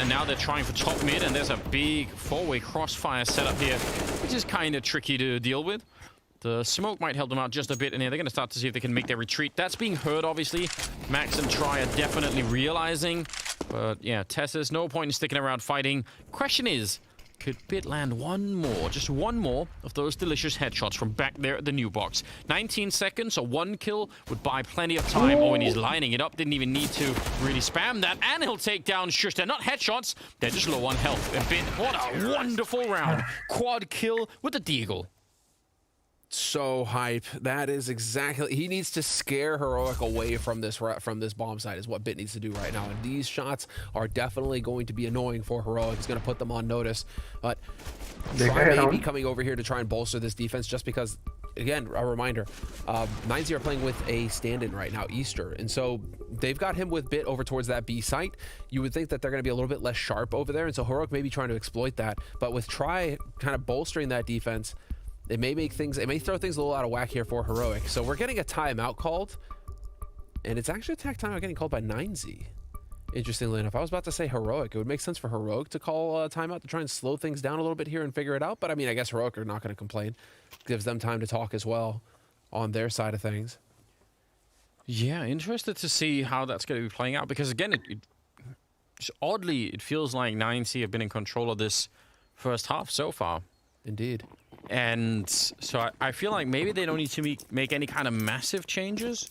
and now they're trying for top mid, and there's a big four-way crossfire setup here, which is kind of tricky to deal with. The smoke might help them out just a bit, and they're going to start to see if they can make their retreat. That's being heard, obviously. Max and Tri are definitely realizing. But yeah, Tessa's no point in sticking around fighting. Question is, could Bit land one more, just one more of those delicious headshots from back there at the new box? 19 seconds, so one kill would buy plenty of time. Oh, and he's lining it up. Didn't even need to really spam that. And he'll take down Shush. They're not headshots. They're just low on health. And Bit, what a wonderful round. Quad kill with the Deagle. So hype. That is exactly, he needs to scare Heroic away from this bomb site is what Bit needs to do right now. And these shots are definitely going to be annoying for Heroic. It's going to put them on notice. But Tri may be coming over here to try and bolster this defense just because, again, a reminder, 9Z are playing with a stand-in right now, Easter. And so they've got him with Bit over towards that B site. You would think that they're going to be a little bit less sharp over there. And so Heroic may be trying to exploit that. But with Tri kind of bolstering that defense, it may make things, it may throw things a little out of whack here for Heroic. So we're getting a timeout called, and it's actually attack timeout getting called by 9Z. Interestingly enough, I was about to say Heroic. It would make sense for Heroic to call a timeout to try and slow things down a little bit here and figure it out. But I mean, I guess Heroic are not going to complain. Gives them time to talk as well on their side of things. Yeah, interested to see how that's going to be playing out because again, just oddly, it feels like 9C have been in control of this first half so far. Indeed. And so I feel like maybe they don't need to make any kind of massive changes.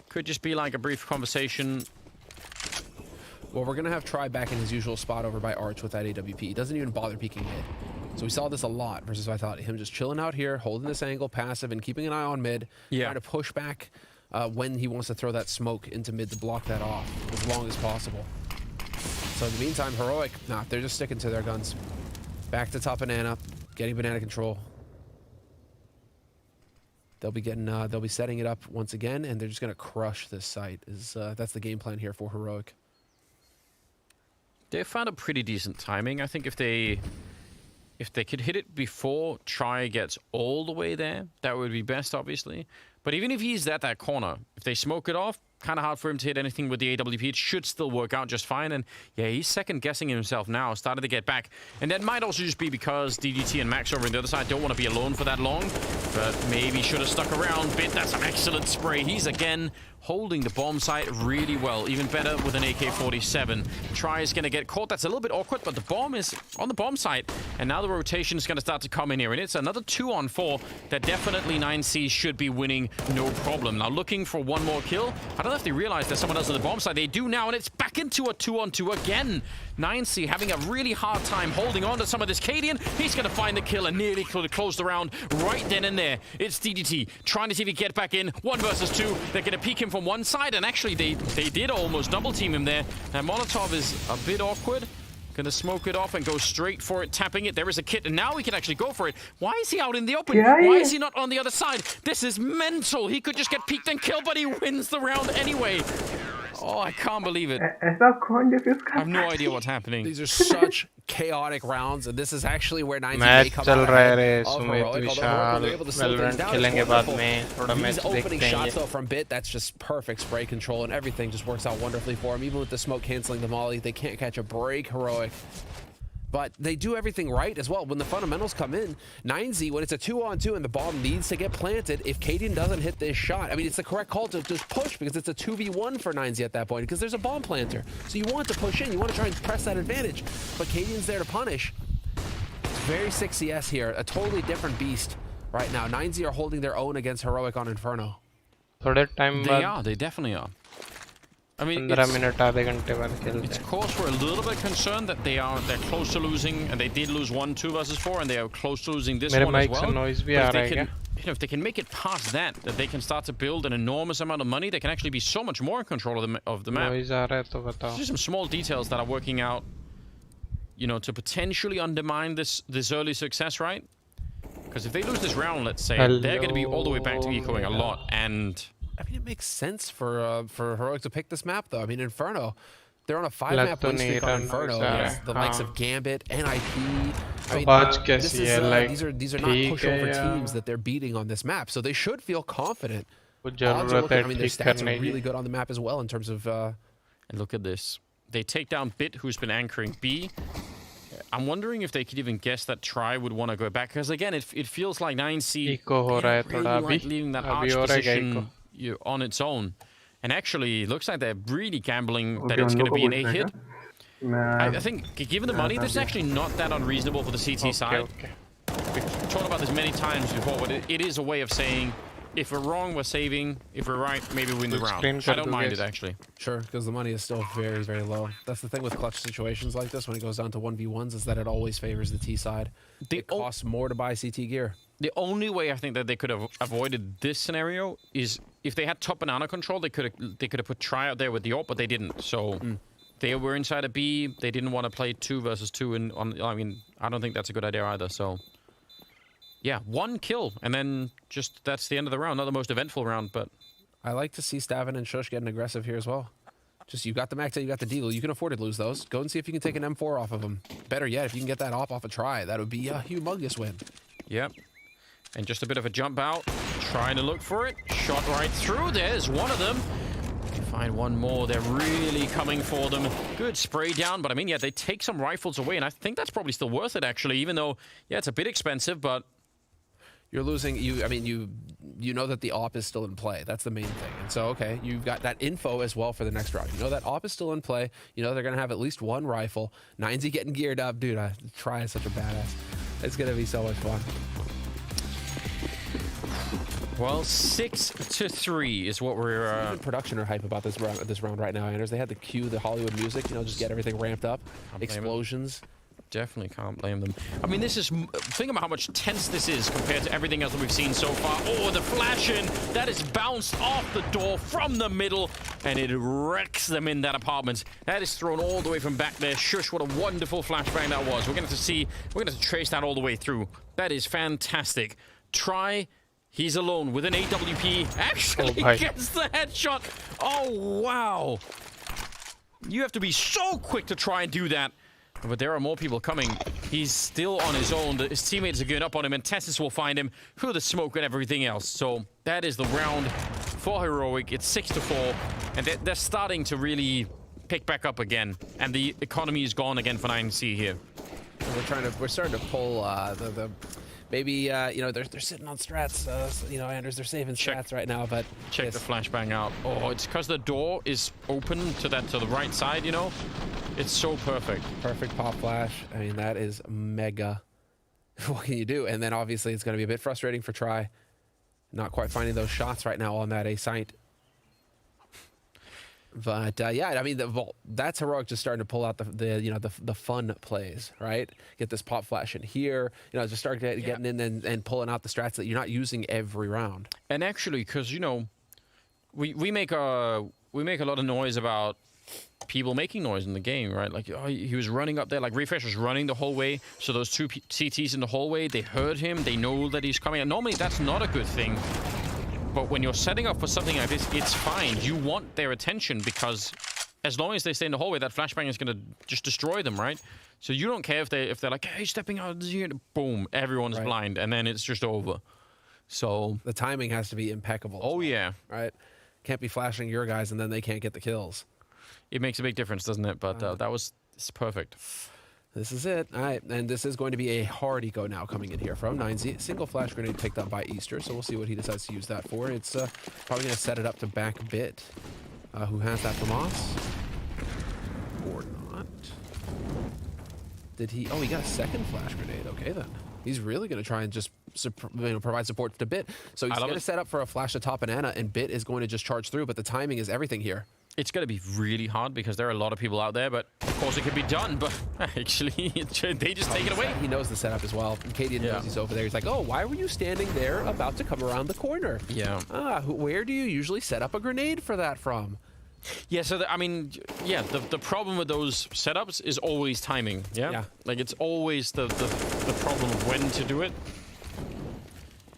Could just be like a brief conversation. Well, we're going to have Tri back in his usual spot over by Arch with that AWP. He doesn't even bother peeking mid. So we saw this a lot versus I thought him just chilling out here, holding this angle, passive, and keeping an eye on mid. Yeah. Trying to push back when he wants to throw that smoke into mid to block that off as long as possible. So in the meantime, Heroic, nah, they're just sticking to their guns. Back to top banana. Getting banana control. They'll be setting it up once again, and they're just gonna crush this site. That's the game plan here for Heroic. They found a pretty decent timing. I think if they could hit it before Tri gets all the way there, that would be best, obviously. But even if he's at that corner, if they smoke it off, kind of hard for him to hit anything with the AWP. It should still work out just fine. And yeah, he's second-guessing himself now, started to get back. And that might also just be because DGT and Max over on the other side don't want to be alone for that long. But maybe should have stuck around. Bit, that's an excellent spray. He's again holding the bomb site really well. Even better with an AK-47. Tri is going to get caught. That's a little bit awkward, but the bomb is on the bomb site. And now the rotation is going to start to come in here. And it's another 2-on-4 that definitely 9C should be winning no problem. Now looking for one more kill. I don't know if they realize there's someone else on the bomb side. They do now, and it's back into a 2-on-2 again. 9C having a really hard time holding on to some of this Cadian. He's going to find the kill and nearly close the round right then and there. It's DDT trying to see if he can get back in. 1 versus 2. They're going to peek him from one side, and actually they did almost double team him there. And Molotov is a bit awkward. Gonna smoke it off and go straight for it, tapping it. There is a kit, and now we can actually go for it. Why is he out in the open? Why is he not on the other side? This is mental. He could just get peeked and killed, but he wins the round anyway. Oh, I can't believe it. I have no idea what's happening. These are such chaotic rounds, and this is actually where 9Z may come out ahead of Heroic. Although they're able to slow things down. These opening shots, though, from Bit, that's just perfect spray control, and everything just works out wonderfully for him. Even with the smoke canceling the molly, they can't catch a break, Heroic. But they do everything right as well. When the fundamentals come in, 9Z, when it's a 2-on-2 and the bomb needs to get planted, if Cadian doesn't hit this shot, I mean, it's the correct call to just push because it's a 2v1 for 9Z at that point because there's a bomb planter. So you want to push in. You want to try and press that advantage. But Cadian's there to punish. It's very 6CS here. A totally different beast right now. 9Z are holding their own against Heroic on Inferno. They definitely are. I mean, it's cause for a little bit concerned that they're close to losing, and they did lose 2 versus 4, and they are close to losing this one as well. But if they can make it past that they can start to build an enormous amount of money, they can actually be so much more in control of the map. There's just some small details that are working out, you know, to potentially undermine this early success, right? Because if they lose this round, let's say, they're going to be all the way back to ecoing a lot, and I mean, it makes sense for Heroic to pick this map, though. I mean, Inferno, they're on a 5-map win streak on Inferno. The likes of Gambit, NIP. I mean, these are not pushover teams that they're beating on this map, so they should feel confident. I mean, their stats are really good on the map as well in terms of. And look at this. They take down Bit, who's been anchoring B. I'm wondering if they could even guess that Try would want to go back. Because again, it feels like 9C really like leaving that arch position on its own. And actually, it looks like they're really gambling that it's going to be an A hit. I think, given the money, this is actually not that unreasonable for the CT side. We've talked about this many times before, but it is a way of saying, if we're wrong, we're saving. If we're right, maybe we win the round. I don't mind it, actually. Sure, because the money is still very, very low. That's the thing with clutch situations like this, when it goes down to 1v1s, is that it always favors the T side. It costs more to buy CT gear. The only way I think that they could have avoided this scenario is if they had top banana control, they could have put Try out there with the AWP, but they didn't. So they were inside a B. They didn't want to play 2 versus 2. I mean, I don't think that's a good idea either. So yeah, 1 kill, and then just that's the end of the round. Not the most eventful round, but I like to see Stavin and Shush getting aggressive here as well. Just, you got the max, you got the deagle. You can afford to lose those. Go and see if you can take an M4 off of them. Better yet, if you can get that off a Try, that would be a humongous win. Yep. And just a bit of a jump out, trying to look for it. Shot right through. There's one of them. Find one more. They're really coming for them. Good spray down, but I mean, yeah, they take some rifles away, and I think that's probably still worth it, actually, even though, yeah, it's a bit expensive, but you're losing. I mean, you know that the AWP is still in play. That's the main thing. And so, okay, you've got that info as well for the next round. You know that AWP is still in play. You know they're going to have at least 1 rifle. 9Z getting geared up. Dude, Try is such a badass. It's going to be so much fun. Well, 6-3 is what we're... Production are hype about this round right now, Anders. They had the cue, the Hollywood music, you know, just get everything ramped up. Explosions. Definitely can't blame them. I mean, this is... Think about how much tense this is compared to everything else that we've seen so far. Oh, the flash-in! That is bounced off the door from the middle, and it wrecks them in that apartment. That is thrown all the way from back there. Shush, what a wonderful flashbang that was. We're going to have to see... We're going to trace that all the way through. That is fantastic. Try... He's alone with an AWP. Actually gets the headshot. Oh, wow. You have to be so quick to try and do that. But there are more people coming. He's still on his own. His teammates are getting up on him, and Tessus will find him through the smoke and everything else. So that is the round for Heroic. It's 6-4, and they're starting to really pick back up again. And the economy is gone again for 9C here. We're starting to pull maybe, you know, they're sitting on strats, you know, Anders, they're saving strats right now, but... Check the flashbang out. Oh, it's because the door is open to the right side, you know? It's so perfect. Perfect pop flash. I mean, that is mega. What can you do? And then, obviously, it's going to be a bit frustrating for Try. Not quite finding those shots right now on that A site. But yeah, I mean, that's Heroic just starting to pull out the fun plays, right? Get this pop flash in here, you know, just start getting in and pulling out the strats that you're not using every round. And actually, because you know, we make a lot of noise about people making noise in the game, right? Like, oh, he was running up there, like Refresh was running the whole way. So those 2 CTs in the hallway, they heard him, they know that he's coming. And normally that's not a good thing. But when you're setting up for something like this, it's fine. You want their attention because as long as they stay in the hallway, that flashbang is going to just destroy them, right? So you don't care if they're like, hey, stepping out here, boom, everyone's blind, and then it's just over. So the timing has to be impeccable. Oh, well, yeah. Right? Can't be flashing your guys and then they can't get the kills. It makes a big difference, doesn't it? But it's perfect. This is it. All right, and this is going to be a hard eco now coming in here from 9Z. Single flash grenade picked up by Easter, so we'll see what he decides to use that for. It's probably going to set it up to back Bit, who has that from us. Or not. Did he? Oh, he got a second flash grenade. Okay, then. He's really going to try and just provide support to Bit. So he's going to set up for a flash to top banana, and Bit is going to just charge through, but the timing is everything here. It's going to be really hard because there are a lot of people out there, but of course it could be done, but actually they just take it away. He knows the setup as well. Katie knows he's over there. He's like, oh, why were you standing there about to come around the corner? Yeah. Where do you usually set up a grenade for that from? Yeah, so I mean, yeah, the problem with those setups is always timing, yeah? Like, it's always the problem of when to do it.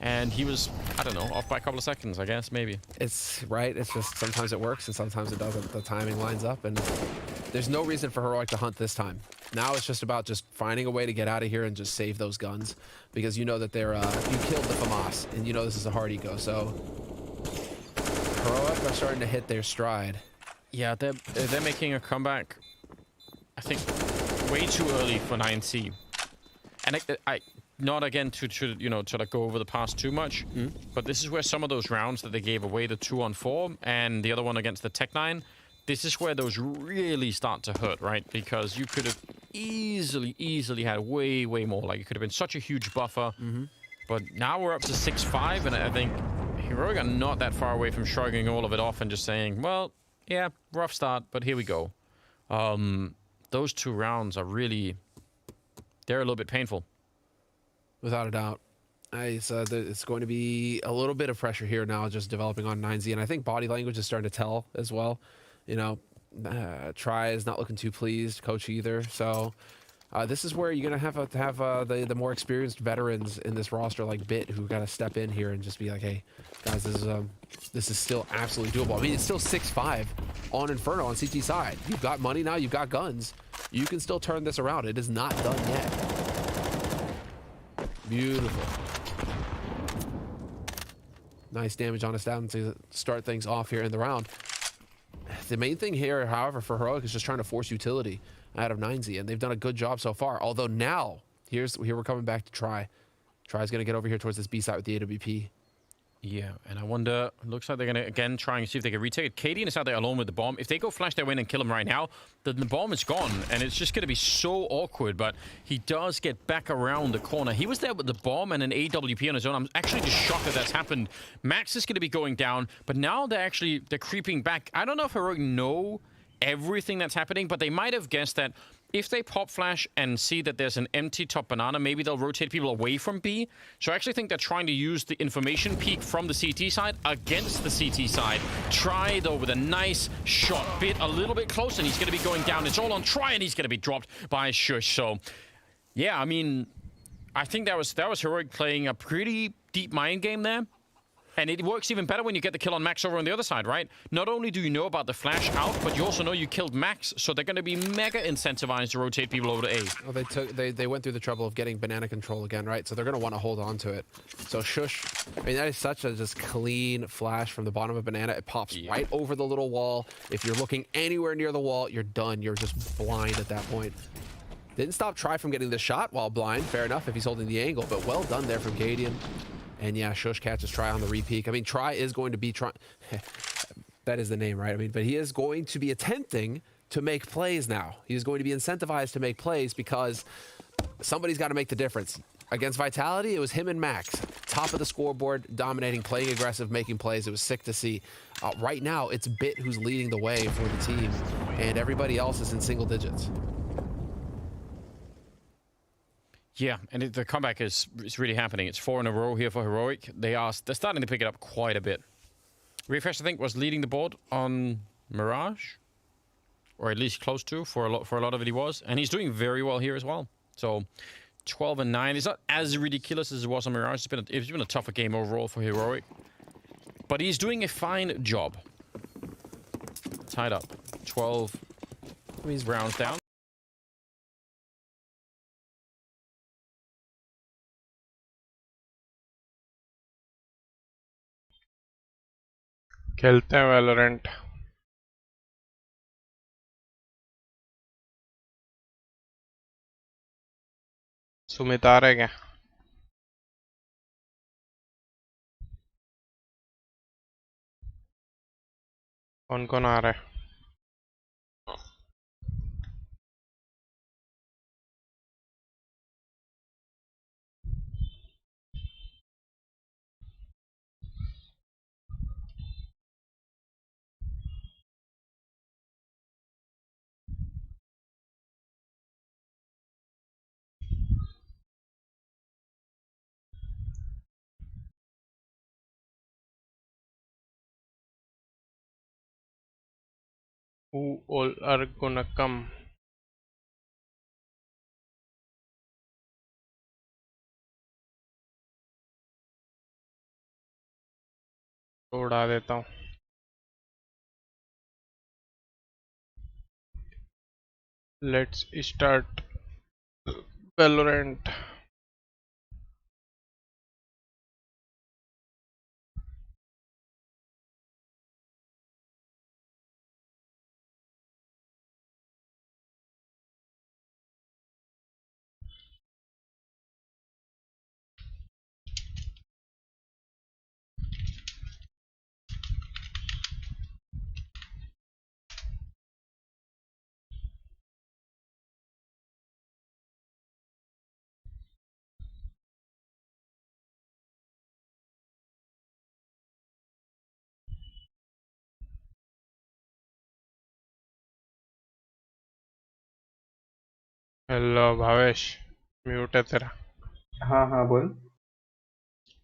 And he was, I don't know, off by a couple of seconds, I guess, maybe. It's right. It's just sometimes it works and sometimes it doesn't. The timing lines up, and there's no reason for Heroic to hunt this time. Now it's just about just finding a way to get out of here and just save those guns, because you know that they're you killed the FAMAS, and you know this is a hard eco. So Heroic are starting to hit their stride. Yeah, they're making a comeback I think, way too early for 9C. And I not again to you know, to like go over the past too much, but this is where some of those rounds that they gave away, the 2-on-4 and the other one against the Tech-9, this is where those really start to hurt, right? Because you could have easily had way more. Like, it could have been such a huge buffer. But now we're up to 6-5, and I think Heroic are not that far away from shrugging all of it off and just saying, well, yeah, rough start, but here we go. Those 2 rounds are really, they're a little bit painful. Without a doubt. It's going to be a little bit of pressure here now, just developing on 9Z, and I think body language is starting to tell as well. You know, Try is not looking too pleased, coach either. So this is where you're gonna have to have the more experienced veterans in this roster, like Bit, who got to step in here and just be like, hey, guys, this is still absolutely doable. I mean, it's still 6-5 on Inferno on CT side. You've got money now, you've got guns. You can still turn this around. It is not done yet. Beautiful. Nice damage on us down to start things off here in the round. The main thing here, however, for Heroic is just trying to force utility out of 9Z, and they've done a good job so far. Although now, here we're coming back to Try. Try's going to get over here towards this B side with the AWP. Yeah, and I wonder, looks like they're going to, again, try and see if they can retake it. Katie is out there alone with the bomb. If they go flash their win and kill him right now, then the bomb is gone, and it's just going to be so awkward, but he does get back around the corner. He was there with the bomb and an AWP on his own. I'm actually just shocked that that's happened. Max is going to be going down, but now they're creeping back. I don't know if Heroic know everything that's happening, but they might have guessed that if they pop flash and see that there's an empty top banana, maybe they'll rotate people away from B. So I actually think they're trying to use the information peak from the CT side against the CT side. Try, though, with a nice shot. Bit a little bit close, and he's going to be going down. It's all on Try, and he's going to be dropped by Shush. So, yeah, I mean, I think that was Heroic playing a pretty deep mind game there. And it works even better when you get the kill on Max over on the other side, right? Not only do you know about the flash out, but you also know you killed Max, so they're going to be mega incentivized to rotate people over to A. Well, they went through the trouble of getting banana control again, right? So they're going to want to hold on to it. So Shush, I mean, that is such a just clean flash from the bottom of banana. It pops right over the little wall. If you're looking anywhere near the wall, you're done. You're just blind at that point. Didn't stop Try from getting the shot while blind. Fair enough if he's holding the angle, but well done there from Gadian. And yeah, Shush catches Try on the repeak. I mean, Try is going to be trying. That is the name, right? I mean, but he is going to be attempting to make plays now. He is going to be incentivized to make plays because somebody's got to make the difference. Against Vitality, it was him and Max. Top of the scoreboard, dominating, playing aggressive, making plays. It was sick to see. Right now, it's Bit who's leading the way for the team, and everybody else is in single digits. Yeah, and the comeback is really happening. It's 4 in a row here for Heroic. They're starting to pick it up quite a bit. Refresh, I think, was leading the board on Mirage, or at least close to. For a lot of it, he was, and he's doing very well here as well. So 12 and 9. It's not as ridiculous as it was on Mirage. It's been a tougher game overall for Heroic, but he's doing a fine job. Tied up, 12 rounds down. खेलते हैं Valorant. Sumit आ रहे क्या? कौन कौन आ रहा है? Who all are gonna come? तो उड़ा देता हूँ। Let's start Valorant. Hello Bhavesh, mute है तेरा। हाँ हाँ बोल।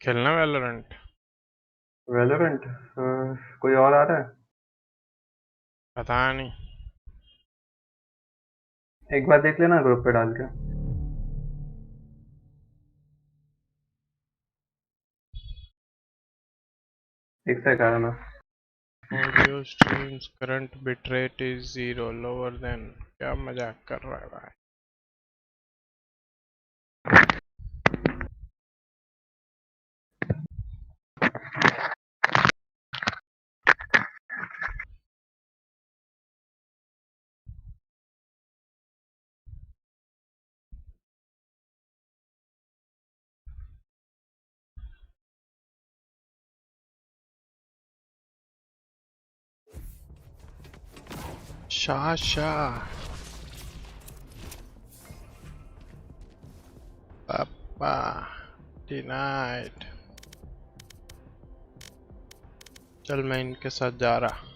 खेलना वैलोरेंट? वेलोरेंट? कोई और आ रहा है? पता नहीं। एक बार देख लेना ग्रुप पे डाल के। एक सेकंड आ रहा मैं। Audio streams current bit rate is 0 lower than. क्या मजाक कर रहा है भाई? शाह शाह पापा डिनाइड। चल मैं इनके साथ जा रहा।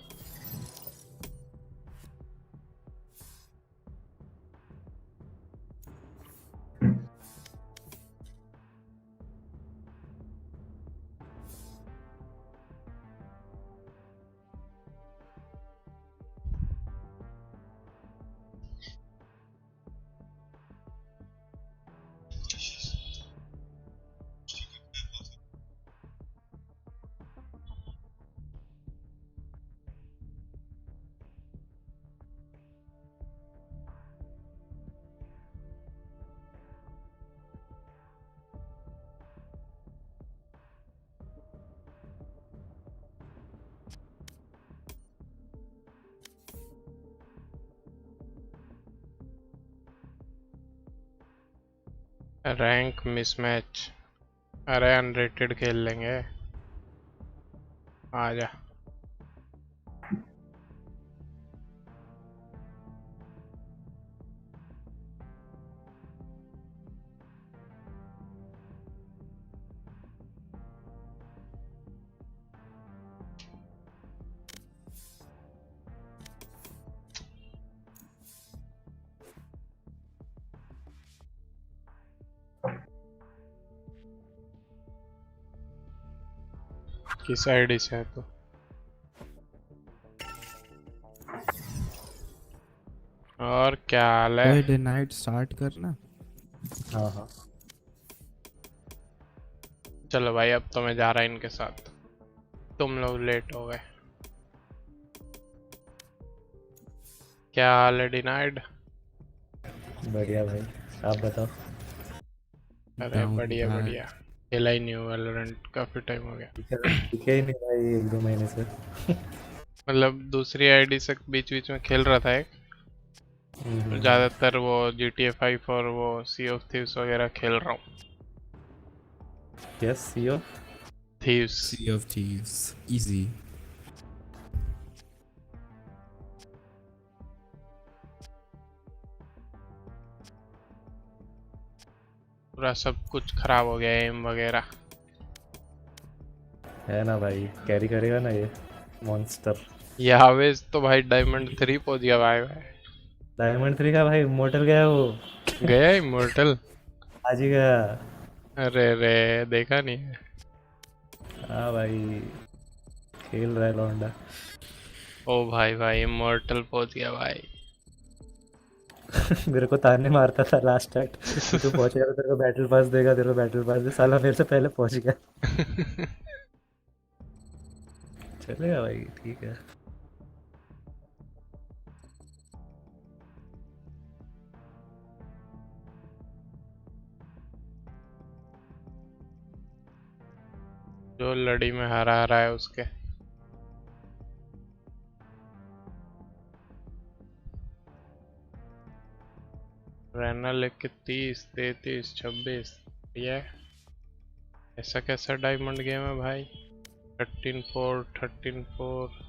Rank mismatch. अरे अनरेटेड खेल लेंगे। आजा। किस आईडी से है तो? और क्या हाल है? डे नाइट स्टार्ट करना। हाँ हाँ। चलो भाई, अब तो मैं जा रहा इनके साथ। तुम लोग लेट हो गए। क्या हाल है डिनाइड? बढ़िया भाई, आप बताओ। अरे डाउन बढ़िया बैक। बढ़िया। खेला ही नहीं हुआ वैलोरेंट, काफी टाइम हो गया। दिखे ही नहीं भाई 1-2 महीने से। मतलब दूसरी आईडी से बीच बीच में खेल रहा था एक। ज्यादातर वो GTA 5 और वो सी ऑफ थीव्स वगैरह खेल रहा हूँ। यस सीओ। Thieves. Sea of Thieves easy. पूरा सब कुछ खराब हो गया, एम वगैरह। है ना भाई, कैरी करेगा ना ये मॉन्स्टर। ये आवेज तो भाई डायमंड 3 पहुंच गया भाई भाई। डायमंड 3 का भाई मोटल गया वो। गया इमोर्टल? आज ही गया। अरे रे, देखा नहीं है। हाँ भाई, खेल रहा है लौंडा। ओ भाई भाई, इमोर्टल पहुंच गया भाई। मेरे को ताने मारता था लास्ट टाइम कि तू पहुंचेगा तो तेरे को बैटल पास देगा, तेरे को बैटल पास दे। साला मेरे से पहले पहुंच गया। चलेगा भाई, ठीक है। जो लड़ी में हरा हरा है उसके। रहना लेके 30, 33, 26। ये ऐसा कैसा डायमंड गेम है भाई? 13-4, 13-4।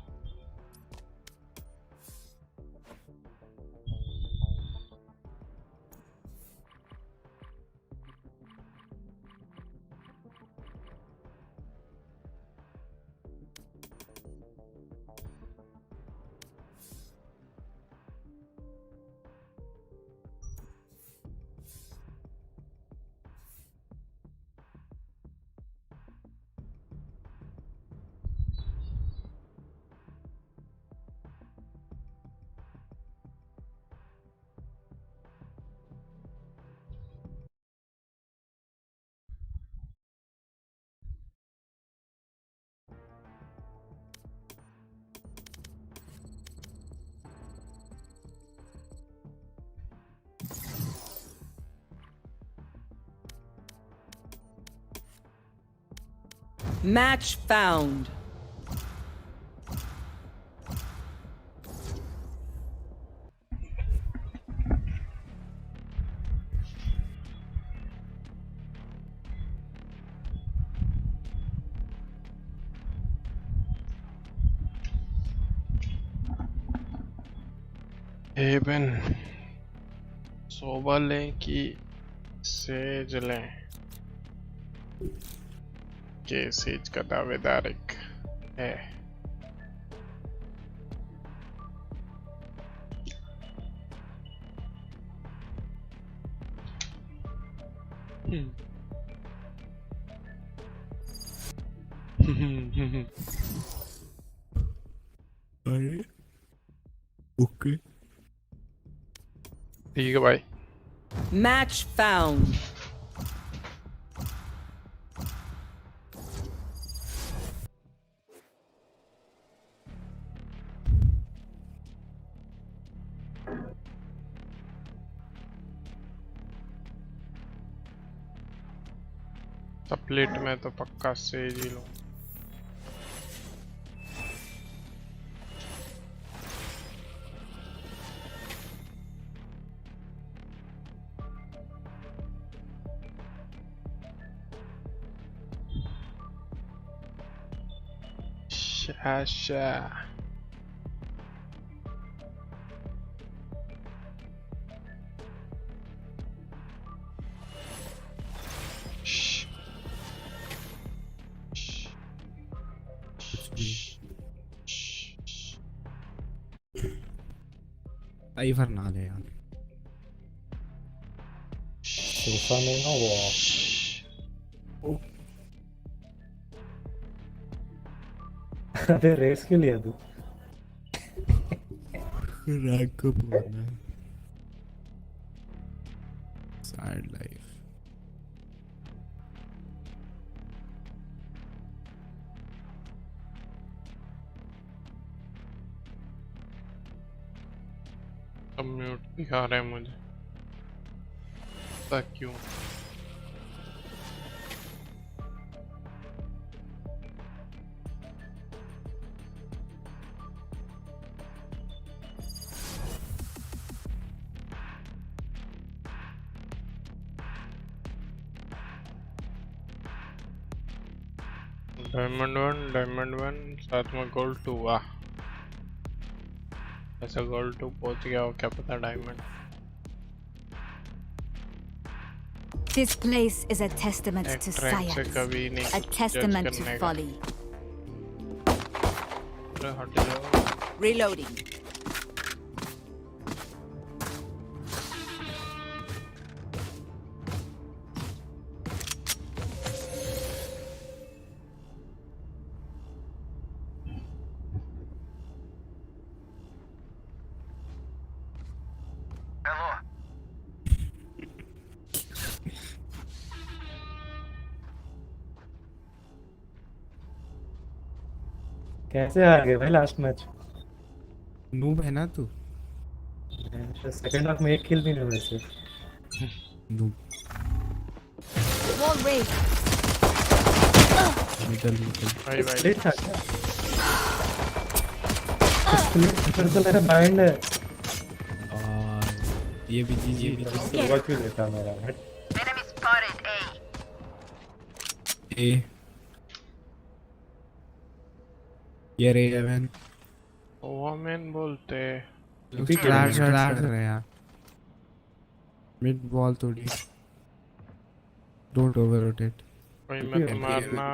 Match found. हेवन सोबा लें कि सेज लें के सेज का दावेदार एक है अरे ओके ठीक है भाई Match found. स्प्लिट में तो पक्का says he low Asha. Shh. Shh. Shh. Ivoire ना ले यार सोफा में ना वो अबे रेस क्यों लिया तू रैंक को बोलना है साइड लाइफ अब म्यूट दिखा रहे हैं मुझे पता क्यों डायमंड वन साथ में गोल्ड 2 वाह ऐसा गोल्ड 2 पहुंच गया हो क्या पता diamond This place is a testament to से science, कभी नहीं a testament to folly. हट जाओ Reloading. कैसे हार गए भाई लास्ट मैच नूब है ना तू सेकंड हाफ में एक किल भी नहीं हुए से नूब Wall raised. मिडल भाई स्प्लिट था क्या स्प्लिट फिर तो मेरा माइंड है और ये भी सुबह क्यों लेता मेरा ए ये रे एवन वोमेन बोलते क्लास रहे यार मिड बॉल थोड़ी डोंट ओवर रोटेट कोई मत मारना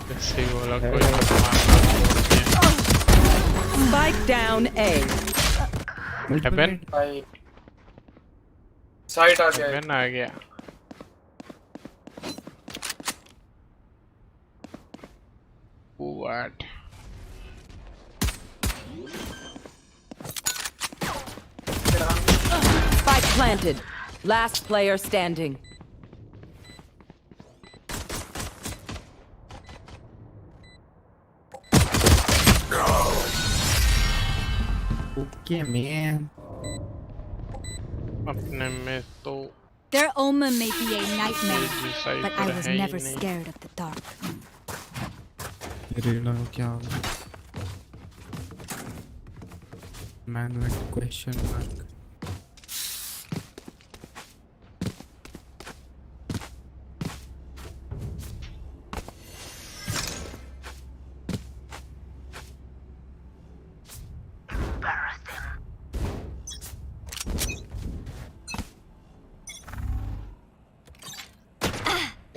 जैसे ही बोला कोई मत मारना Spike down A. Heaven side आ गया हेवन आ गया What? Spike planted. Last player standing. Okay man अपने में तो Their omen may be a nightmare, Decipher but I was है ही never नहीं. scared of the dark. रेला को क्या होगा? Man went question mark.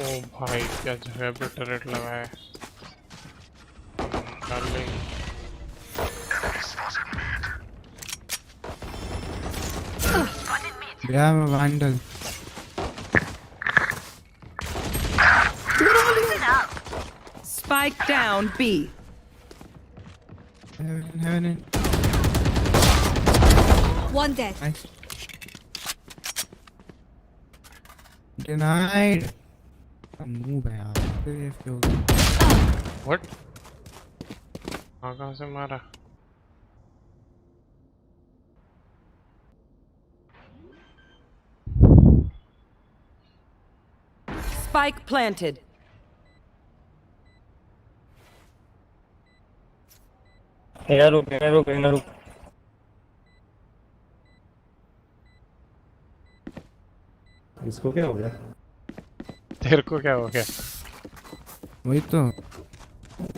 ओ भाई क्या जगह पे टर्रेट लगा है. Darling. They have a vandal. Spike down B. Heaven. One dead. Nice. Denied. Move यार. What? कहाँ से मारा? Spike planted. रुक इसको क्या हो गया? तेरे को क्या हो गया? वही तो.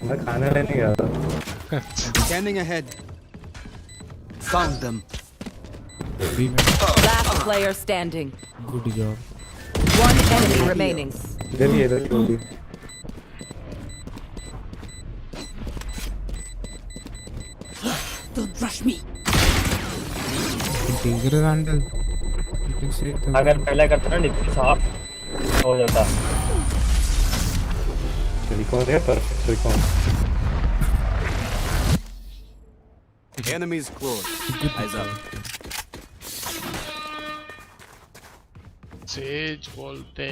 मैं खाना लेने गया था. Scanning ahead. Found them. Last player standing. Good job. One enemy remaining. इधर जल्दी. Don't rush me. Dangerous vandal. You can say the. अगर पहले करता ना निकल साफ हो जाता. सिलिकॉन है perfect silicon. Enemies close. Eyes up. Says बोलते.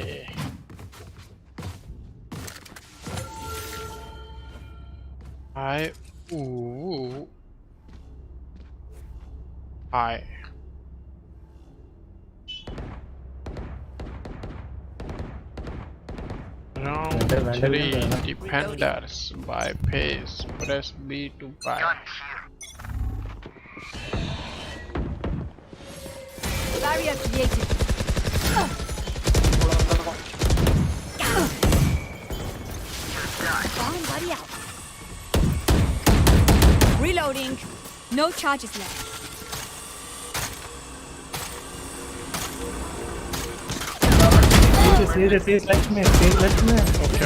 हाय. हाय. Round 3 defenders by pace. Press B to buy. Barrier created. Bomb buddy out. Reloading. No charges left. Serious left में.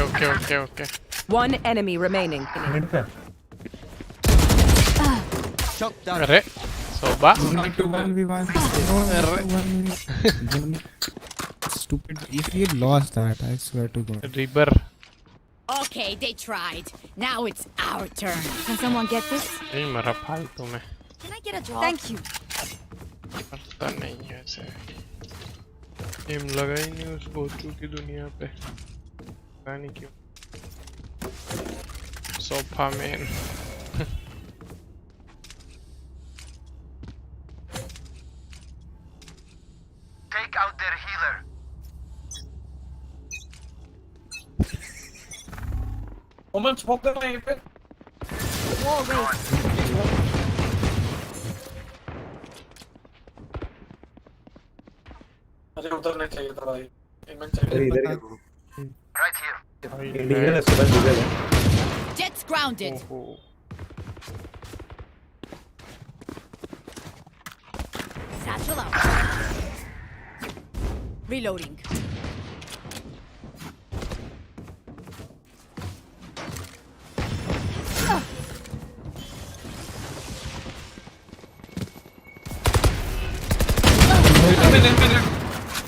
Okay. One enemy remaining. Minute पे. Shot down. अरे सोबा. 1v1. Stupid. If you lost that, I swear to God. रिबर. Okay, they tried. Now it's our turn. Can someone get this? नहीं मरा फालतू में. Can I get a drop? Thank you. पता नहीं है ऐसे. एम लगा ही नहीं उस बोचू की दुनिया पे. पता नहीं क्यों. Sofa man. Take out their healer. Woman smoke them यहीं पे. Wall raised. अरे उतरना चाहिए था भाई. इधर Right here. डीजल है सुबह डीजल है. Jets grounded. ओहो. Satchel out. Reloading.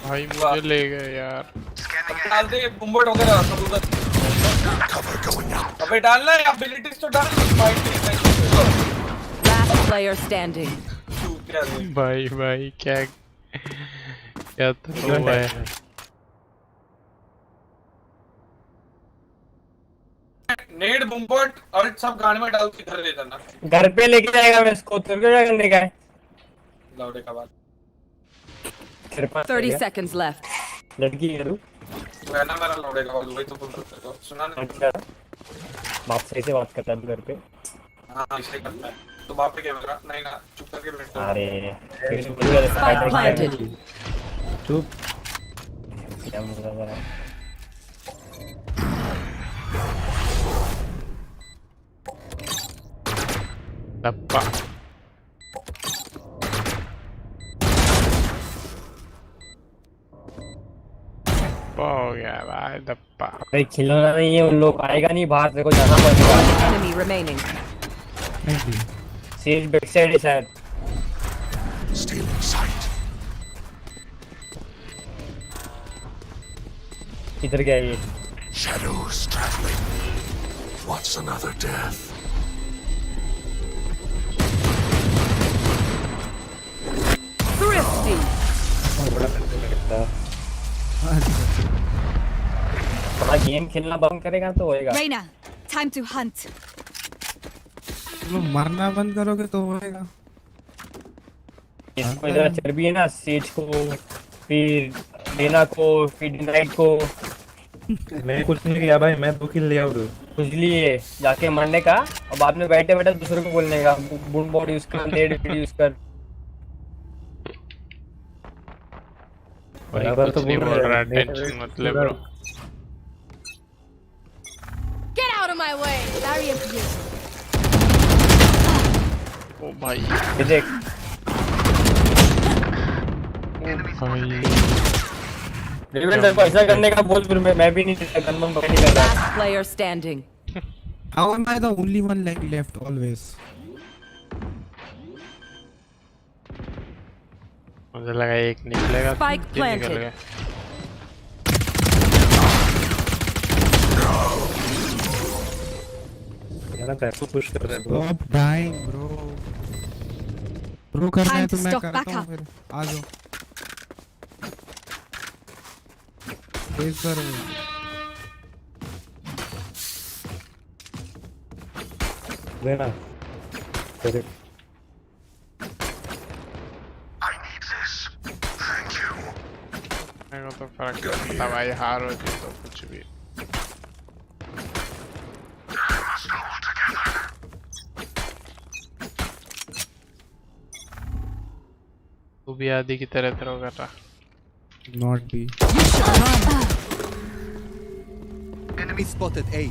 भाई मुझे ले गए यार. डाल दे बुम्बट वगैरह सब उधर. अबे डालना है एबिलिटीज तो डाल. Last player standing. भाई क्या तो हुआ है. नेड बुम्बट और सब गाड़ी में डाल के घर ले जाना. घर पे लेके जाएगा मैं इसको. तेरे को क्या करने का है? लाउडे का बात. 30 seconds left. लड़की है तू? वरना मेरा लौड़ेगा वही तो बोल रहा था सुना नहीं। अच्छा बाप सही से बात करता है घर पे। हाँ इसे करता है तो बाप पे क्या बोला नहीं ना चुप करके बैठ जाओ। अरे Spike planted. चुप क्या बोल रहा है? डब्बा हो गया भाई डब्बा। अरे खिलौना नहीं है उन लोग आएगा नहीं बाहर तेरे को जाना पड़ेगा। Enemy remaining. सीज बैक साइड है शायद। Stealing sight. इधर गया ये। Shadows traveling. What's another death? Thrifty. थोड़ा गेम खेलना बंद करेगा तो होएगा। Reina, time to hunt. तुम मरना बंद करोगे तो होएगा। इसको इधर चर्बी है ना सेज को फिर लेना को फिर नाइट को। मैं कुछ नहीं किया भाई मैं 2 किल ले आऊँ कुछ लिए जाके मरने का और बाद में बैठे बैठे दूसरे को बोलने का बूम बोर्ड यूज कर नेट यूज कर। बराबर तो बोल रहा है टेंशन मत ले bro. Get out of my way. Barrier here. ओ भाई ये देख ओ भाई रिवेंडर को ऐसा करने का बोल फिर मैं भी नहीं गन बम पकड़ नहीं Last करता। player standing. How am I the only one like left always? मुझे लगा एक निकलेगा Spike तीन निकल planted. गए। यार पैसों पुश कर रहे हैं bro. Stop dying, bro. Bro करना है Time तो to मैं stock करता back हूँ up. फिर आ जाओ। QAYZER देना तेरे I need this. Thank you. मेरे को तो फर्क नहीं पड़ता भाई हार हो जीत तो कुछ भी। I must hold together. तू भी आदि की तरह थ्रो कर रहा। not be. Enemy spotted A.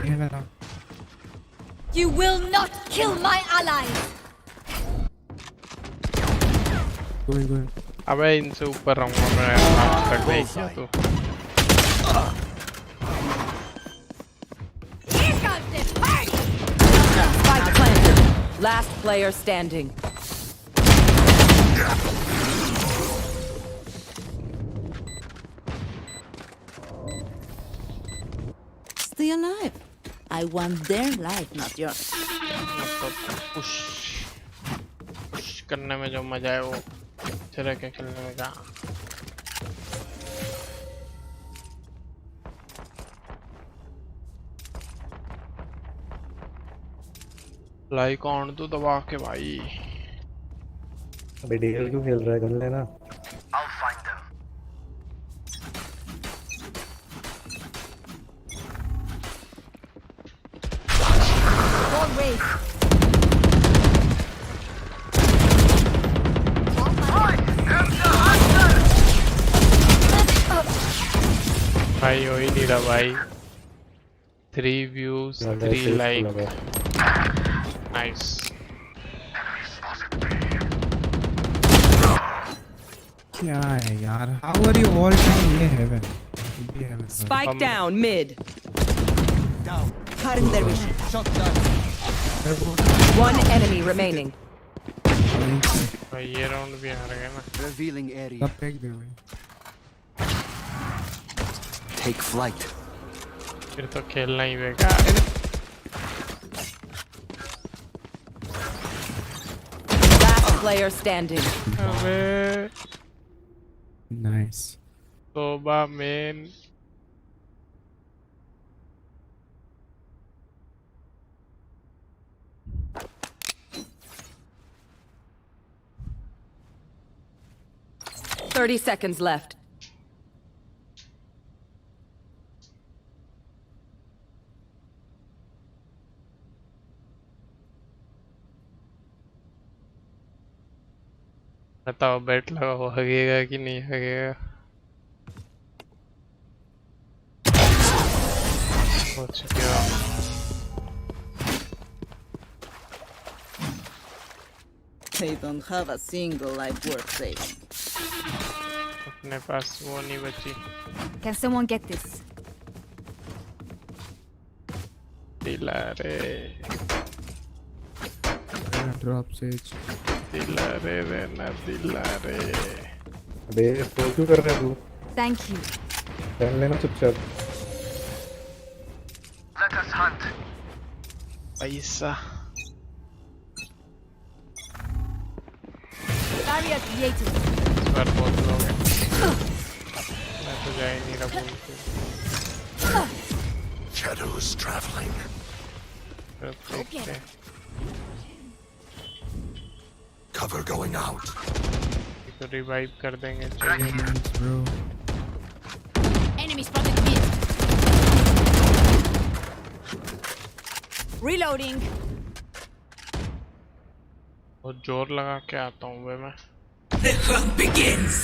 ये मेरा You will not kill my allies. going. अबे इनसे ऊपर रहूंगा मैं आज तक नहीं किया तो। Here comes the party. Spike planted. Last player standing. Stay alive. I want their life, not yours. मतलब पुश करने में जो मजा है वो तरह के खेलने में कहाँ। लाइक ऑन तो दबा के भाई। अबे डीएल क्यों खेल रहा है गन लेना। I'll find them. Go race. भाई हो ही नहीं रहा भाई। 3 views 3 like nice। क्या है यार? How are you all time ये heaven? ये heaven. Spike down mid. Down. Cutting their vision. Shot down. One enemy remaining. भाई ये राउंड भी हार गए ना। Revealing area. सब फेंक दे भाई। Take flight. फिर तो खेलना ही बेकार है। Last player standing. अबे Nice. तोबा मेन। 30 seconds left. बताओ बैट लगाओ, हगेगा कि नहीं हगेगा? पहुंच गया। They don't have a single life worth saving. अपने पास वो नहीं बची। Can someone get this? दिला रे, Drop sage. दिला रे ना दिला रे। अबे तो क्यों कर रहा है तू? Thank you. कर लेना चुपचाप। Let us hunt. पैसा। Barrier created. इस बार बहुत लोग हैं। मैं तो जा ही नहीं रहा बोल के। Shadows traveling. देखते। Cover going out. इसको रिवाइव कर देंगे। Bro. Enemy spotted mid. Reloading. बहुत जोर लगा के आता हूँ वे मैं। The hunt begins.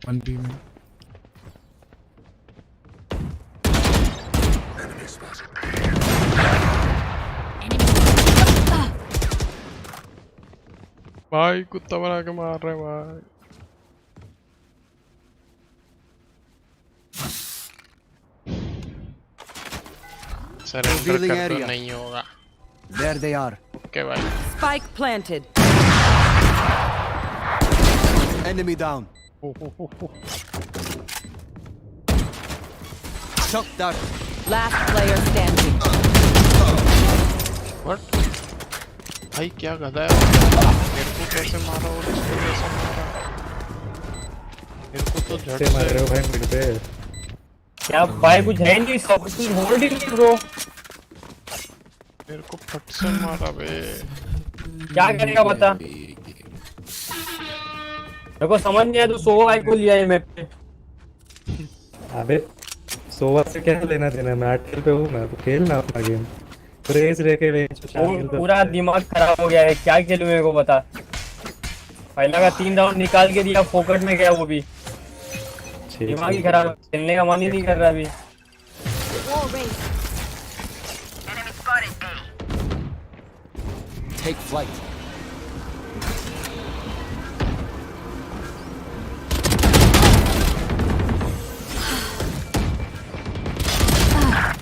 1B में. Enemy spotted. भाई कुत्ता बना के मार रहे भाई। सरेंडर कर तो नहीं होगा। There they are. ओके भाई। Spike planted. Enemy down. Shock dart. Last player standing. What? भाई क्या गधा है? मेरे को कैसे मारा और इसको कैसे मारा? मेरे को तो झट से मार रहे हो भाई मेरे पे। क्या भाई कुछ है नहीं, सब कुछ होल्ड ही नहीं ब्रो। मेरे को फट से मारा बे। क्या करेगा बता? मेरे को समझ नहीं आया तू सोवा आई को लिया है मैप पे। अबे सोवा से क्या लेना देना? मैं 8 किल पे हूँ, मैं तो खेलना अपना गेम। रेस लेके पूरा दिमाग खराब हो गया है, क्या खेलूं मेरे को बता। पहला का 3 राउंड निकाल के दिया, फोकट में गया वो भी। दिमाग ही खराब, खेलने का मन ही नहीं कर रहा अभी। Take flight.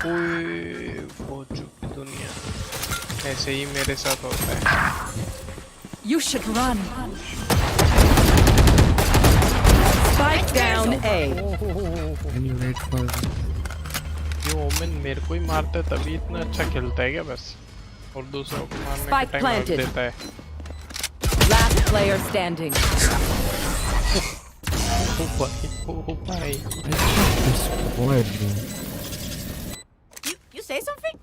ओए हो चुकी दुनिया। ऐसे ही मेरे साथ होता है। You should run. Spike down A. Can you wait for? ये ओमेन मेरे को ही मारता है तभी इतना अच्छा खेलता है क्या बस? और दूसरों को मारने का टाइम रख देता है। Last player standing. ओ भाई। You say something?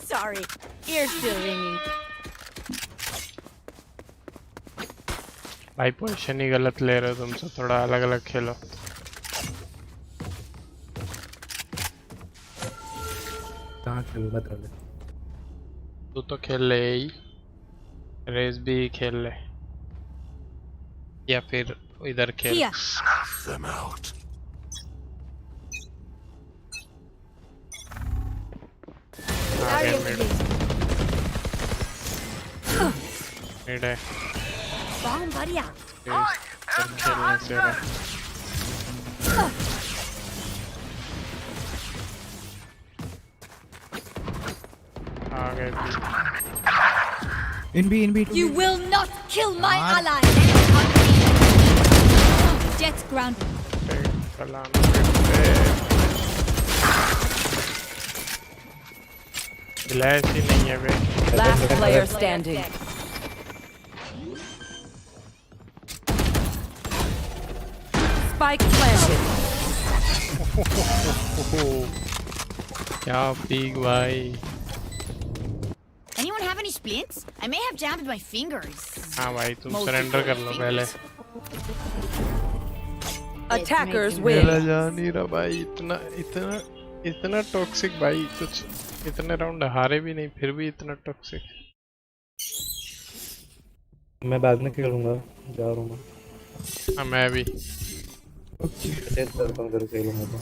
Sorry, ears still ringing. भाई पोजीशन ही गलत ले रहे हो तुम, सब थोड़ा अलग अलग खेलो। कहाँ खेलूं बता दे। तू तो खेल ले ही, रेस भी खेल ले, या फिर इधर खेल। Snuff them out. मिड है। Bomb buddy out. खेलने से रहा। आ गए In B. You will not kill my ally. Jet grounded. Glass ही नहीं है बे। Last player standing. Spike planted. क्या पीक भाई। Anyone have any splints? I may have jammed my fingers. हाँ भाई तुम सरेंडर कर लो पहले। Attackers मेरा win. जा नहीं रहा भाई, इतना टॉक्सिक भाई, कुछ इतने राउंड हारे भी नहीं फिर भी इतना टॉक्सिक। मैं बाद में खेलूंगा, जा रहा हूँ मैं। हाँ मैं भी। टेस्ट करता हूँ, खेलूंगा तो।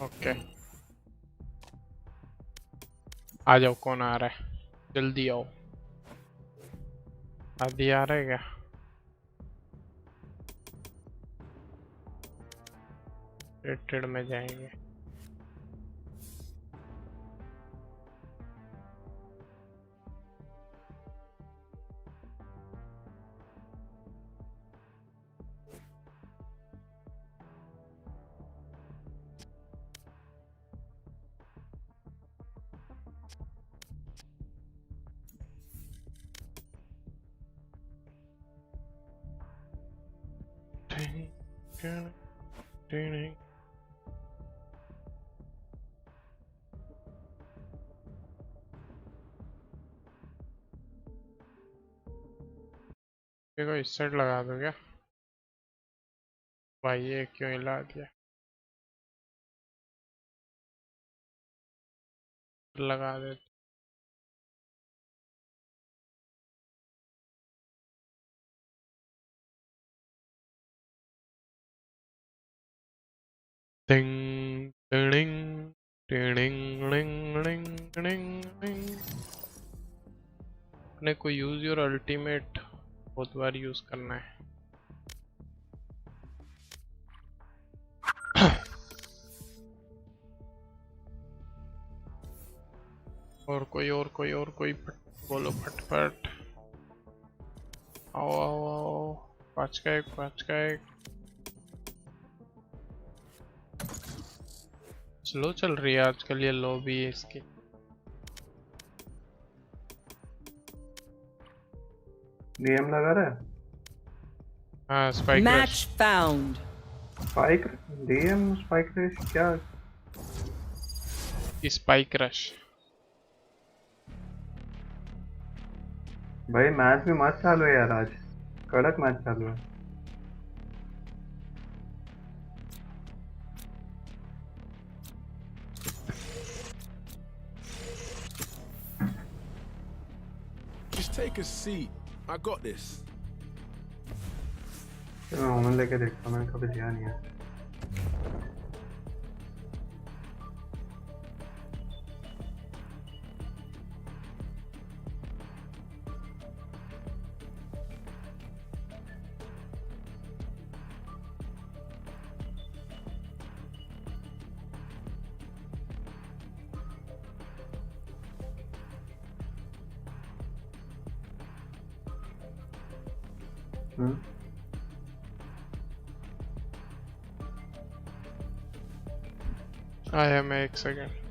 ओके आ जाओ, कौन आ रहा है, जल्दी आओ। आदि आ रहा है क्या? रेटेड में जाएंगे। देखो इस साइड लगा दो क्या भाई, ये क्यों हिला दिया? लगा दे। टिंग टिंग टिंग टिंग टिंग टिंग। अपने को यूज योर अल्टीमेट बहुत बार यूज करना है। और कोई बोलो फटफट। आओ आओ आओ, 5 का 1। स्लो चल रही है आजकल ये लॉबी है इसकी। डीएम लगा रहा है। हाँ spike Match found. Spike DM spike rush क्या? स्पाइक रश भाई मैच भी मस्त चालू है यार, आज कड़क मैच चालू है। Just take a seat. I got this. मैं ओमन लेके देखता हूँ, मैंने कभी दिया नहीं है। आया मैं 1 second.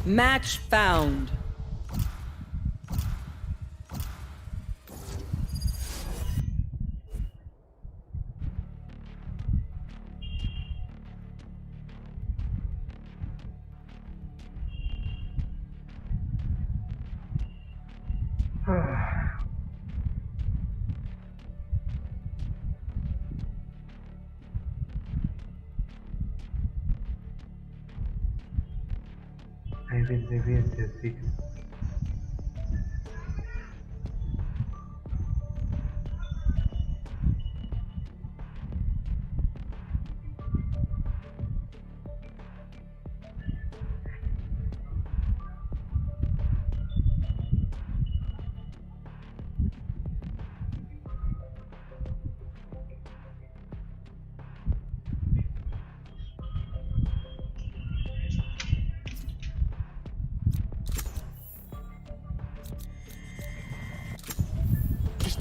Match found. I will see.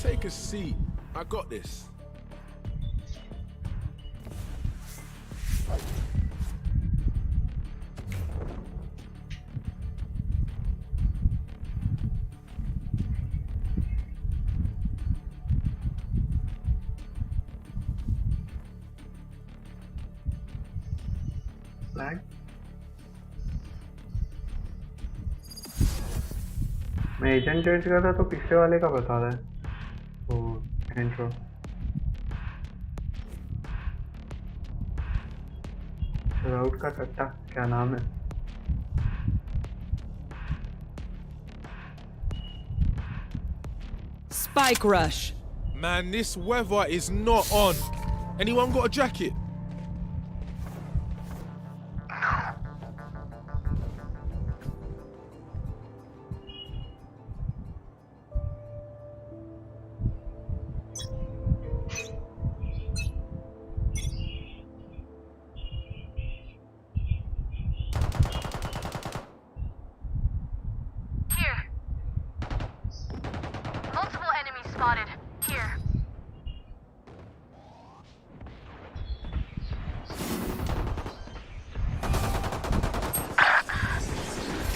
Take a seat. I got this. Lag? मैं एजेंट चेंज कर रहा तो पिछले वाले का बता रहा है वो इंट्रो राउट का टट्टा क्या नाम है Spike rush. Man, this weather is not on. Anyone got a jacket?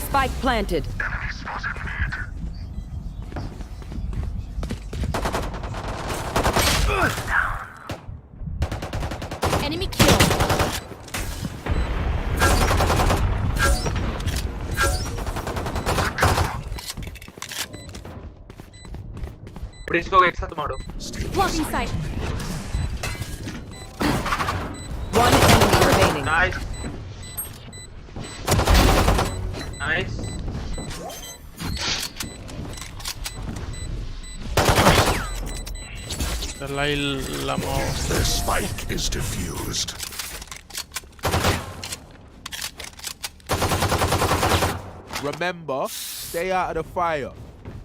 Spike planted. Enemy kill. Bridge को एक साथ मारो Blocking sight. One enemy remaining. Nice nice Dalai Lama. The spike is diffused. Remember, stay out of the fire.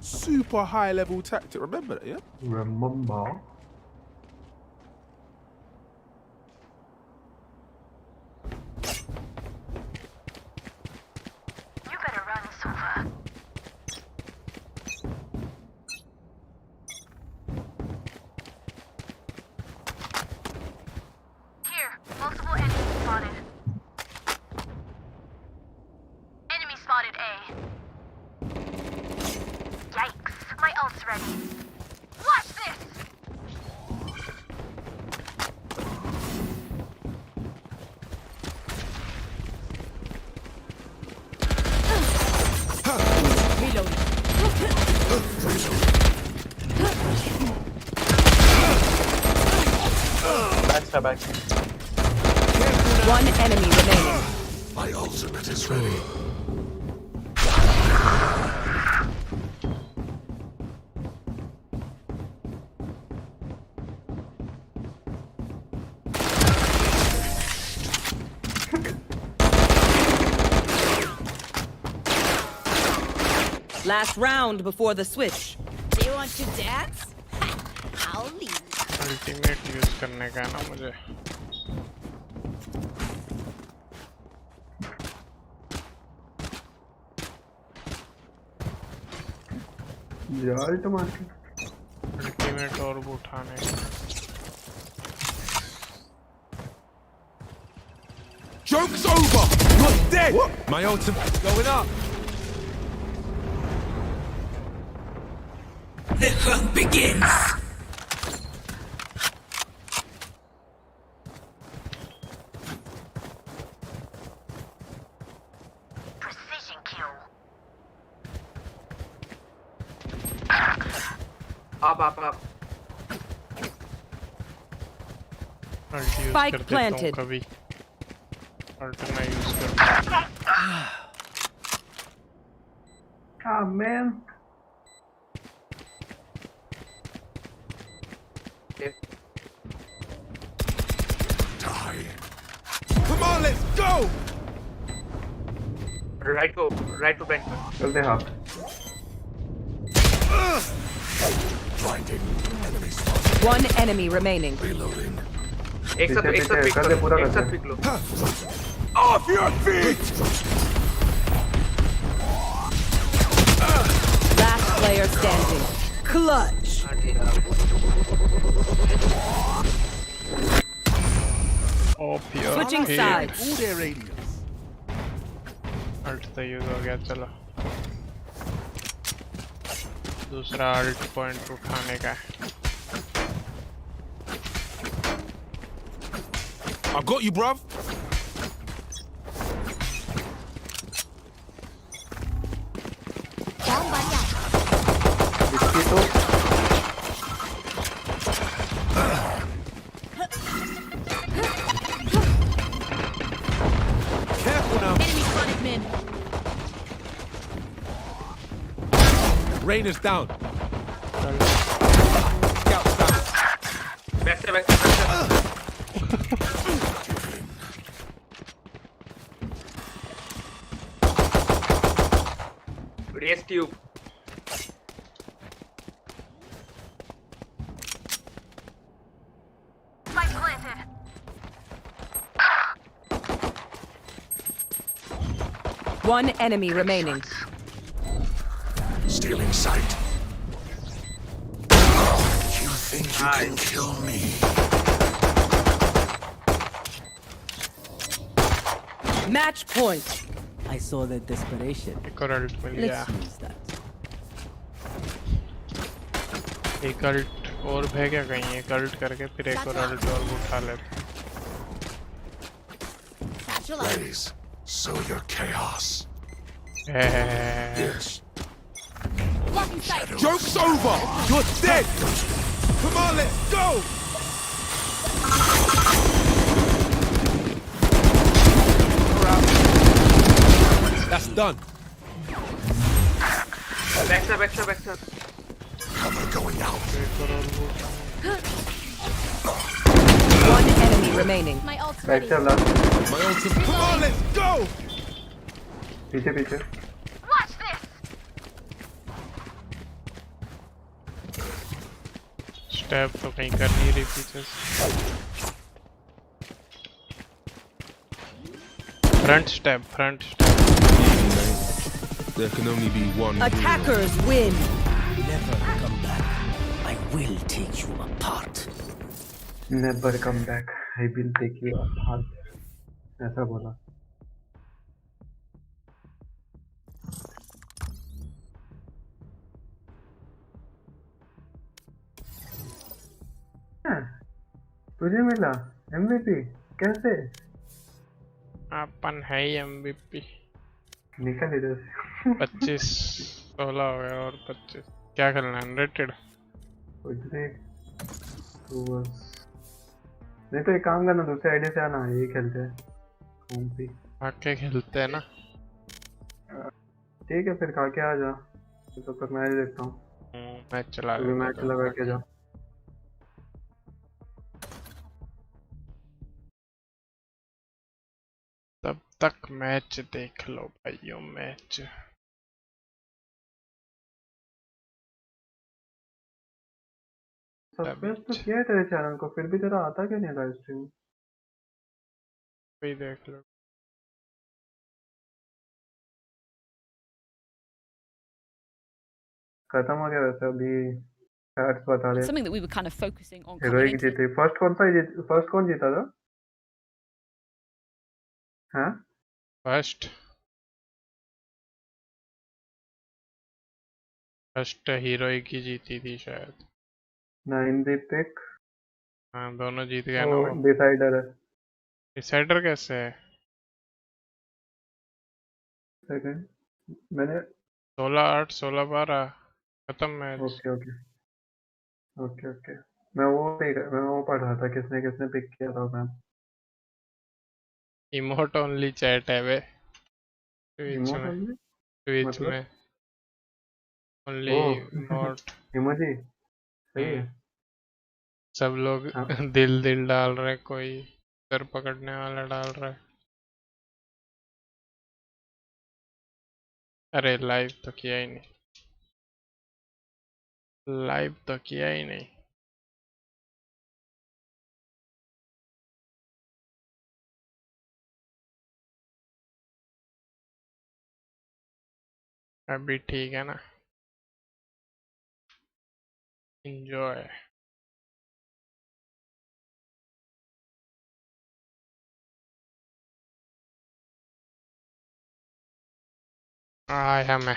Super high level tactic. Remember that, yeah? Remember You better run, Sova. Here, multiple enemies spotted. Enemy spotted A. Yikes, my ult's ready. Watch this! back. One enemy remaining. My ultimate is ready. Last round before the switch. Do you want to dance? I'll leave. Ultimate use करने का ना मुझे यार टमाटर ultimate और वो उठाने का Joke's over! You're dead! What? My ultimate going up! The hunt begins! Precision kill. Up. Spike planted. कभी अल्टरना यूज कर Ah man. Die. Come on, let's go! Right to bank. चलते हाथ Blinding. Enemy spotted. One enemy remaining. Reloading. एक साथ pick लो Off your feet! Last player standing. Clutch. Switching sides. All their radius. Ult तो use हो गया, चलो दूसरा अल्ट पॉइंट उठाने का है। I got you, bruv. Careful now. Enemy spotted mid. Rainer's down. Scout's down. Back to back to back to. Race tube. One enemy remaining. Stealing sight. You think you can kill me? Match point. I saw the desperation. एक और alt मिल गया। Let's use that. एक alt और है क्या कहीं, एक alt करके फिर एक और अल्ट और उठा लेते। Raise. Sow your chaos. Yes. Joke's over. You're dead. Come on, let's go. That's done. Backstab, backstab, backstab. Cover going out. One enemy remaining. My ult's back ready. से last My ultimate. Come on, let's go. पीछे पीछे step तो कहीं कर नहीं रही पीछे से। Front step, front step. There can only be one. Attackers win. Never come back. I will take you apart. Never come back I will take you apart ऐसा बोला तुझे मिला एमवीपी कैसे अपन है ही एमवीपी। निकल इधर से 25 16 हो गया और 25। क्या खेलना है, अनरेटेड? कुछ नहीं तो बस नहीं तो एक काम करना दूसरे आईडी से आना ये खेलते हैं होम पे आके खेलते हैं ना। ठीक है फिर खा के आ जा तब तक मैं देखता हूँ मैच चला अभी मैच लगा के जा तब तक मैच देख लो भाइयों, मैच। सब्सक्राइब तो किया है तेरे चैनल को फिर भी तेरा आता क्यों नहीं लाइव स्ट्रीम भी देख लो। खत्म हो गया वैसे अभी स्टैट्स बता रहे Something that we were kind of focusing on coming heroic into. जीती फर्स्ट कौन सा फर्स्ट कौन जीता था हाँ फर्स्ट हीरोइक ही जीती थी शायद। 9 पिक हाँ दोनों जीत गए ना। डिसाइडर है डिसाइडर कैसे है? सेकंड मैंने 16-8 16-12 खत्म match. Okay okay okay okay मैं वो पढ़ रहा था किसने किसने पिक किया था मैम इमोट ओनली चैट है वे ट्विच इमोट में। ओनली ट्विच मतलब में ओनली इमोट। इमोजी सही है सब लोग हाँ दिल दिल डाल रहे, कोई सर पकड़ने वाला डाल रहा है। अरे लाइव तो किया ही नहीं, लाइव तो किया ही नहीं। अभी ठीक है ना। Enjoy. आया मैं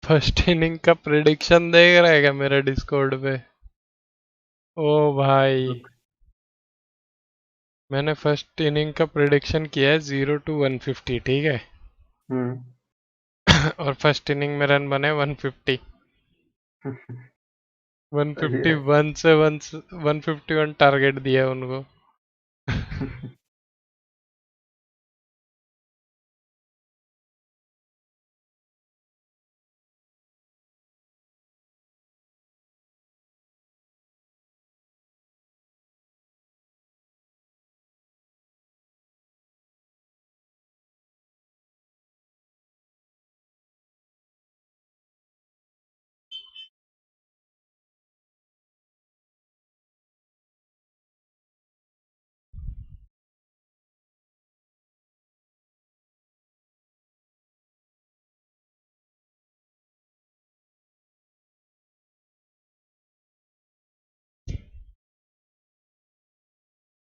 फर्स्ट इनिंग का प्रेडिक्शन देख रहा है क्या मेरे डिस्कॉर्ड पे? ओ भाई मैंने फर्स्ट इनिंग का प्रेडिक्शन किया है 0 to 150, ठीक है? और फर्स्ट इनिंग में रन बने 150। सही है। 151 से 151 टारगेट दिया है उनको।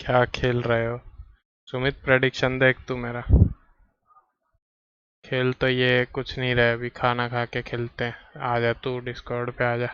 क्या खेल रहे हो सुमित? प्रेडिक्शन देख तू मेरा। खेल तो ये कुछ नहीं रहे, अभी खाना खा के खेलते हैं। आजा तू डिस्कॉर्ड पे आजा।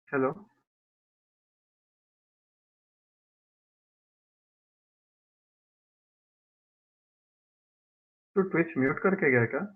हेलो तू ट्विच म्यूट करके गया क्या?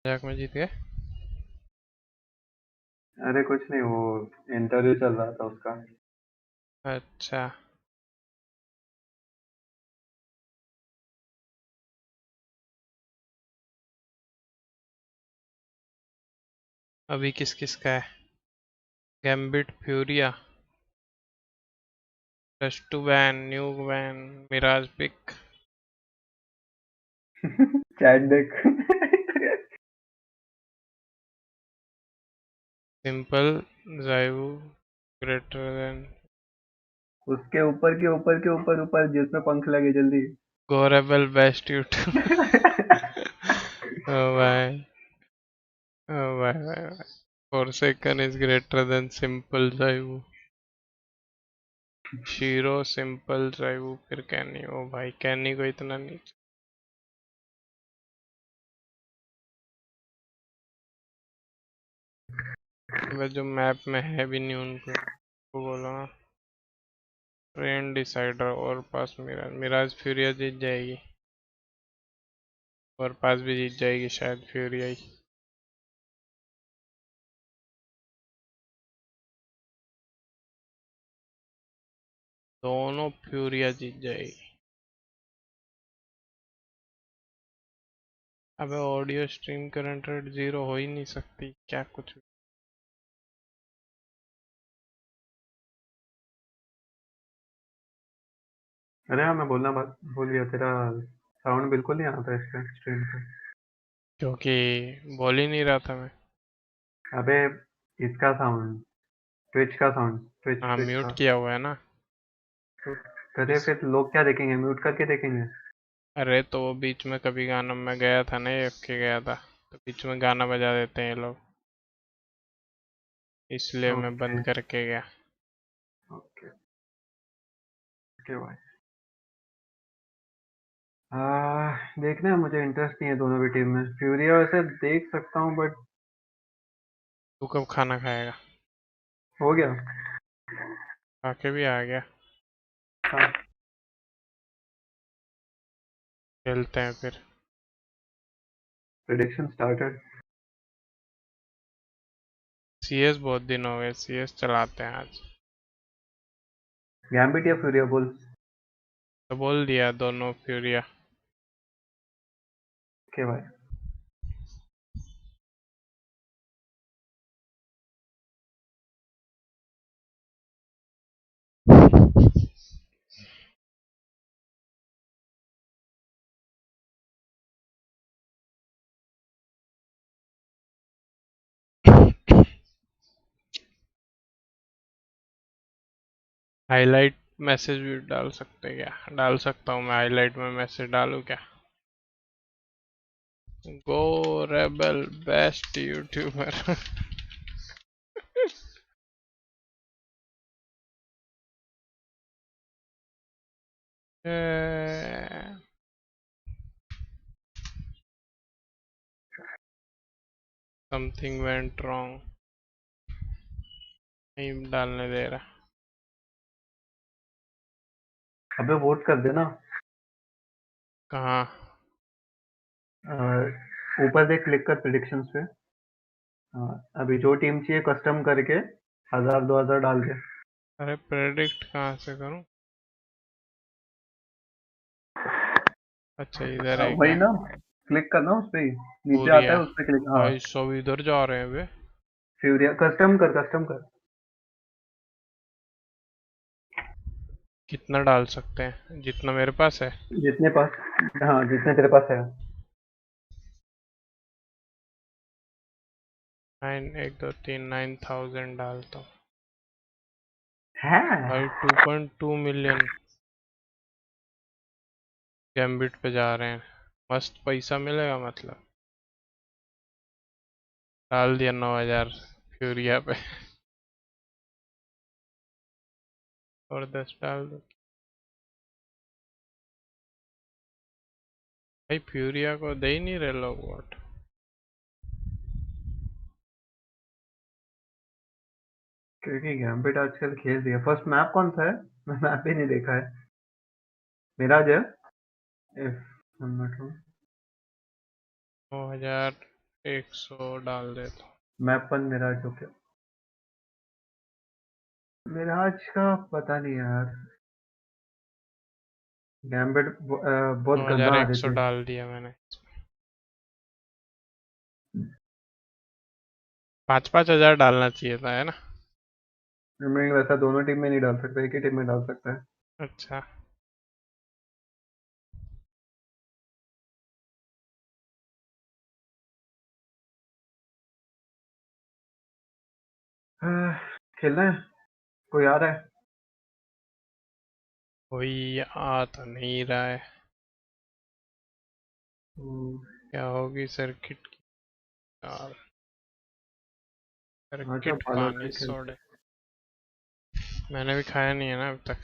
मजाक में जीत गए। अरे कुछ नहीं, वो इंटरव्यू चल रहा था उसका। अच्छा अभी किस किस का है? Gambit, Furia, rush to ban, new ban, Mirage pick. Chat देख। सिंपल, जायू, ग्रेटर देन, उसके ऊपर के ऊपर के ऊपर ऊपर जिसमें पंख लगे, जल्दी। गोरेबल, बेस्ट यूट्यूब। ओ भाई, ओ भाई, Forsaken is greater than simple Jayu. Shero, simple, जायू, फिर कैनी। ओ भाई कैनी को इतना नहीं। अबे जो मैप में है भी नहीं उनको वो बोलो ना। ट्रेन डिसाइडर और पास मिराज, मिराज फ्यूरिया जीत जाएगी और पास भी जीत जाएगी शायद फ्यूरिया ही। दोनों फ्यूरिया जीत जाएगी। अबे ऑडियो स्ट्रीम करंट रेट 0 हो ही नहीं सकती क्या कुछ भी। अरे हाँ, मैं बोलना बात भूल गया, तेरा साउंड बिल्कुल नहीं आता इसका स्ट्रीम पे। क्योंकि बोल ही नहीं रहा था मैं। अबे इसका साउंड, ट्विच का साउंड, ट्विच हाँ ट्विच म्यूट का। किया हुआ है ना। तो करे फिर लोग क्या देखेंगे? म्यूट करके देखेंगे। अरे तो वो बीच में कभी गाना में गया था ना, एफके गया था तो बीच में गाना बजा देते हैं ये लोग, इसलिए मैं ओके बंद करके गया। ओके ओके भाई। देखना है, मुझे इंटरेस्ट नहीं है दोनों भी टीम में। फ्यूरिया वैसे देख सकता हूँ, बट तू कब खाना खाएगा? हो गया। खा के भी आ गया। हाँ, खेलते हैं फिर। Prediction started. सीएस बहुत दिन हो गए, सीएस चलाते हैं आज। गैम्बिट या फ्यूरिया बोल। तो बोल दिया दोनों फ्यूरिया। ओके भाई। हाईलाइट मैसेज भी डाल सकते हैं क्या? डाल सकता हूँ मैं, हाईलाइट में मैसेज डालूँ क्या? Go rebel best YouTuber. Something went wrong, नहीं डालने दे रहा। अबे वोट कर देना। कहाँ? ऊपर देख, क्लिक कर प्रेडिक्शंस पे। अभी जो टीम चाहिए कस्टम करके 1000 2000 डाल दे। अरे प्रेडिक्ट कहाँ से करूँ? अच्छा इधर है वही क्या? ना, क्लिक करना उस पे ही, नीचे आता फ्यूरिया, है उस पे क्लिक। हाँ, भाई सब इधर जा रहे हैं बे। फ्यूरिया कस्टम कर, कस्टम कर। कितना डाल सकते हैं? जितना मेरे पास है। जितने पास, हाँ जितने तेरे पास है। 9 डालता हूँ हैं? भाई। 2.2 मिलियन गैम्बिट पे जा रहे हैं, मस्त पैसा मिलेगा मतलब। डाल दिया 9000 फ्यूरिया पे। और 10 डाल दो भाई, फ्यूरिया को दे ही नहीं रहे लोग वोट। क्योंकि गैम्बिट आजकल खेल दिया। फर्स्ट मैप कौन सा है? मैं मैप ही नहीं देखा है। मिराज है, if I am not wrong. 9000 100 डाल देता हूँ। मैप 1 मिराज हो क्या? मिराज का पता नहीं यार। गैम्बिट बहुत गंदा आ रही 2100 थी। डाल दिया मैंने। 5-5 हजार डालना चाहिए था, है ना? मैं वैसा दोनों टीम में नहीं डाल सकता, एक ही टीम में डाल सकता है। अच्छा। खेलना है? कोई आ रहा है? कोई आ तो नहीं रहा है। क्या होगी सर्किट की यार? सर्किट खाने सोडे मैंने भी खाया नहीं है ना अब तक।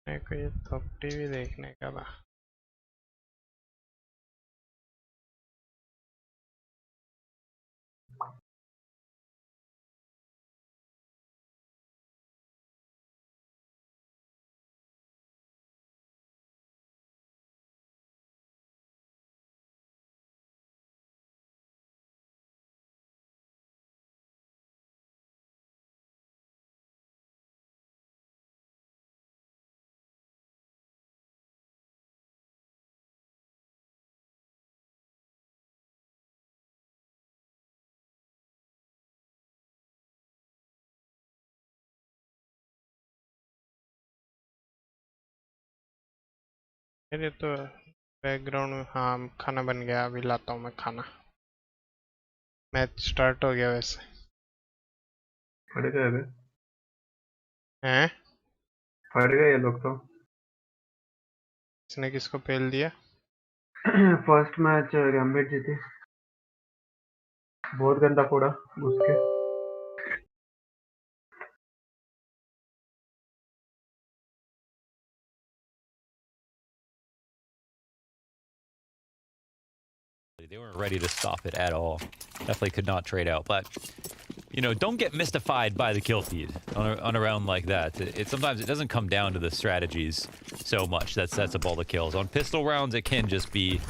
मेरे को ये तो टीवी देखने का था। ये तो बैकग्राउंड में, हाँ खाना बन गया, अभी लाता हूँ मैं खाना। मैच स्टार्ट हो गया वैसे। फट गए अबे। हैं? फट गए ये लोग तो। इसने किसको पेल दिया? फर्स्ट मैच गैम्बिट जीती। बहुत गंदा फोड़ा घुस के। They weren't ready to stop it at all. Definitely could not trade out. But, you know, don't get mystified by the kill feed on a round like that. Sometimes it doesn't come down to the strategies so much that sets up all the kills. On pistol rounds, it can just be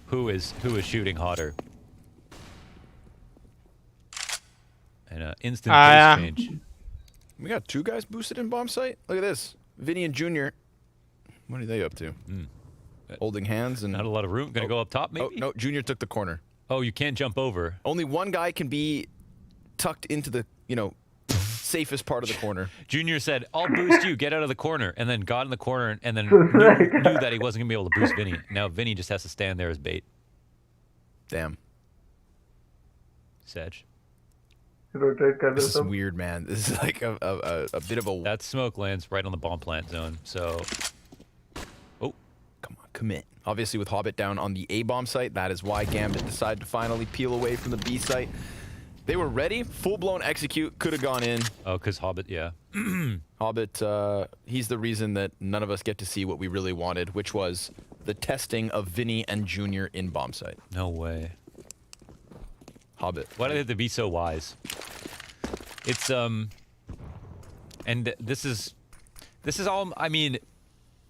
who is shooting hotter. And instant pace change. We got 2 guys boosted in bomb site. Look at this. Vinny and Junior. What are they up to? Holding hands and... Not a lot of room. Gonna go up top, maybe? Oh, no. Junior took the corner. Oh, you can't jump over. Only one guy can be tucked into the, you know, safest part of the corner. Junior said, I'll boost you. Get out of the corner. And then got in the corner and then knew that he wasn't going to be able to boost Vinny. Now Vinny just has to stand there as bait. Damn. Sedge. This is weird, man. This is like a bit of a... That smoke lands right on the bomb plant zone, so... Oh, come on, commit. Obviously, with Hobbit down on the A-bomb site, that is why Gambit decided to finally peel away from the B site. They were ready, full-blown execute, could have gone in. Oh, because Hobbit, yeah. Hobbit, he's the reason that none of us get to see what we really wanted, which was the testing of Vinny and Junior in bomb site. No way. Hobbit. Why do they have to be so wise? It's, and this is all, I mean,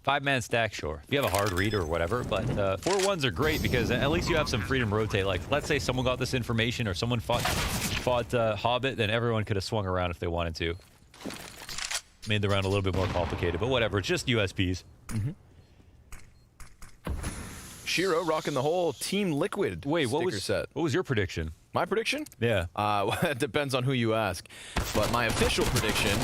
5-man stack, sure. If you have a hard read or whatever, but 4-1s are great because at least you have some freedom to rotate. Like, let's say someone got this information or someone fought Hobbit, then everyone could have swung around if they wanted to. Made the round a little bit more complicated, but whatever. It's just USPs. Shiro rocking the whole Team Liquid set. What was your prediction? My prediction? Yeah. Well, it depends on who you ask. But my official prediction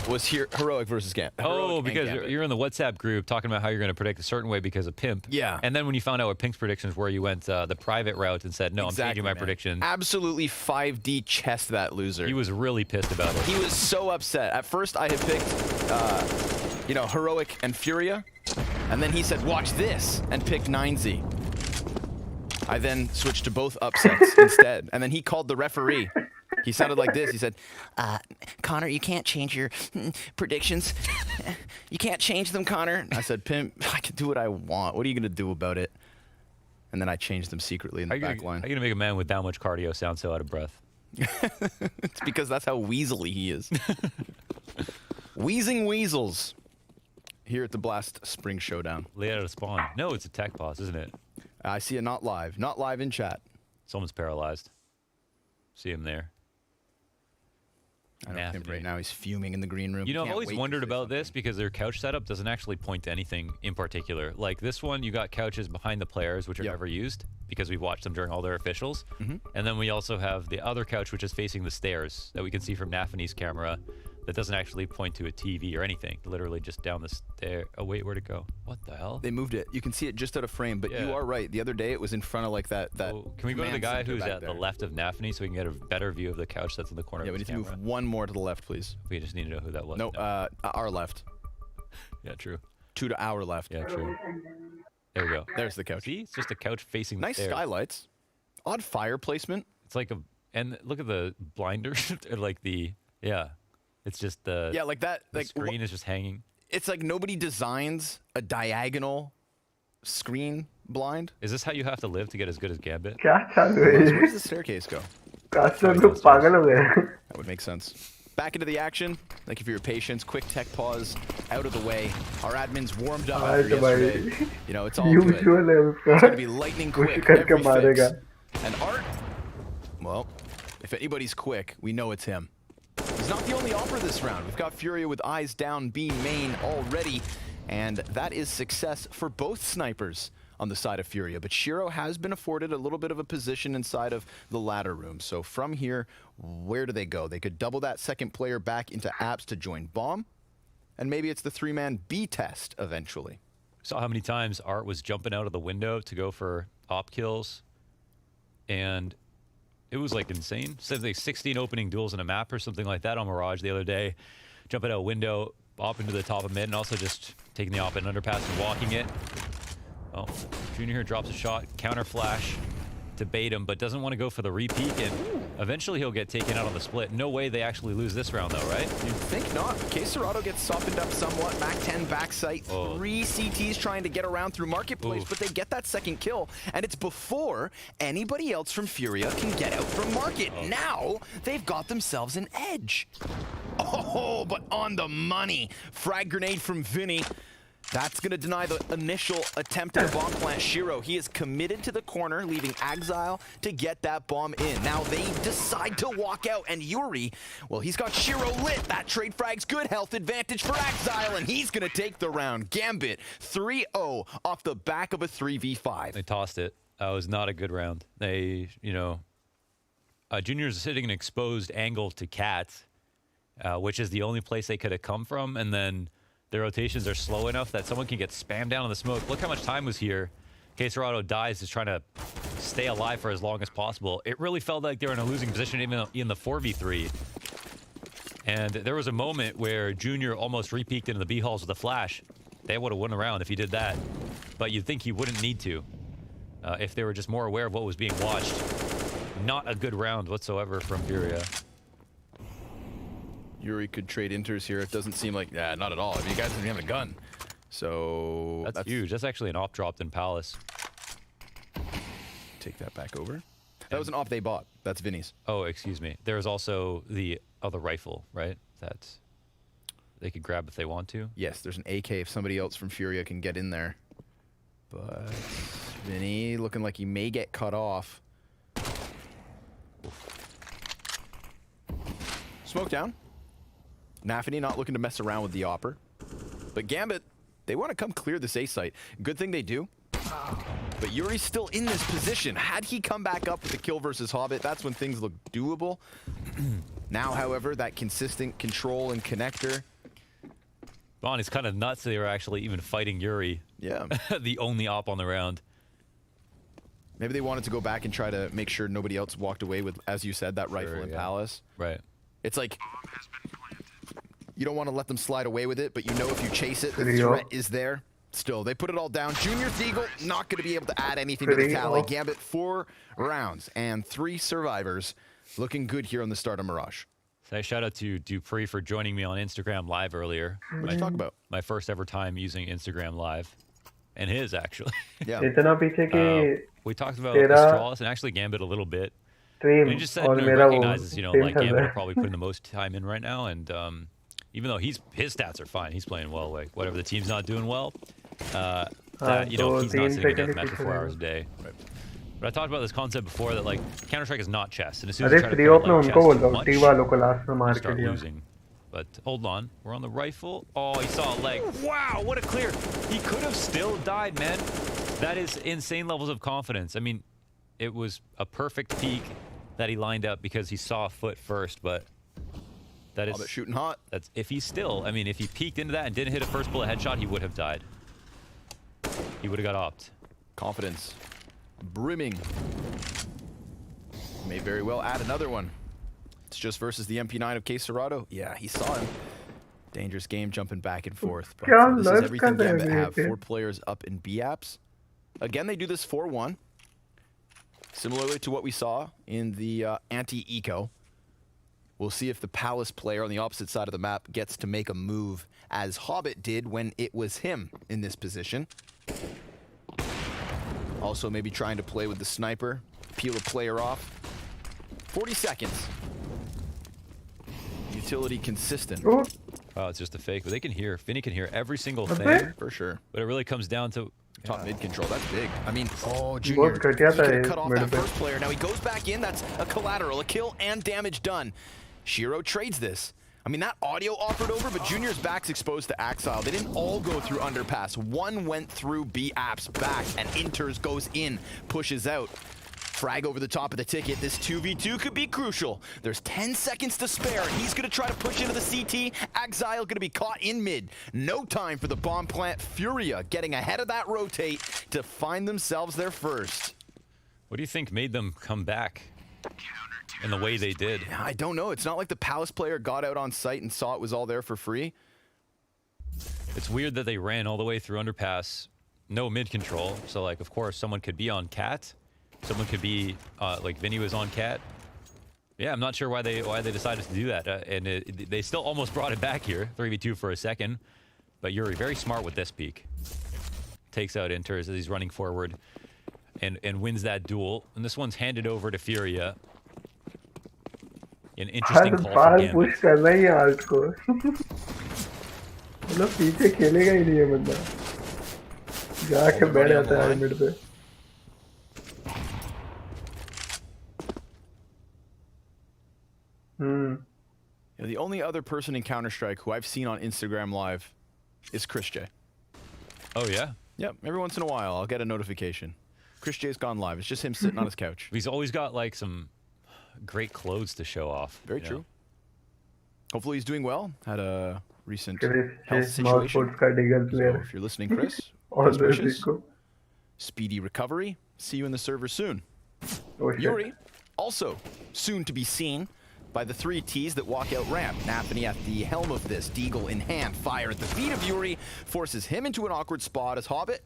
was Heroic versus Gambit. Oh, because you're in the WhatsApp group talking about how you're going to predict a certain way because of Pimp. Yeah. And then when you found out what Pink's predictions were, you went the private route and said, no, I'm changing my prediction. Absolutely 5D chest that loser. He was really pissed about it. He was so upset. At first, I had picked, you know, Heroic and Furia. And then he said, watch this, and picked 9Z. I then switched to both upsets instead. And then he called the referee. He sounded like this. He said, Connor, you can't change your predictions. You can't change them, Connor. I said, Pimp, I can do what I want. What are you going to do about it? And then I changed them secretly in the back line. How are you going to make a man with that much cardio sound so out of breath? It's because that's how weaselly he is. Wheezing weasels. here at the Blast Spring Showdown. Lay out a spawn. No, it's a tech pause, isn't it? I see it not live. Not live in chat. Someone's paralyzed. See him there. I don't think right now he's fuming in the green room. You know, I've always wondered about this because their couch setup doesn't actually point to anything in particular. Like this one, you got couches behind the players, which are never used because we've watched them during all their officials. And then we also have the other couch, which is facing the stairs that we can see from Nafany's camera that doesn't actually point to a TV or anything. Literally just down the stair. Oh, wait, where'd it go? What the hell? They moved it. You can see it just out of frame, but you are right. The other day, it was in front of like that. Can we go to the guy who's at the left of Nafany so we can get a better view of the couch that's in the corner of we his need to move one more to the left, please. We just need to know who that was. No, our left. Yeah, true. 2 to our left. Yeah, true. There we go. There's the couch. See? It's just a couch facing the nice stairs. Skylights. Odd fire placement. It's like and look at the blinders. Like it's just the like that. The like screen is just hanging. It's like nobody designs a diagonal screen blind. Is this how you have to live to get as good as Gambit? क्या चालू Where है? does the staircase go? Caster लोग पागल हो गए. That would make sense. Back into the action. Thank you for your patience. Quick tech pause. Out of the way. Our admins warmed up after yesterday. You know, it's all good. It's going to be lightning quick. Every fix. And Art, well, if anybody's quick, we know it's him. He's not the only offer this round. We've got Furia with eyes down B main already, and that is success for both snipers on the side of Furia. But Shiro has been afforded a little bit of a position inside of the ladder room. So from here, where do they go? They could double that second player back into apps to join Bomb, and maybe it's the 3-man B test eventually. Saw how many times Art was jumping out of the window to go for op kills, and it was like insane. Said like 16 opening duels in a map or something like that on Mirage the other day. Jumping out a window, op into the top of mid, and also just taking the op and underpass and walking it. Well, Junior here drops a shot, counter flash to bait him, but doesn't want to go for the repeat, and eventually he'll get taken out on the split. No way they actually lose this round though, right? You'd think not. QAYZER gets softened up somewhat. Mac 10 backside. 3 CTs trying to get around through Marketplace, but they get that second kill, and it's before anybody else from Furia can get out from Market. Now they've got themselves an edge. Oh, but on the money. Frag grenade from Vinny. That's going to deny the initial attempt at a bomb plant. Shiro, he is committed to the corner, leaving Exile to get that bomb in. Now they decide to walk out, and Yuri, well, he's got Shiro lit. That trade frag's good health advantage for Exile, and he's going to take the round. Gambit, 3-0 off the back of a 3v5. They tossed it. That was not a good round. They, Junior's sitting an exposed angle to Cat, which is the only place they could have come from, and then their rotations are slow enough that someone can get spammed down in the smoke. Look how much time was here. QAYZER dies, just trying to stay alive for as long as possible. It really felt like they were in a losing position even in the 4v3. And there was a moment where Junior almost re-peeked into the B-halls with a flash. They would have won a round if he did that. But you'd think he wouldn't need to if they were just more aware of what was being watched. Not a good round whatsoever from Furia. Yuri could trade inters here. It doesn't seem like, not at all. I mean, you guys didn't have a gun. So that's huge. That's actually an op dropped in Palace. Take that back over. That was an op they bought. That's Vinny's. Oh, excuse me. There's also the other rifle, right? That they could grab if they want to. Yes, there's an AK if somebody else from Furia can get in there. But Vinny looking like he may get cut off. Smoke down. Nafany not looking to mess around with the Opper. But Gambit, they want to come clear this A site. Good thing they do. But Yuri's still in this position. Had he come back up with the kill versus Hobbit, that's when things look doable. Now, however, that consistent control and connector. Bon, it's kind of nuts they were actually even fighting Yuri. Yeah. The only op on the round. Maybe they wanted to go back and try to make sure nobody else walked away with, as you said, that rifle in Palace. Right. It's like, you don't want to let them slide away with it, but you know if you chase it, the threat is there. Still, they put it all down. Junior Deagle not going to be able to add anything to the tally. Gambit 4 rounds and 3 survivors. Looking good here on the start of Mirage. So shout out to Dupree for joining me on Instagram Live earlier. What did you talk about? My first ever time using Instagram Live. And his, actually. Yeah. We talked about Astralis and actually Gambit a little bit. And he just said he recognizes, like Gambit are probably putting the most time in right now. And Even though his stats are fine, he's playing well. Like whatever the team's not doing well, he's not sitting in deathmatch for 4 hours a day. Right. But I talked about this concept before that like Counter-Strike is not chess, and as soon as you try to play like chess too much, you start losing. But hold on, we're on the rifle. Oh, he saw a leg. Wow, what a clear! He could have still died, man. That is insane levels of confidence. I mean, it was a perfect peek that he lined up because he saw a foot first, but that is shooting hot. That's if he's still. I mean, if he peeked into that and didn't hit a first bullet headshot, he would have died. He would have got opt. Confidence brimming. May very well add another one. It's just versus the MP9 of QAYZER. Yeah, he saw him. Dangerous game jumping back and forth. But this is everything Gambit have. 4 players up in B apps. Again, they do this 4-1. Similarly to what we saw in the anti-eco. We'll see if the Palace player on the opposite side of the map gets to make a move as Hobbit did when it was him in this position. Also maybe trying to play with the sniper, peel a player off. 40 seconds. Utility consistent. Oh, it's just a fake, but they can hear. Finny can hear every single thing. For sure. But it really comes down to top mid control. That's big. I mean, Junior, he could have cut off that first player. Now he goes back in. That's a collateral, a kill and damage done. Shiro trades this. I mean, that audio offered over, but Junior's back's exposed to Axile. They didn't all go through underpass. One went through B app's back, and Inters goes in, pushes out. Frag over the top of the ticket. This 2v2 could be crucial. There's 10 seconds to spare, and he's going to try to push into the CT. Axile going to be caught in mid. No time for the bomb plant. Furia getting ahead of that rotate to find themselves their first. What do you think made them come back in the way they did? I don't know. It's not like the Palace player got out on site and saw it was all there for free. It's weird that they ran all the way through underpass, no mid control. So, like, of course, someone could be on cat. Someone could be, like Vinny was on cat. Yeah, I'm not sure why they decided to do that. And they still almost brought it back here, 3v2 for a second. But Yuri, very smart with this peek. Takes out Inters as he's running forward and wins that duel. And this one's handed over to Furia. An interesting call from Gambit. Push करना ही है art को मतलब पीछे खेलेगा ही नहीं है बंदा जाके बैठ जाता है मिड पे The only other person in Counter-Strike who I've seen on Instagram Live is Chris J. Oh, yeah? Yep, every once in a while I'll get a notification. Chris J's gone live. It's just him sitting on his couch. He's always got like some great clothes to show off. Very true. Hopefully he's doing well. Had a recent health situation. So if you're listening, Chris, best wishes. Speedy recovery. See you in the server soon. Yuri, also soon to be seen by the 3 Ts that walk out ramp. Naphany at the helm of this, Deagle in hand. Fire at the feet of Yuri forces him into an awkward spot as Hobbit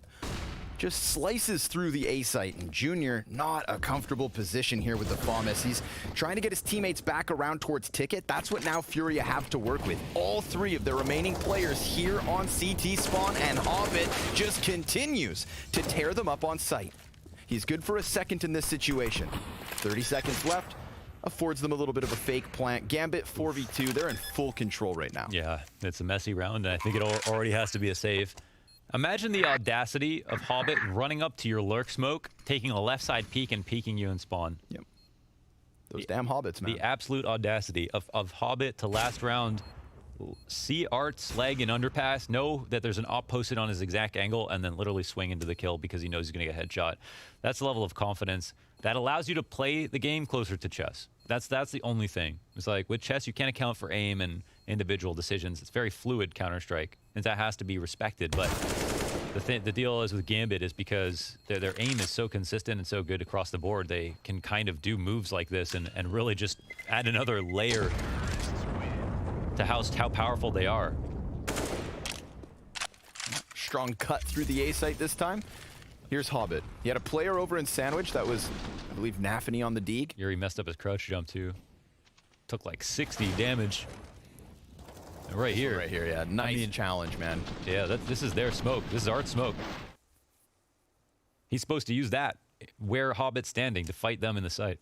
just slices through the A site. And Junior, not a comfortable position here with the FAMAS. He's trying to get his teammates back around towards Ticket. That's what now Furia have to work with. All 3 of their remaining players here on CT spawn, and Hobbit just continues to tear them up on site. He's good for a second in this situation. 30 seconds left. Affords them a little bit of a fake plant. Gambit 4v2, they're in full control right now. Yeah, it's a messy round, and I think it already has to be a save. Imagine the audacity of Hobbit running up to your lurk smoke, taking a left side peek and peeking you in spawn. Yep. Those damn Hobbits, man. The absolute audacity of Hobbit to last round see Art's leg in underpass, know that there's an op posted on his exact angle, and then literally swing into the kill because he knows he's going to get a headshot. That's the level of confidence that allows you to play the game closer to chess. That's the only thing. It's like with chess, you can't account for aim and individual decisions. It's very fluid Counter-Strike, and that has to be respected. But the deal is with Gambit is because their aim is so consistent and so good across the board, they can kind of do moves like this and really just add another layer to how powerful they are. Strong cut through the A site this time. Here's Hobbit. He had a player over in Sandwich that was, I believe, Naphany on the Deeg. Yuri messed up his crouch jump too. Took like 60 damage. Right here. Right here, yeah. Nice challenge, man. Yeah, this is their smoke. This is Art's smoke. He's supposed to use that where Hobbit's standing to fight them in the site.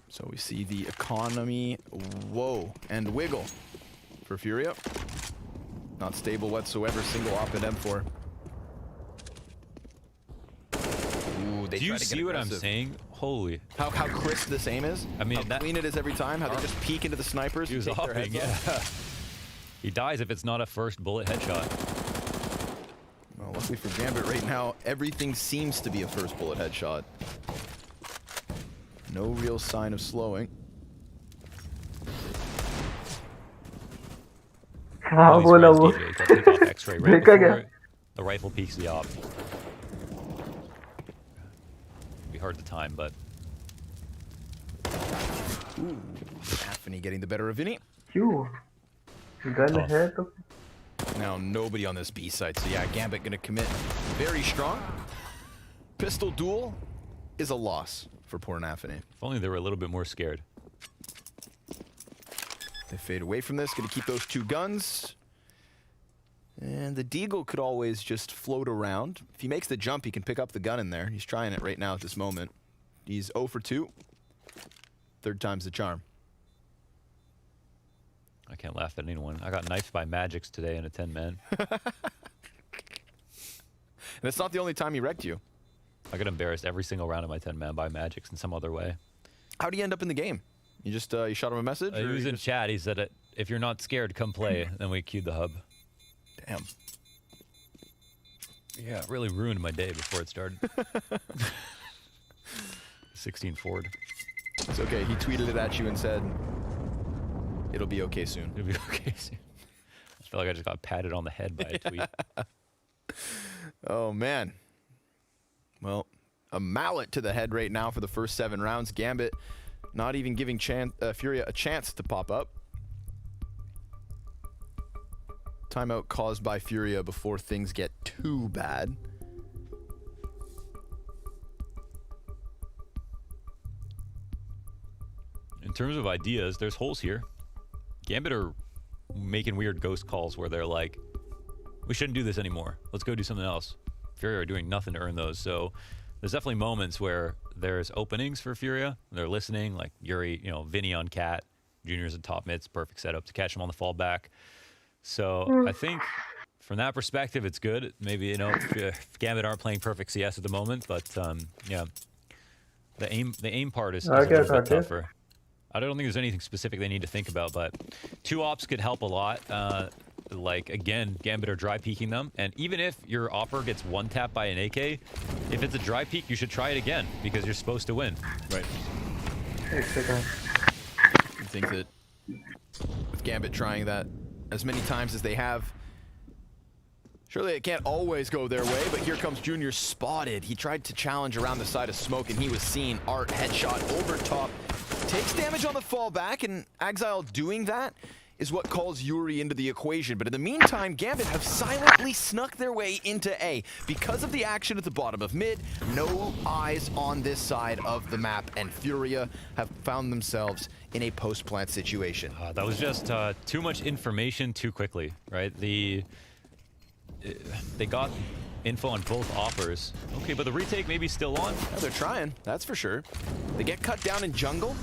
So we see the economy, whoa, and wiggle for Furia. Not stable whatsoever, single op at M4. Ooh, they Do you try to get see what I'm aggressive. saying? Holy. How crisp this aim is? I mean, how clean it is every time? How they just peek into the snipers? He was take their hopping, heads yeah. off? He dies if it's not a first bullet headshot. Well, luckily for Gambit right now, everything seems to be a first bullet headshot. No real sign of slowing. हाँ बोला वो Take off X-ray right देखा क्या before the rifle peeks the op. Be hard to time, but Anthony getting the better of Vinny. क्यों gun Tough. है तो Now nobody on this B side, so yeah, Gambit gonna commit very strong. Pistol duel is a loss for poor Anthony. if only they were a little bit more scared. They fade away from this, gonna keep those two guns. And the Deagle could always just float around. If he makes the jump, he can pick up the gun in there. He's trying it right now at this moment. He's 0 for 2. Third time's the charm. I can't laugh at anyone. I got knifed by Magics today in a 10-man. And it's not the only time he wrecked you. I get embarrassed every single round of my 10-man by Magics in some other way. How do you end up in the game? You just you shot him a message? He or was you in just- chat. He said, if you're not scared, come play. Then we queued the hub. Damn. Yeah, it really ruined my day before it started. 16 forward. It's okay. He tweeted it at you and said, it'll be okay soon. It'll be okay soon. I feel like I just got patted on the head by a tweet. Oh, man. Well, a mallet to the head right now for the first 7 rounds. Gambit not even giving Furia a chance to pop up. Timeout caused by Furia before things get too bad. In terms of ideas, there's holes here. Gambit are making weird ghost calls where they're like, we shouldn't do this anymore. Let's go do something else. Furia are doing nothing to earn those. So there's definitely moments where there's openings for Furia. They're listening, like Yuri, Vinny on Cat. Junior's at top mids, perfect setup to catch him on the fallback. So I think from that perspective, it's good. Maybe, Gambit aren't playing perfect CS at the moment, but yeah, the aim part is a little bit tougher. I don't think there's anything specific they need to think about, but 2 ops could help a lot. Like, again, Gambit are dry peeking them, and even if your opper gets one tap by an AK, if it's a dry peek, you should try it again, because you're supposed to win. Right. I think that with Gambit trying that as many times as they have, surely it can't always go their way, but here comes Junior spotted. He tried to challenge around the side of smoke, and he was seen. Art headshot over top. Takes damage on the fallback, and Exile doing that is what calls Yuri into the equation. But in the meantime, Gambit have silently snuck their way into A. Because of the action at the bottom of mid, no eyes on this side of the map, and Furia have found themselves in a post-plant situation. That was just too much information too quickly, right? They got info on both offers. Okay, but the retake may be still on. Yeah, they're trying, that's for sure. They get cut down in jungle.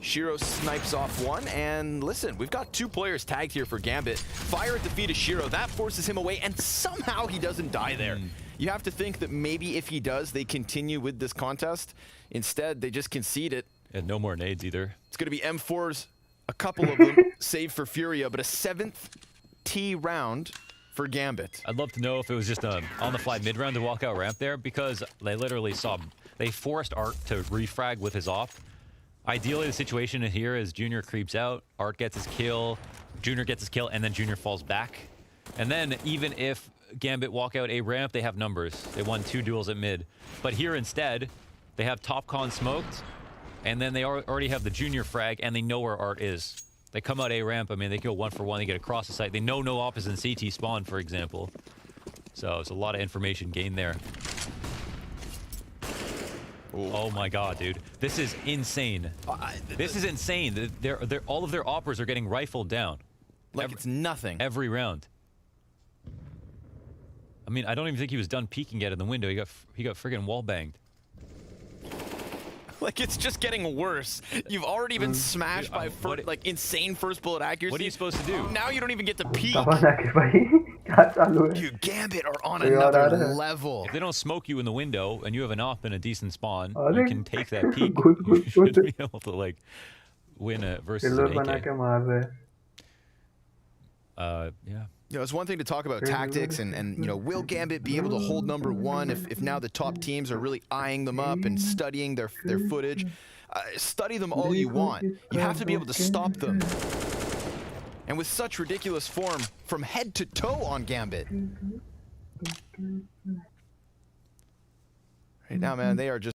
Shiro snipes off one, and listen, we've got 2 players tagged here for Gambit. Fire at the feet of Shiro, that forces him away, and somehow he doesn't die there. You have to think that maybe if he does, they continue with this contest. Instead, they just concede it. And no more nades either. It's going to be M4s, a couple of them, save for Furia, but a 7th T round for Gambit. I'd love to know if it was just on-the-fly mid-round to walk out ramp there, because they literally they forced Art to refrag with his off. Ideally, the situation here is Junior creeps out, Art gets his kill, Junior gets his kill, and then Junior falls back. And then even if Gambit walk out A ramp, they have numbers. They won 2 duels at mid. But here instead, they have top con smoked, and then they already have the Junior frag, and they know where Art is. They come out A ramp, I mean, they go 1 for 1, they get across the site. They know no op is in CT spawn, for example. So it's a lot of information gained there. Oh my god, dude. This is insane. This is insane. All of their oppers are getting rifled down. Like it's nothing. Every round. I mean, I don't even think he was done peeking yet in the window. He got friggin' wall banged. Like, it's just getting worse. You've already been smashed by like insane first bullet accuracy. What are you supposed to do? Now you don't even get to peek. Dude, Gambit are on another level. If they don't smoke you in the window and you have an op and a decent spawn, Are you they? can take that peek. You should be able to like win a versus an AK. Yeah. You know, it's one thing to talk about tactics and you know, will Gambit be able to hold number one if now the top teams are really eyeing them up and studying their footage? Study them all you want. You have to be able to stop them. And with such ridiculous form from head to toe on Gambit. Right now, man, they are just...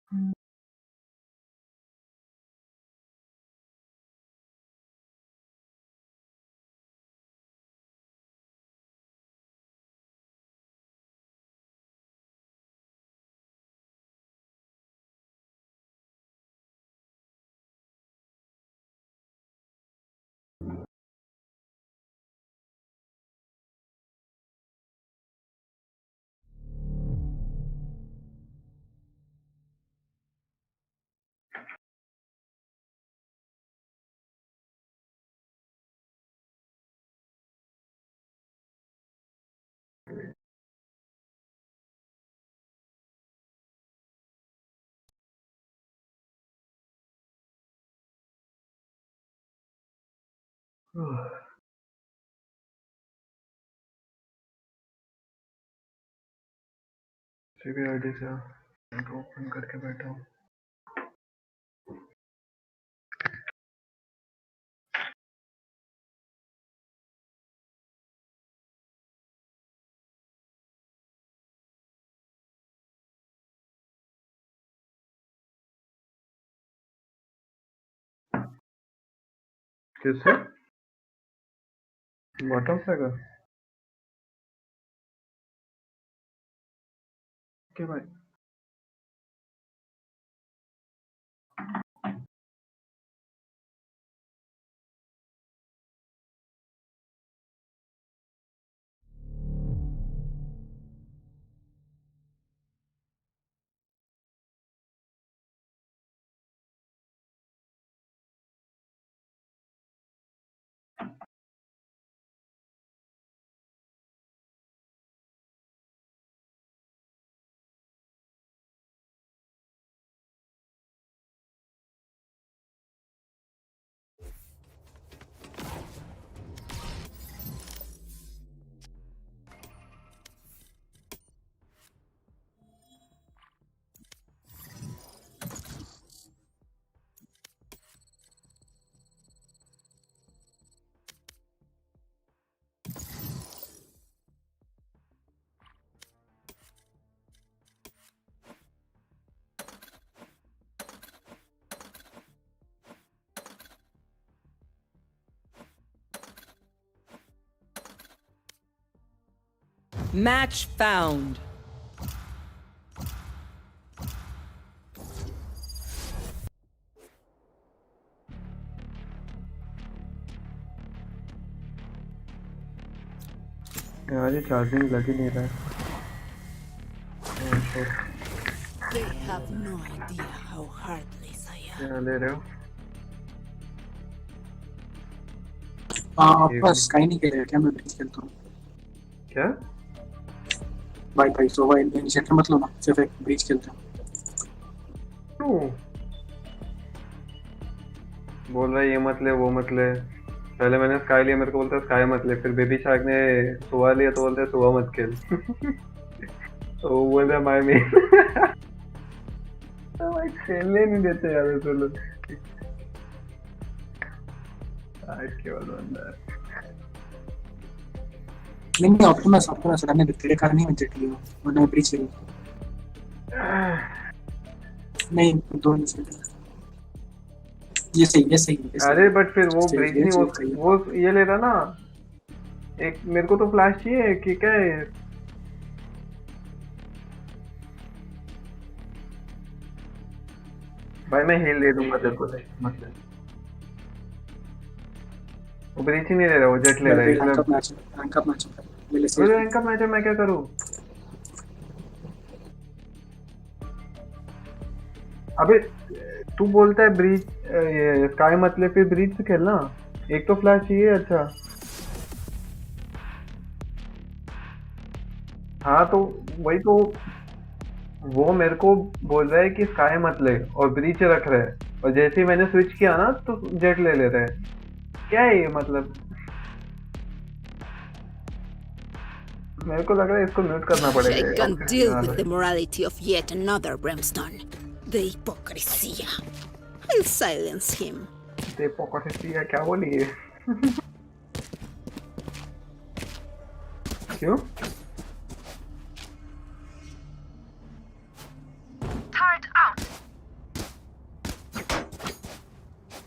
GpayID से open करके बैठा हूँ। किससे? Bottom से का? क्या भाई? Match found. यार ये चार्जिंग लग ही नहीं रहा है। They have no idea how heartless I am. क्या ले रहे हो? बस कहीं नहीं खेल रहा क्या मैं ब्रिज खेलता हूँ। क्या? भाई सो भाई इनिशिएटर मत लो ना सिर्फ एक ब्रिज खेलते हैं। क्यों? बोल रहा है ये मत ले वो मत ले। पहले मैंने स्काई लिया मेरे को बोलता स्काई मत ले फिर बेबी शार्क ने सुवा लिया तो बोलते सुवा मत खेल। तो वो बोल रहा माय में तो भाई खेलने नहीं देते यार तो लोग। आज केवल बंदा नहीं ऑप्टिमस रहने दे तेरे कारण ही मैं जेट लिया वरना ब्रिज खेल नहीं दो नहीं ये सही अरे बट फिर वो ब्रिज नहीं वो ये ले रहा ना एक मेरे को तो फ्लैश चाहिए कि क्या है भाई मैं हिल दे दूंगा तेरे को मतलब वो ब्रिज ही नहीं ले रहा वो जेट ले रहा है रैंक अप मैच है मैं क्या करूं अबे तू बोलता है ब्रीच ये स्काई मत ले, फिर ब्रीच से खेलना। एक तो फ्लैश चाहिए। अच्छा हाँ तो वही तो वो मेरे को बोल रहा है कि स्काई मत ले और ब्रीच रख रहे हैं, और जैसे ही मैंने स्विच किया ना तो जेट ले रहे हैं। क्या है ये मतलब? मेरे को लग रहा है इसको म्यूट करना I पड़ेगा। can't deal with the morality of yet another brimstone. The hypocrisy. I'll silence him. ते पॉकेट है क्या बोली है? क्यों?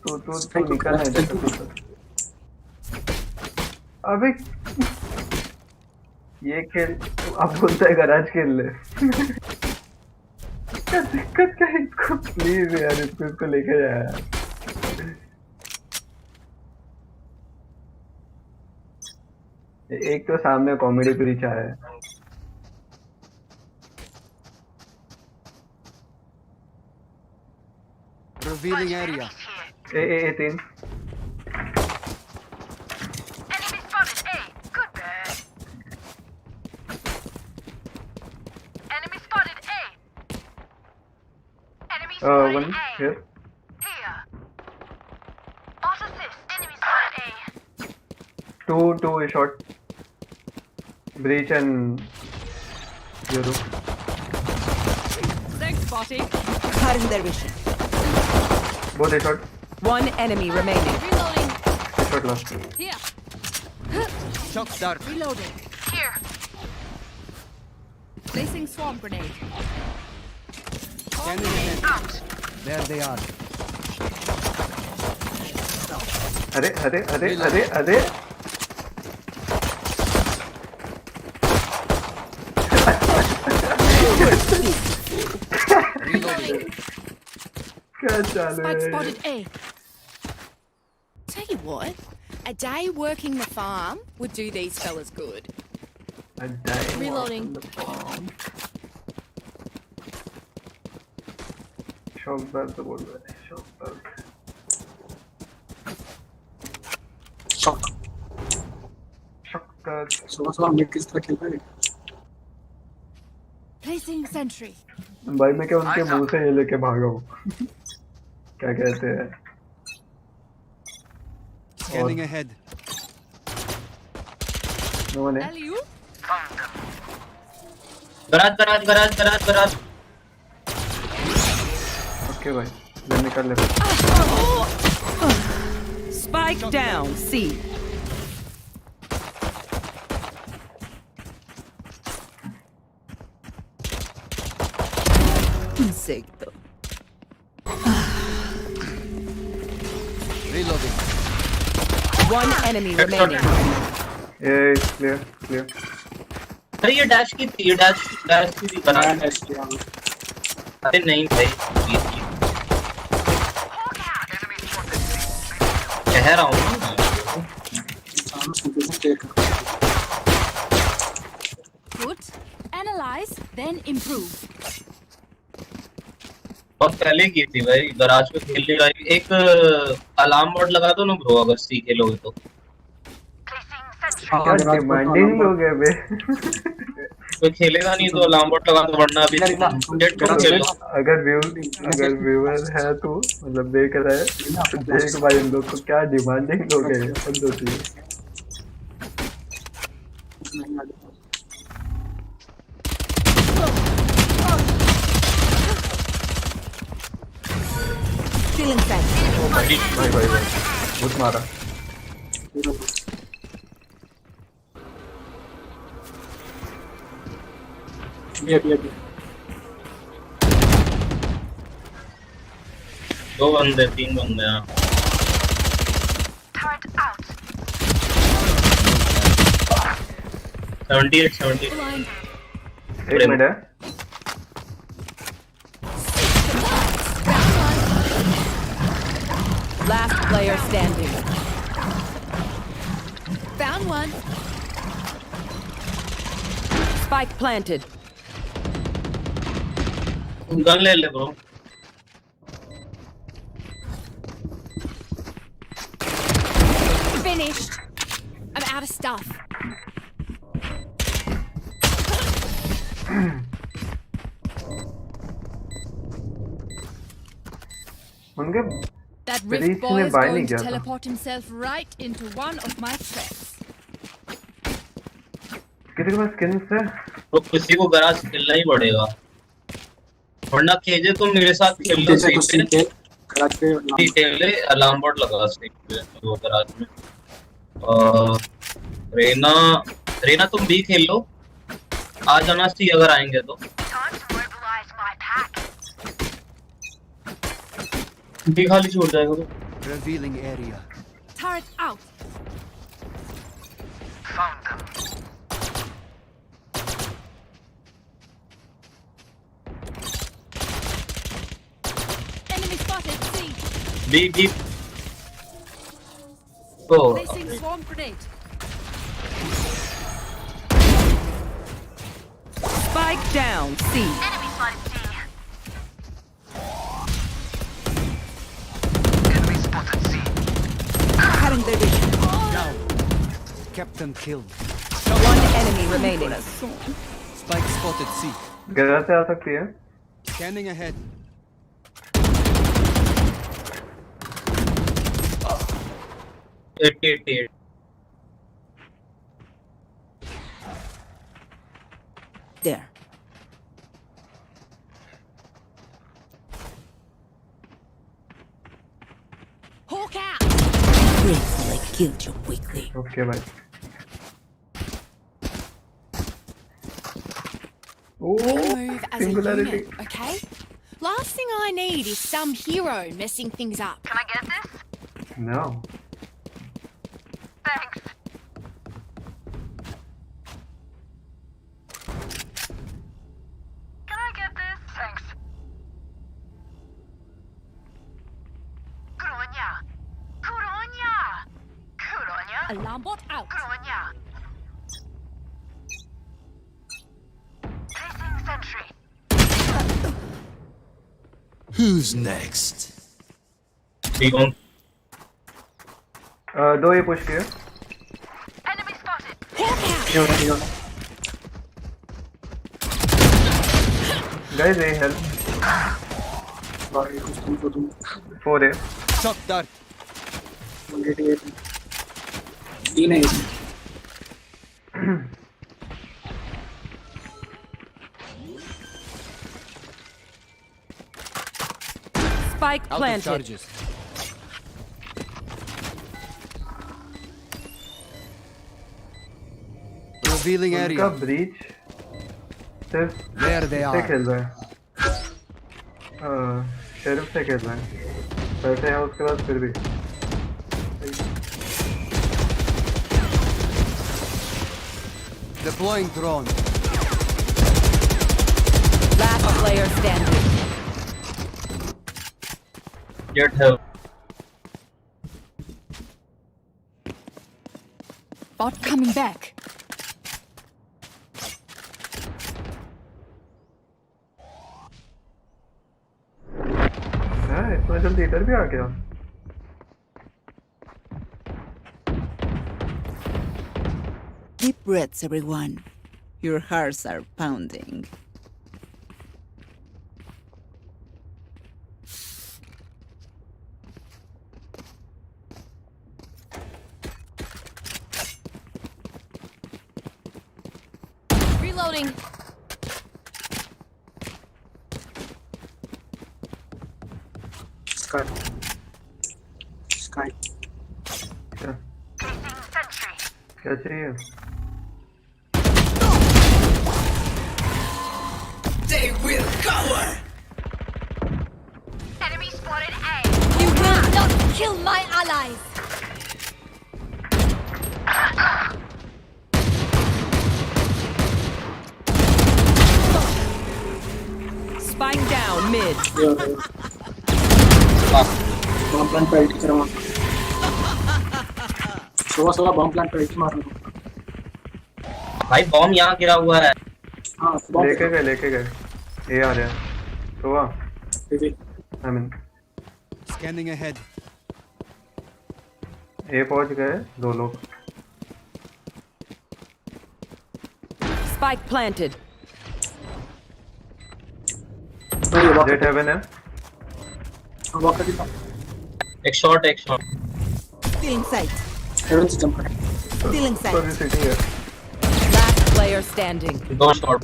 तो निकलना है जैसे। अबे ये खेल अब बोलता है गराज खेल ले। क्या दिक्कत क्या है इसको? प्लीज यार इसको लेके जा यार। एक तो सामने कॉमेडी ब्रिज आया है। Revealing area. A 3 one here. Two is short. Breach and Euro. Thanks, spotting. Cut in their vision. Both is short. One enemy remaining. Reloading. Short last. Here. Shock dart. Reloading. Here. Placing swarm grenade. Out. There they are. अरे क्या चालू है? Spike spotted A. Tell you what, a day working the farm would do these fellas good. A day Reloading. the farm. शौक दर्द तो बोल रहा है, शौक दर्द। शौक दर्द। सुबह मिड किस तरह खेल रहा है? Placing sentry. भाई मैं क्या उनके मुंह से ये लेके भागा हूँ। क्या कहते हैं? Scanning ahead. No one है? गराज ओके भाई, मैं निकल ले। Spike down, C. Insecto. Reloading. One enemy remaining. Yeah, it's clear. अरे ये डैश की थी बना डैश किया। अरे नहीं भाई कह रहा हूँ Put, analyze, then improve. बहुत पहले की थी भाई, गराज पे खेलने का एक अलार्म बोर्ड लगा दो ना ब्रो, अगर सी खेलोगे तो। क्या डिमांडिंग लोग हैं बे। कोई खेलेगा नहीं तो अलार्म बोर्ड लगा दो, वरना अभी डेट को खेल लो। अगर व्यूअर है तो मतलब देख रहा है तो देख भाई इन लोग को क्या डिमांडिंग लोग हैं अपन दो चीज। Feeling fast. भाई बहुत मारा। दो बंदे 3 बंदे हैं। सेवेंटी एक मिनट है। Last player standing. Found one. Spike planted. Gun ले ले bro. finished. I'm out of stuff. That rift boy is going to teleport himself right into one of my traps. किसी के पास स्किन्स है? तो किसी को गराज खेलना ही पड़ेगा, वरना केजे तुम मेरे साथ खेल लो। खेले अलार्म बोर्ड लगा वो गराज में। रेना तुम भी खेल लो, आ जाना सी अगर आएंगे तो। भी खाली छोड़ जाएगा तो। Revealing area. Turret out. Found them. Enemy spotted. C. B. Oh. Placing swarm grenade. Spike down. C. Enemy spotted C. Cutting their vision. Down. Captain killed. One enemy remaining. Spike spotted C. Garage से आ सकती है? Scanning ahead. Eight. There. Hawk out. Grateful I killed you quickly. Okay, bye. Move as a unit, okay? Last thing I need is some hero messing things up. Can I get this? No. Thanks. Can I get this? Thanks. Kuronya. Alarm bot out. Kuronya. Placing sentry. Who's next? दो ये push किए। Enemy spotted. Guys, they help. 4A. Shock dart. Spike Out of planted. charges. Revealing उनका area. Breach सिर्फ There they से are. खेल रहा है, sheriff से खेल रहा है, पैसे हैं उसके बाद फिर भी। Deploying drone. Last player standing. Get help. Bot coming back. इतना जल्दी इधर भी आ गया। Deep breaths, everyone. Your hearts are pounding. Reloading. Sky. क्या चाहिए? They will cover. Enemy spotted A. You will not kill my allies. Spike down mid. Bomb plant पे IT करवा। सोवा bomb plant पे आईटी मारना। भाई बॉम्ब यहाँ गिरा हुआ है। हाँ लेके गए ये आ रहा है सोवा। I mean Scanning ahead. ए पहुंच गए 2 लोग. Spike planted. जेट हेवन है. एक shot Stealing sight. Stealing sight. Sorry, city है. Last player standing. 2 shot.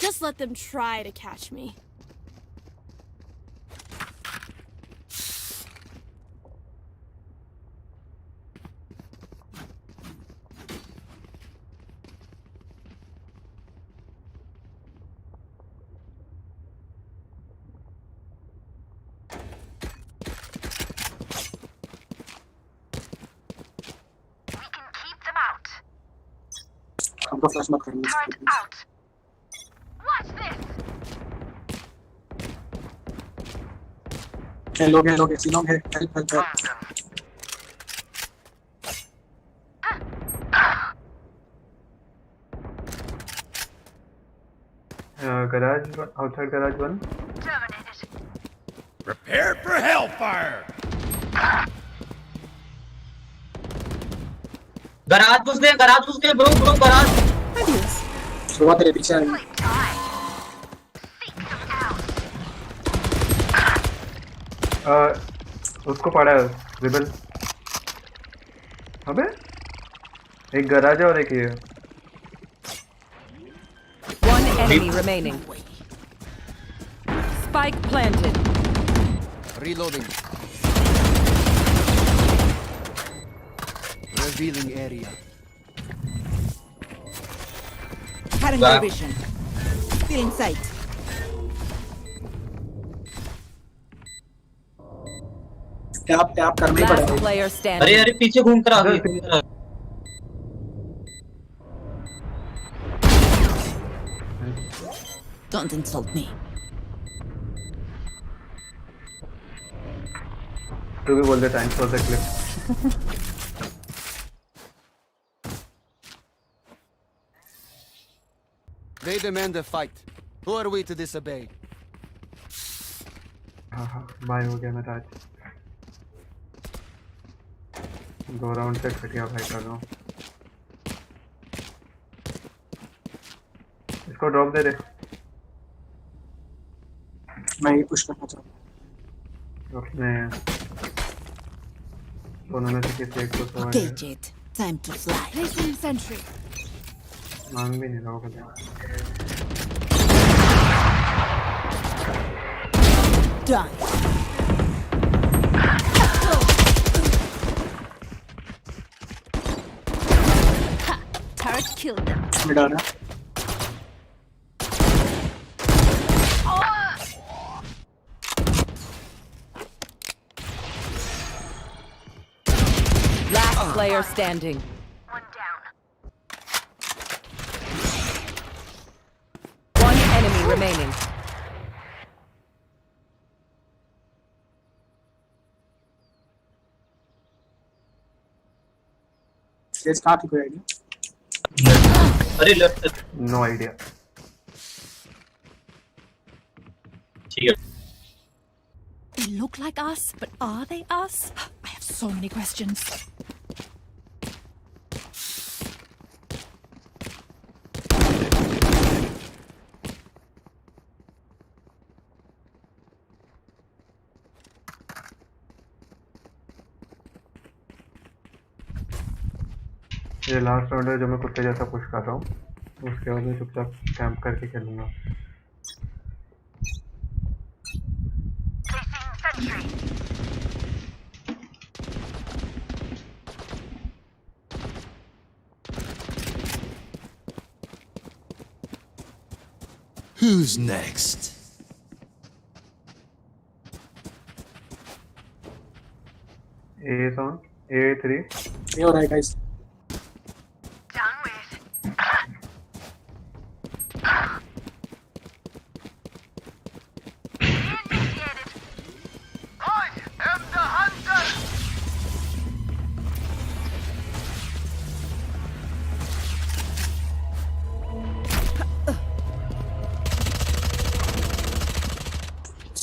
Just let them try to catch me. हमको फ्लैश मत करना. लोग हैं ऐसी लोग हैं. Help. Garage, outside garage 1. Prepare for hellfire. Garage घुस गए ब्रो गराज. शुरुआत तेरे पीछे आई. उसको पड़ा है रिबल. अबे एक गराज है और एक ये. One enemy remaining. Spike planted. Reloading. Revealing area. Current vision. Stealing sight. Tap करना ही Last पड़ेगा. player standing. अरे पीछे घूम कर आ गई. Don't insult me. तू भी बोल दे thanks for the clip. They demand a fight. Who are we to disobey? हाँ बाय हो गया मेरा आज. 2 राउंड तक घटिया फाइट कर रहा हूँ. इसको ड्रॉप दे दे. मैं ही पुश करना चाहता हूँ. अपने दोनों में से किसी एक को तो Okay, Jet. Time to fly. Placing sentry. मांग भी नहीं रहा होगा. Done. Turret killed them. मिडा ना. Last player standing. One enemy remaining. Let's start with idea. अरे लेफ्ट. No idea. ठीक है. They look like us, but are they us? I have so many questions. ये लास्ट राउंड है जो मैं कुत्ते जैसा पुश कर रहा हूँ. उसके बाद मैं चुपचाप कैंप करके खेलूंगा. Who's next? A is on. A3. ये हो रहा है guys.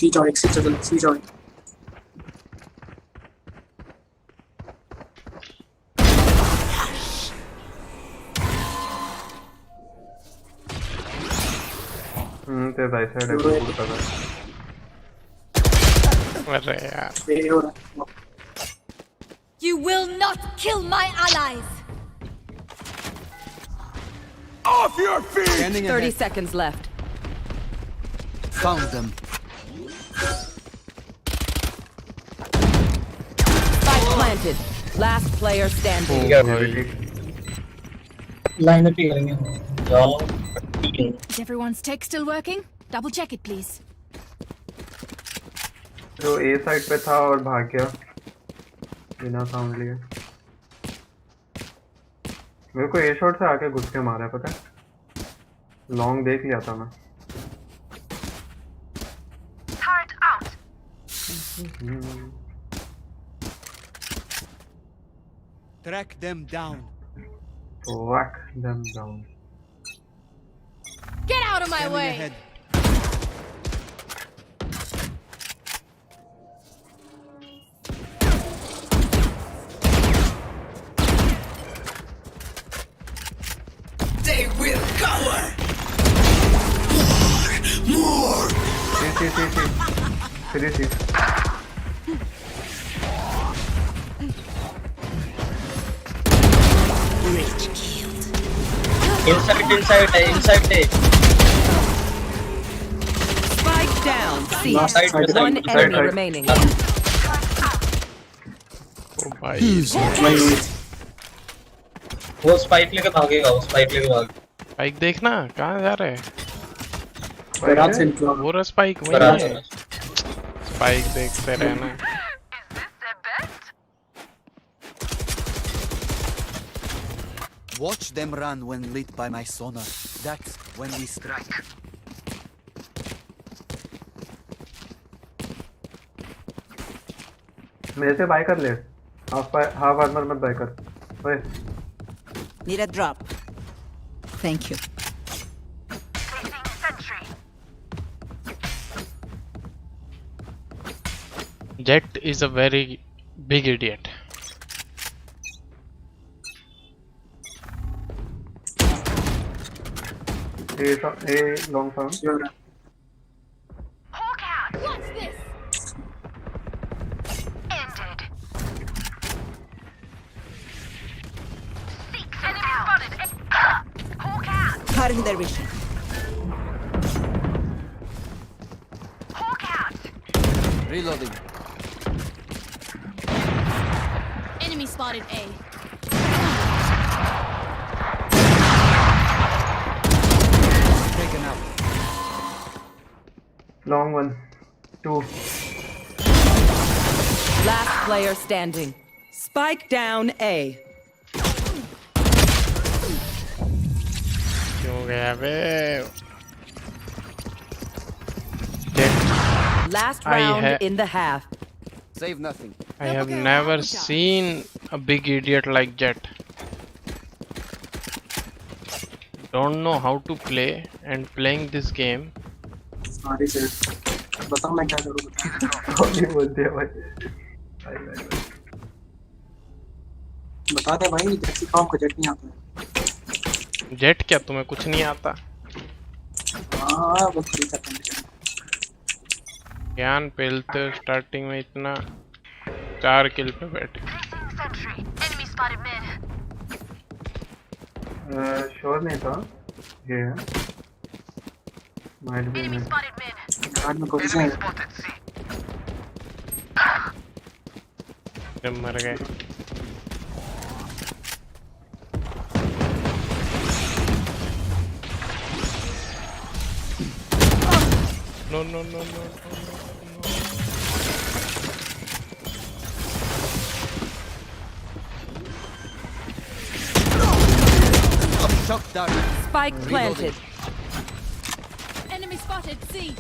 Siege out, siege out. ते राइट साइड है पूरा था अरे यार You will not kill my allies. Off your feet! 30 seconds left. Found them. Spike planted. Last player standing. Line up करेंगे जाओ Is everyone's tech still working? Double check it, please. जो ए side पे था और भाग गया बिना साउंड लिए मेरे को ए शॉट से आके घुस के मारा है पता है लॉन्ग देख लिया था मैं Turret out. Track them down. Whack them down. Get out of my way. Ahead. They will cover! More! See. Rich killed. inside है Spike down. C. Side. One enemy remaining. ओ भाई वो स्पाइक लेके भागेगा spike देखना कहाँ जा रहे हैं वो रहा स्पाइक वही है स्पाइक देखते रहना Watch them run when lit by my sonar. That's when we strike. मेरे से बाय कर ले हाफ आर्मर मत बाय कर ओए Need a drop. Thank you. Jet is a very big idiot. A long sound. Hawk out. What's this? Ended. Enemy spotted. Hawk out. Cutting their vision. Hawk out. Reloading. Enemy spotted A. Taken out. Long one. 2. Last player standing. Spike down A. क्यों गया बे Last I round in the half. Save nothing. I have never seen a big idiot like Jet. Don't know how to play and playing this game. Sorry sir. बताओ मैं क्या करूँ Sorry बोलते हैं भाई बता दे भाई जैसी काम को जेट नहीं आता जेट क्या तुम्हें कुछ नहीं आता हाँ बस फ्री का कंडीशन ज्ञान पहलते स्टार्टिंग में इतना 4 किल पे बैठे Enemy spotted mid. श्योर नहीं था ये है माइट बी Enemy में spotted mid. कार्ड में पोजीशन है जब मर गए No. Shock dart. Spike planted. Enemy spotted C.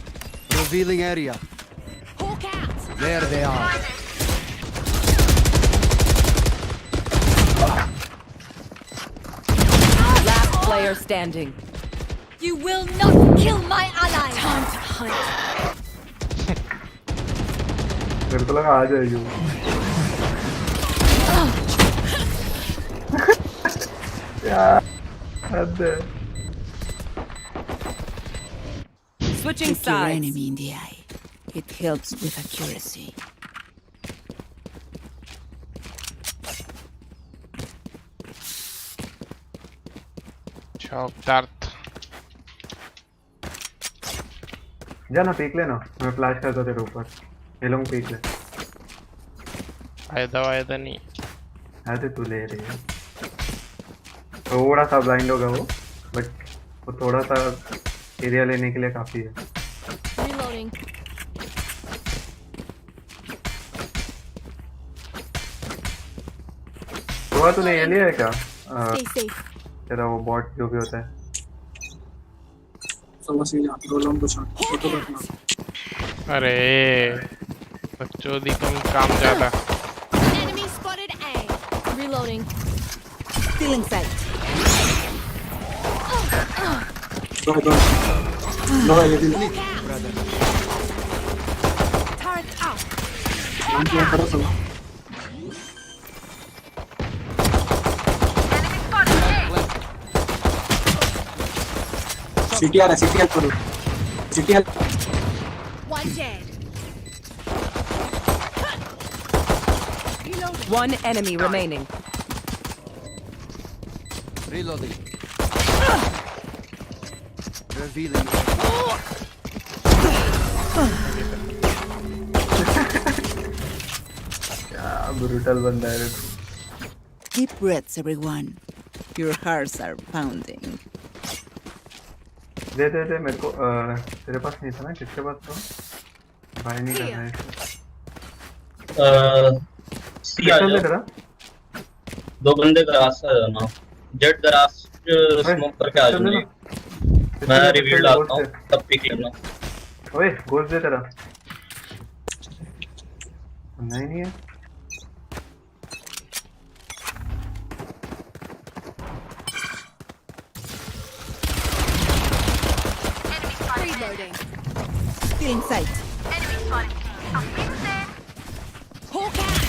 Revealing area. Hawk out. There they are. Last player standing. You will not kill my allies. Time to hunt. मेरे को लगा आ जाएगी वो। यार हद है। Switching Look your sides. enemy in the eye. It helps with accuracy. चौकदार जा ना पीक लेना, मैं फ्लैश करता तेरे ऊपर। ये लोग पीक ले। फायदा नहीं ऐसे तू ले रही है। थोड़ा सा ब्लाइंड होगा वो, बट वो थोड़ा सा एरिया लेने के लिए काफी है। Reloading. तो तूने ये लिया है क्या? Stay safe. तेरा वो बॉट जो भी होता है। अरे बच्चों दी तुम काम ज्यादा। Enemy spotted A. Reloading. Still in sight. Turret out. CTR करो CTR One dead. One enemy remaining. Reloading. Revealing. क्या ब्रूटल बंदा है तू। Deep breaths, everyone. Your hearts are pounding. दे मेरे को। तेरे पास नहीं था ना? किसके पास था? भाई नहीं कर रहा है। दो बंदे गराज से आ जाना। जेट गराज स्मोक करके आ जाना। मैं रिवील डालता हूँ तब पिक लेना। ओए गोश्त दे तेरा। नहीं है। Reloading. Still in sight. Enemy spotted. Hawk out.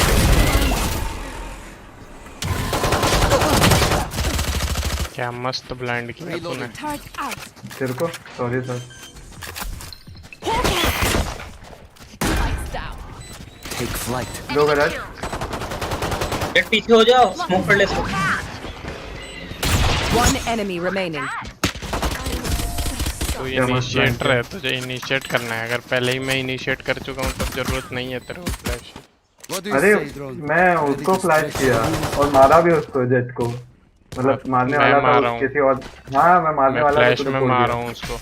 क्या मस्त ब्लाइंड किया तूने। Turret out. तेरे को sorry sir. Hawk out. Lights down. Take flight. दो गराज। जेट पीछे हो जाओ, स्मोक कर ले। One enemy remaining. तो इनिशिएट रहे, तुझे इनिशिएट करना है। अगर पहले ही मैं इनिशिएट कर चुका हूँ तब जरूरत नहीं है तेरे को फ्लैश। अरे मैं उसको फ्लैश किया और मारा भी उसको, जेट को। मतलब मारने वाला था किसी और। हाँ मैं मारने वाला था। फ्लैश में मार रहा हूँ उसको।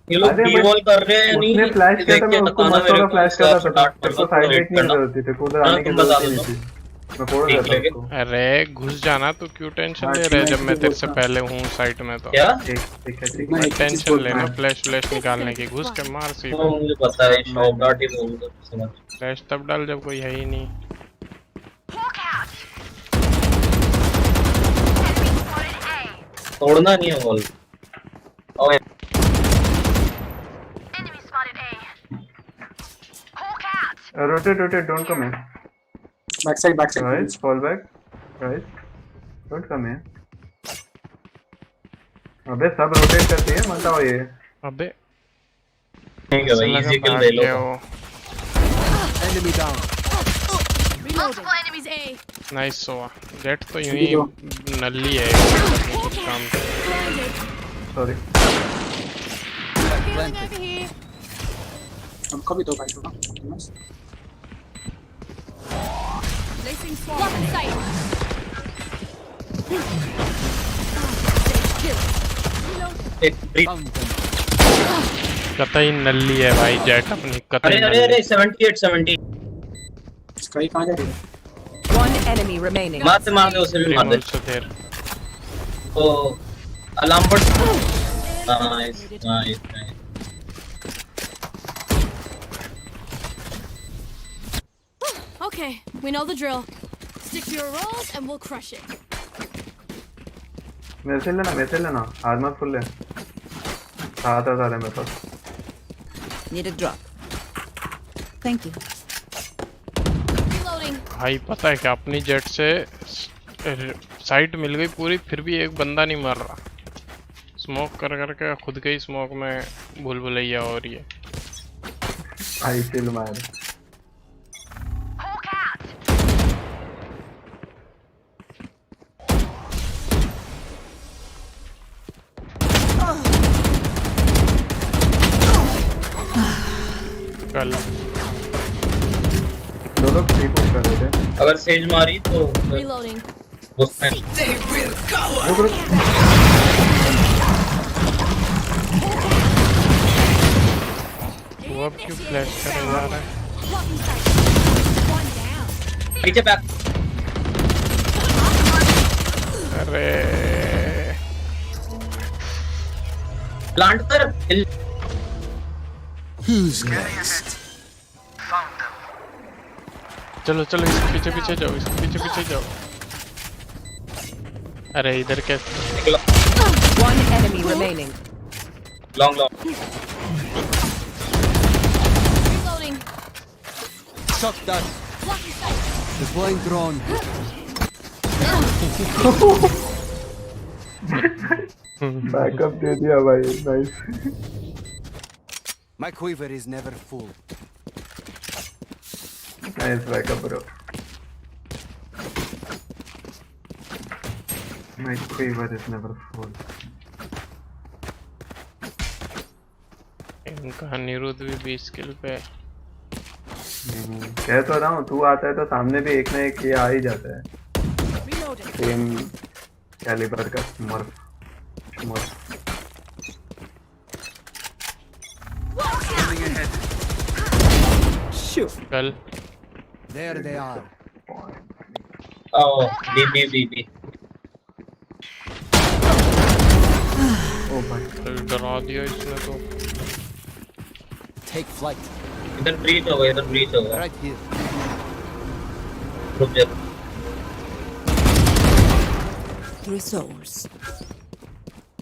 ये लोग बी-वॉल कर रहे हैं नहीं। उसने फ्लैश किया था, मैं उसको मस्त वाला फ्लैश कर रहा था। तेरे को साइड देखने की जरूरत थी, तेरे को उधर आने की जरूरत नहीं थी। मैं फोड़ देता उसको। अरे घुस जाना, तो क्यों टेंशन ले रहे है जब मैं तेरे से पहले हूँ साइट में? तो क्या ठीक है टेंशन लेना फ्लैश निकालने की। घुस के मार सीधा। मुझे पता है शॉट डॉट ही बोलूंगा समझ। फ्लैश तब डाल जब कोई है ही नहीं। तोड़ना नहीं है बॉल। ओए rotate don't come here. backside Guys fall back guys, don't come here. अबे सब रोटेट करती है, मत आओ ये। अबे ठीक है भाई, इजी किल ले लो। Enemy down. Multiple enemies A. Nice सोआ। जेट तो यूं ही नल्ली है कुछ काम। सॉरी। Healing over here. हमको भी दो भाई दो। Placing swarm. Lock in sight. एक ब्रीथ। कतई नल्ली है भाई जेट अपनी, कतई। अरे 78 70। स्काई कहां जा रही है? One enemy remaining. मार दे उसे भी मार दे। Oh alarm bot. Nice nice. Okay, we know the drill. Stick to your roles and we'll crush it. मेरे से लेना आर्मर फुल है। 7,000 है मेरे पास। Need a drop. Thank you. भाई पता है क्या, अपनी जेट से साइट मिल गई पूरी, फिर भी एक बंदा नहीं मर रहा। स्मोक कर करके खुद के ही स्मोक में भूल भुलैया हो रही है। आई चिल मार। कल दो लोग ठीक कर रहे थे। अगर सेज मारी तो उसमें वो अब क्यों फ्लैश करने जा रहा है? पीछे बैक। अरे प्लांट पर चलो चलो, इसके पीछे पीछे जाओ, इसके पीछे पीछे जाओ। अरे इधर कैसे? One enemy remaining. Long long. Shot done. Deploying drone. Backup दे दिया भाई, nice. My quiver is never full. Nice backup bro. My quiver is never full. इनका अनिरुद्ध भी 20 किल पे है। कह तो रहा हूँ, तू आता है तो सामने भी एक ना एक ये आ ही जाता है। सेम कैलिबर का स्मर्फ। कल There they are. Oh, B. ओ भाई, डरा दिया इसने तो। Take flight. इधर ब्रीच होगा। Right here. रुक जा। Resource.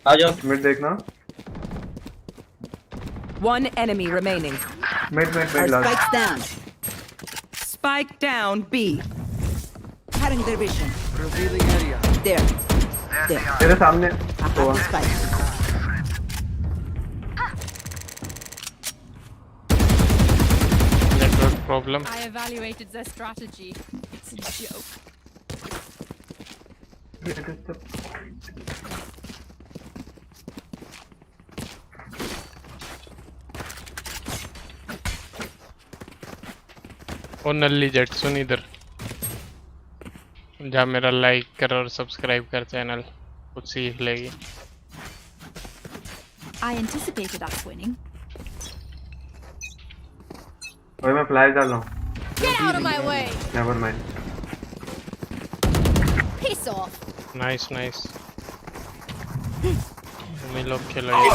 आ जाओ। मिड देखना। One enemy remaining. Mid Our last. spikes down. Spike down B. Cutting their vision. Revealing area. There. There. तेरे सामने। I have the spike. Network problem. I evaluated their strategy. It's a joke. Oh नल्ली Jett सुन इधर जा, मेरा like कर और subscribe कर चैनल, कुछ सीख लेगी। I anticipated us winning. ओए मैं फ्लैश डाल रहा हूँ। Get out of my way! Never mind. Piss off! Nice nice. तुम ही लोग खेलो ये।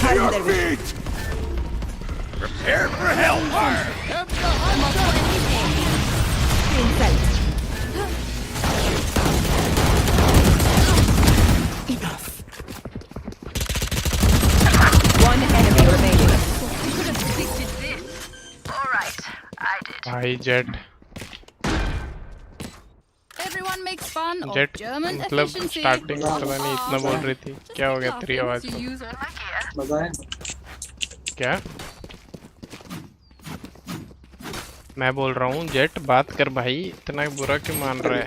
Prepare for hellfire! Enough. One enemy remaining. भाई jet Everyone makes fun of jet German मतलब efficiency. स्टार्टिंग में पता नहीं इतना बोल रही थी, क्या हो गया तेरी आवाज को? मजा है। क्या मैं बोल रहा हूँ, जेट बात कर भाई, इतना बुरा क्यों मान रहा है?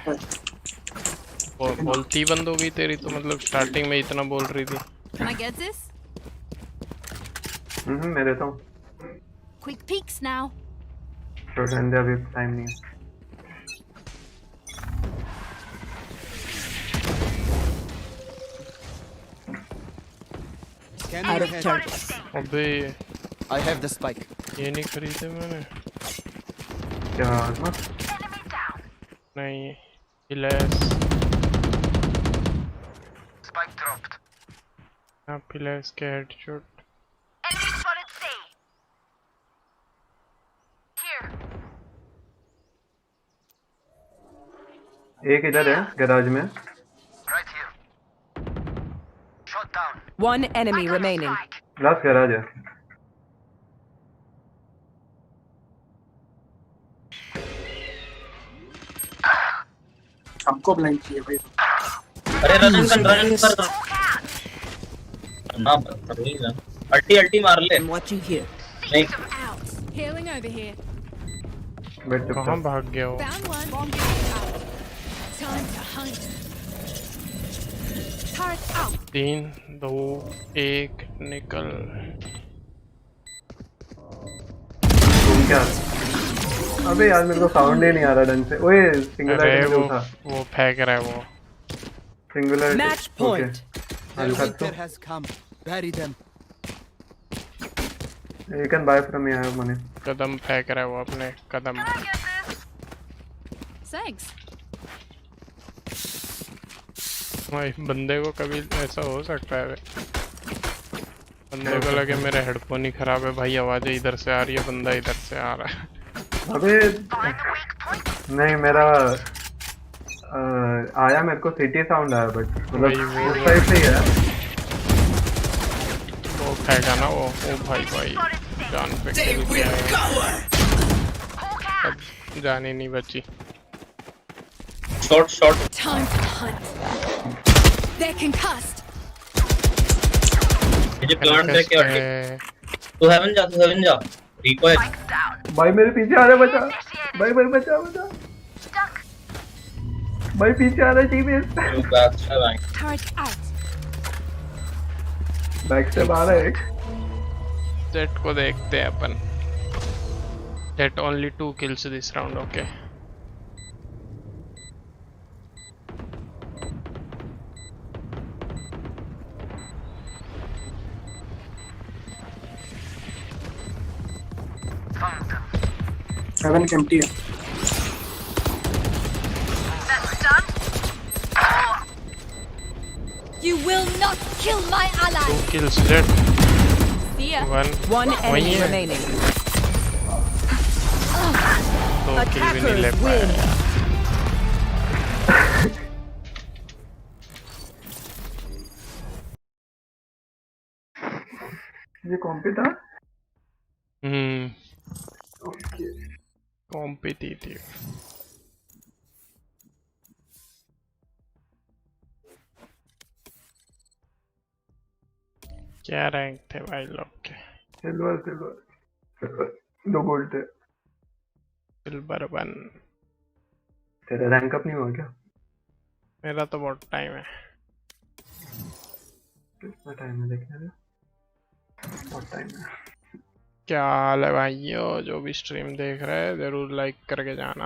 बोलती बंद हो गई तेरी तो, मतलब स्टार्टिंग में इतना बोल रही थी। Can I get this? मैं देता हूँ। Quick peeks now. Short hand अभी टाइम नहीं है। Out of charges. अबे I have the spike. ये नहीं खरीदे मैंने। क्या नहीं पिलर्स। Spike dropped. हाँ पिलर्स के headshot. Enemy spotted C. Here. एक इधर है गैराज में। Right here. Shot down. One enemy remaining. Last garage है। हमको ब्लाइंड किया भाई। अरे रन कर ना अल्टी मार ले। Watching here. नहीं Healing over here. कहाँ भाग गया वो? Found one. Bomb out. Time to hunt. Turret out. 3, 2, 1 निकल। क्या? अबे यार मेरे को साउंड ही नहीं आ रहा ढंग से। ओए सिंगुलर उठा। वो फेंक रहा है वो। Singular. Match point. The winter has come. Bury them. You can buy from me, I have money. कदम फेंक रहा है वो अपने कदम। Thanks. भाई बंदे को कभी ऐसा हो सकता है? बंदे को लगे मेरे हेडफोन ही खराब है भाई, आवाजें इधर से आ रही है, बंदा इधर से आ रहा है। अबे नहीं मेरा आया मेरे को सिटी साउंड आया बट मतलब उस साइड से ही है। वो फेंका ना वो। ओ भाई जान पे खेल गया है। अब जान ही नहीं बची। Shot Time to hunt. They're concussed. मुझे प्लांट है क्या? तू हेवन जा रिको है। भाई मेरे पीछे आ रहा है, बचा भाई बचा भाई पीछे आ रहा है। Turret out. बैक से बाहर है एक। जेट को देखते हैं अपन। Jett only 2 kills this round, okay. Heaven empty है। You will not kill my ally. 2 kills Jet. See ya. One enemy remaining. 2 kill भी नहीं ले पाया। ये कॉम्पी था? कॉम्पिटिटिव। क्या रैंक थे भाई लोग के? सिल्वर 2 गोल्ड थे। सिल्वर 1। तेरा रैंक अप नहीं हुआ क्या? मेरा तो बहुत टाइम है। कितना टाइम है देखने दे। बहुत टाइम है। क्या हाल है भाइयों? जो भी स्ट्रीम देख रहे हैं जरूर लाइक करके जाना।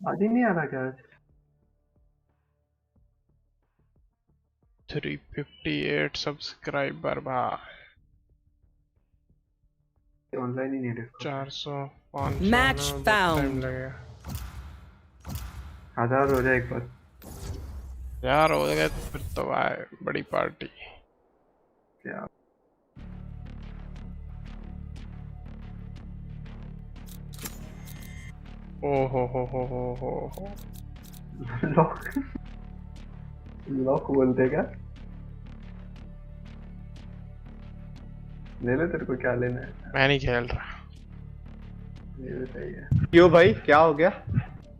आज ही नहीं आ रहा क्या? 358 सब्सक्राइबर भाई। ऑनलाइन ही नहीं है। 400 500 Match found. लगेगा। 1000 हो जाए एक बार। यार हो गया तो फिर तो भाई बड़ी पार्टी। क्या ओ हो लॉक बोलते क्या? ले ले, तेरे को क्या लेना है? मैं नहीं खेल रहा। ये भी सही है। क्यों भाई क्या हो गया?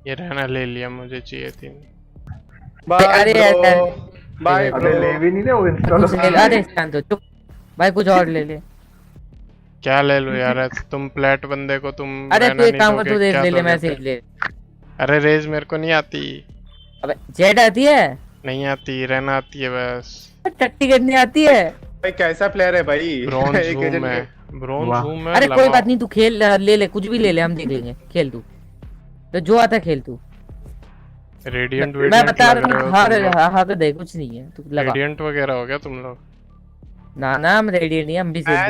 ये रहना ले लिया, मुझे चाहिए थी। अरे भाई अबे ले भी नहीं ले वो इंस्टॉल। अरे शांत हो चुप भाई, कुछ और ले ले। क्या ले लो यार? तुम प्लेट बंदे को तुम। अरे तू एक काम कर, तू रेज ले ले, मैं सेव ले। अरे रेज मेरे को नहीं आती। अबे जेड आती है? नहीं आती, रहना आती है बस। टट्टी करनी आती है भाई। कैसा प्लेयर है भाई? ब्रॉन्ज रूम में। अरे कोई बात नहीं, तू खेल ले ले, कुछ भी ले ले, हम देख लेंगे। खेल तू तो जो आता खेल तू। रेडिएंट मैं बता रहा हूँ। हाँ तो देख, कुछ नहीं है, तू लगा। रेडिएंट वगैरह हो गया तुम लोग? ना हम रेडिएंट नहीं, हम भी जिता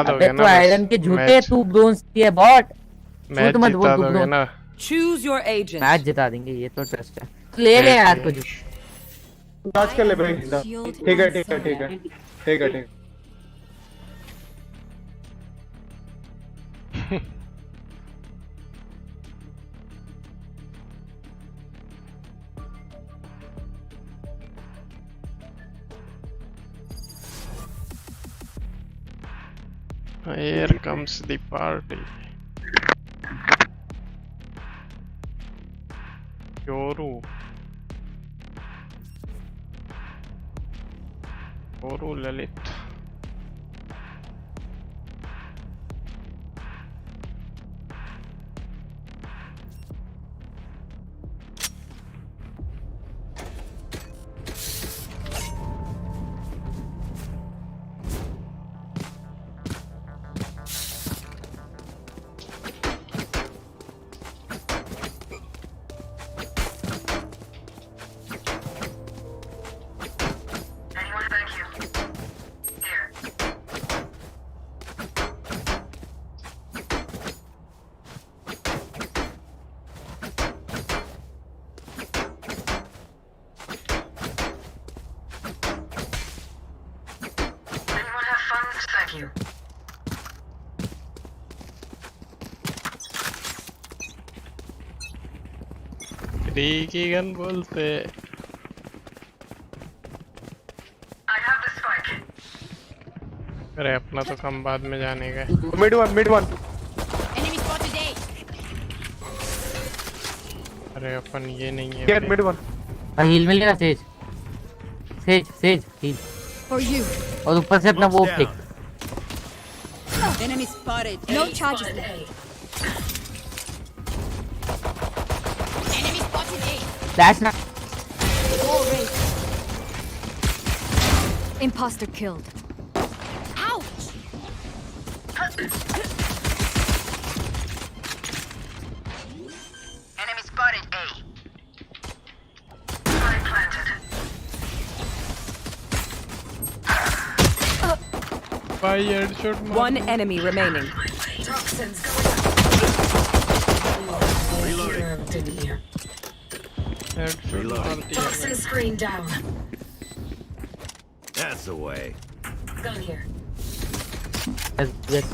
दोगे ना? तू आयरन के झूठे, तू ब्रोंज की है बॉट। मैच जिता दोगे ना? Choose your agent. मैच जिता देंगे, ये तो ट्रस्ट है। ले ले यार कुछ। लॉन्च कर ले भाई। ठीक है। Here comes the party. Oru Lalit. की गन बोलते अरे अपना तो कम बाद में जाने का मिड वन अरे अपन ये नहीं है गेट मिड वन हील मिलेगा सेज हील For you. और ऊपर से अपना वो flick Enemy spotted. No charges there. Enemy spotted A. That's not. Wall raised. Imposter killed. Ouch! Enemy spotted A. Spike planted. One enemy remaining. Toxins Reloading. Toxin screen down. That's the way. Gun here. Yes.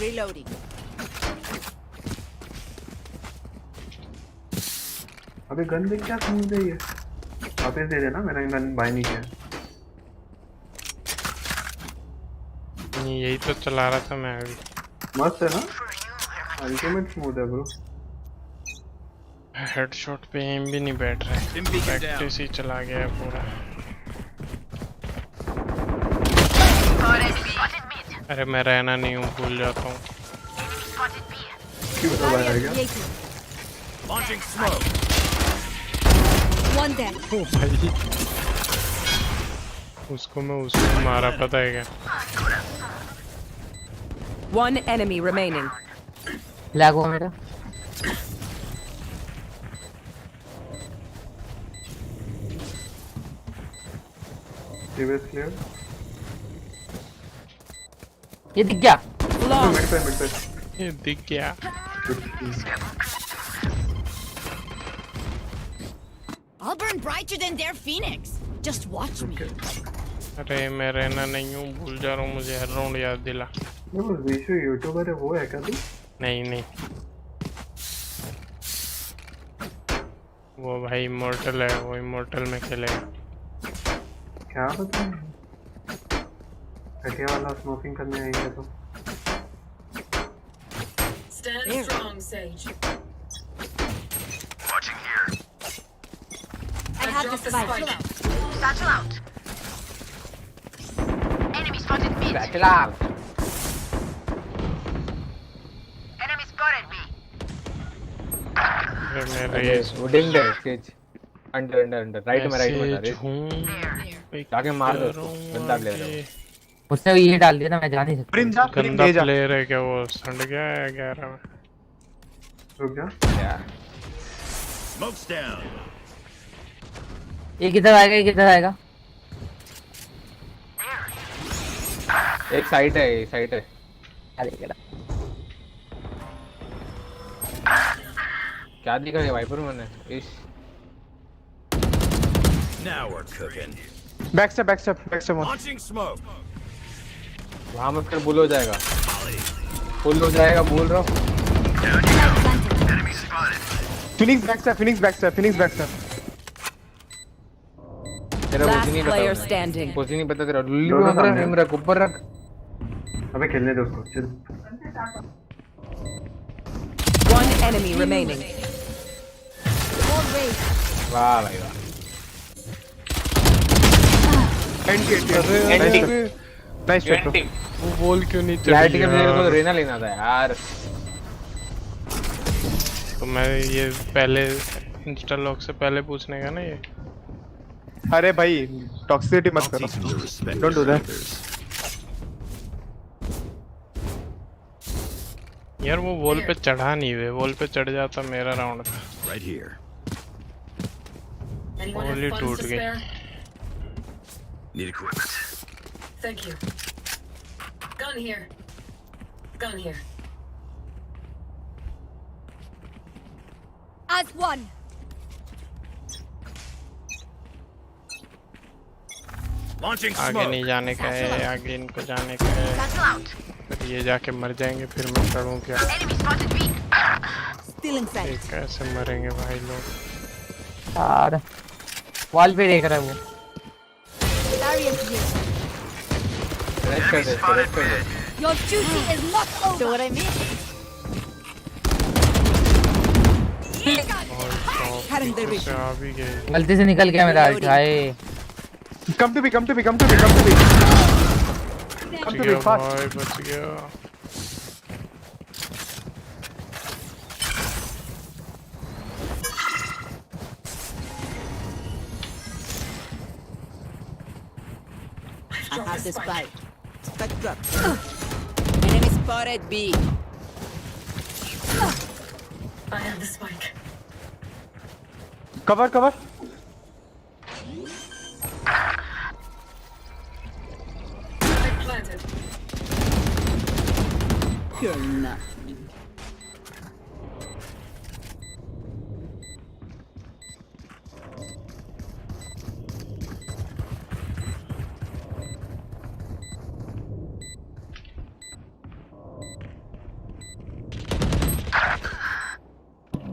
Reloading. अबे gun देख क्या समझ रही है वापस दे देना मेरा gun bye नहीं किया नहीं यही तो चला रहा था मैं अभी मस्त है ना अल्टीमेट स्मूथ है ब्रो हेडशॉट पे एम भी नहीं बैठ रहा है प्रैक्टिस ही चला गया है पूरा अरे मैं रहना नहीं हूँ भूल जाता हूँ क्यों तो बाहर आ गया Launching smoke. One dead. ओ भाई उसको मारा पता है क्या One enemy remaining. लैग हुआ मेरा Previous clear. ये दिख गया मिड पे ये दिख गया I'll burn brighter than their phoenix. Just watch me. अरे मैं रहना नहीं हूँ भूल जा रहा हूँ मुझे हर राउंड याद दिला वो विशु यूट्यूबर है वो है क्या तू नहीं वो भाई इमॉर्टल है वो इमॉर्टल में खेलेगा क्या पता घटिया वाला स्मोकिंग करने आएंगे तो Stand strong, Sage. Watching here. I have the spike. Satchel out. Enemy spotted mid. चला Enemy spotted B. अरे मेरे वुडिंग दे स्केच अंडर राइट में ऐसे जाके मार दो बंदा ले रहा है उसने ये डाल दिया ना मैं जा नहीं सकता गंदा प्लेयर है क्या वो संड गया है 11 में रुक जा Smoke's down. ये किधर आएगा एक साइड है अरे क्या दिखा है वाइपर मैंने इस Now we're cooking. Back step Launching smoke. वहां में फिर बुल हो जाएगा बोल रहा हूं Enemy spotted. Phoenix back step तेरा Last पोजीशन player standing. नहीं पता तेरा लुल्ली को मेरा ऊपर रख अबे खेलने दे उसको चल enemy remaining. वाह भाई वाह। Nice try. वो बॉल क्यों नहीं चली क्लैरिटी के मेरे को रेना लेना था यार। तो मैं ये पहले इंस्टा लॉक से पहले पूछने का ना ये। अरे भाई टॉक्सिसिटी मत करो, डोंट डू दैट यार। वो वॉल पे चढ़ा नहीं हुए, वॉल पे चढ़ जाता मेरा राउंड था। Right here. वॉल ही टूट गई। Need equipment. Thank you. Gun here. Gun here. As one. Launching आगे smoke. नहीं जाने का है, आगे इनको जाने का है। फिर ये जाके मर जाएंगे, फिर मैं करूँ क्या? ये कैसे मरेंगे भाई लोग? यार वॉल पे देख रहा है वो। Your duty is not over. So what I mean? गलती से निकल गया मेरा अल्ट भाई। Come to B come to B come to B come to B come to B fast. बच गया। I have the spike. Spike drop. Enemy spotted B. I have the spike. Cover cover. Spike planted. You're nothing.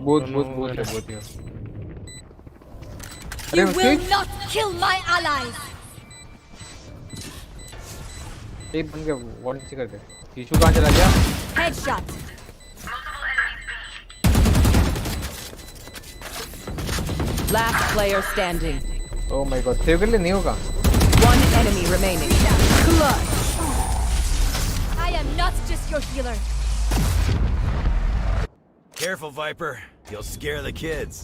बहुत You will not kill my allies. एक बन के one नीचे कर दे। Tissue कहाँ चला गया? Headshot. Last player standing. Oh my god, save कर ले, नहीं होगा। One enemy remaining. Clutch. I am not just your healer. Careful, Viper. You'll scare the kids.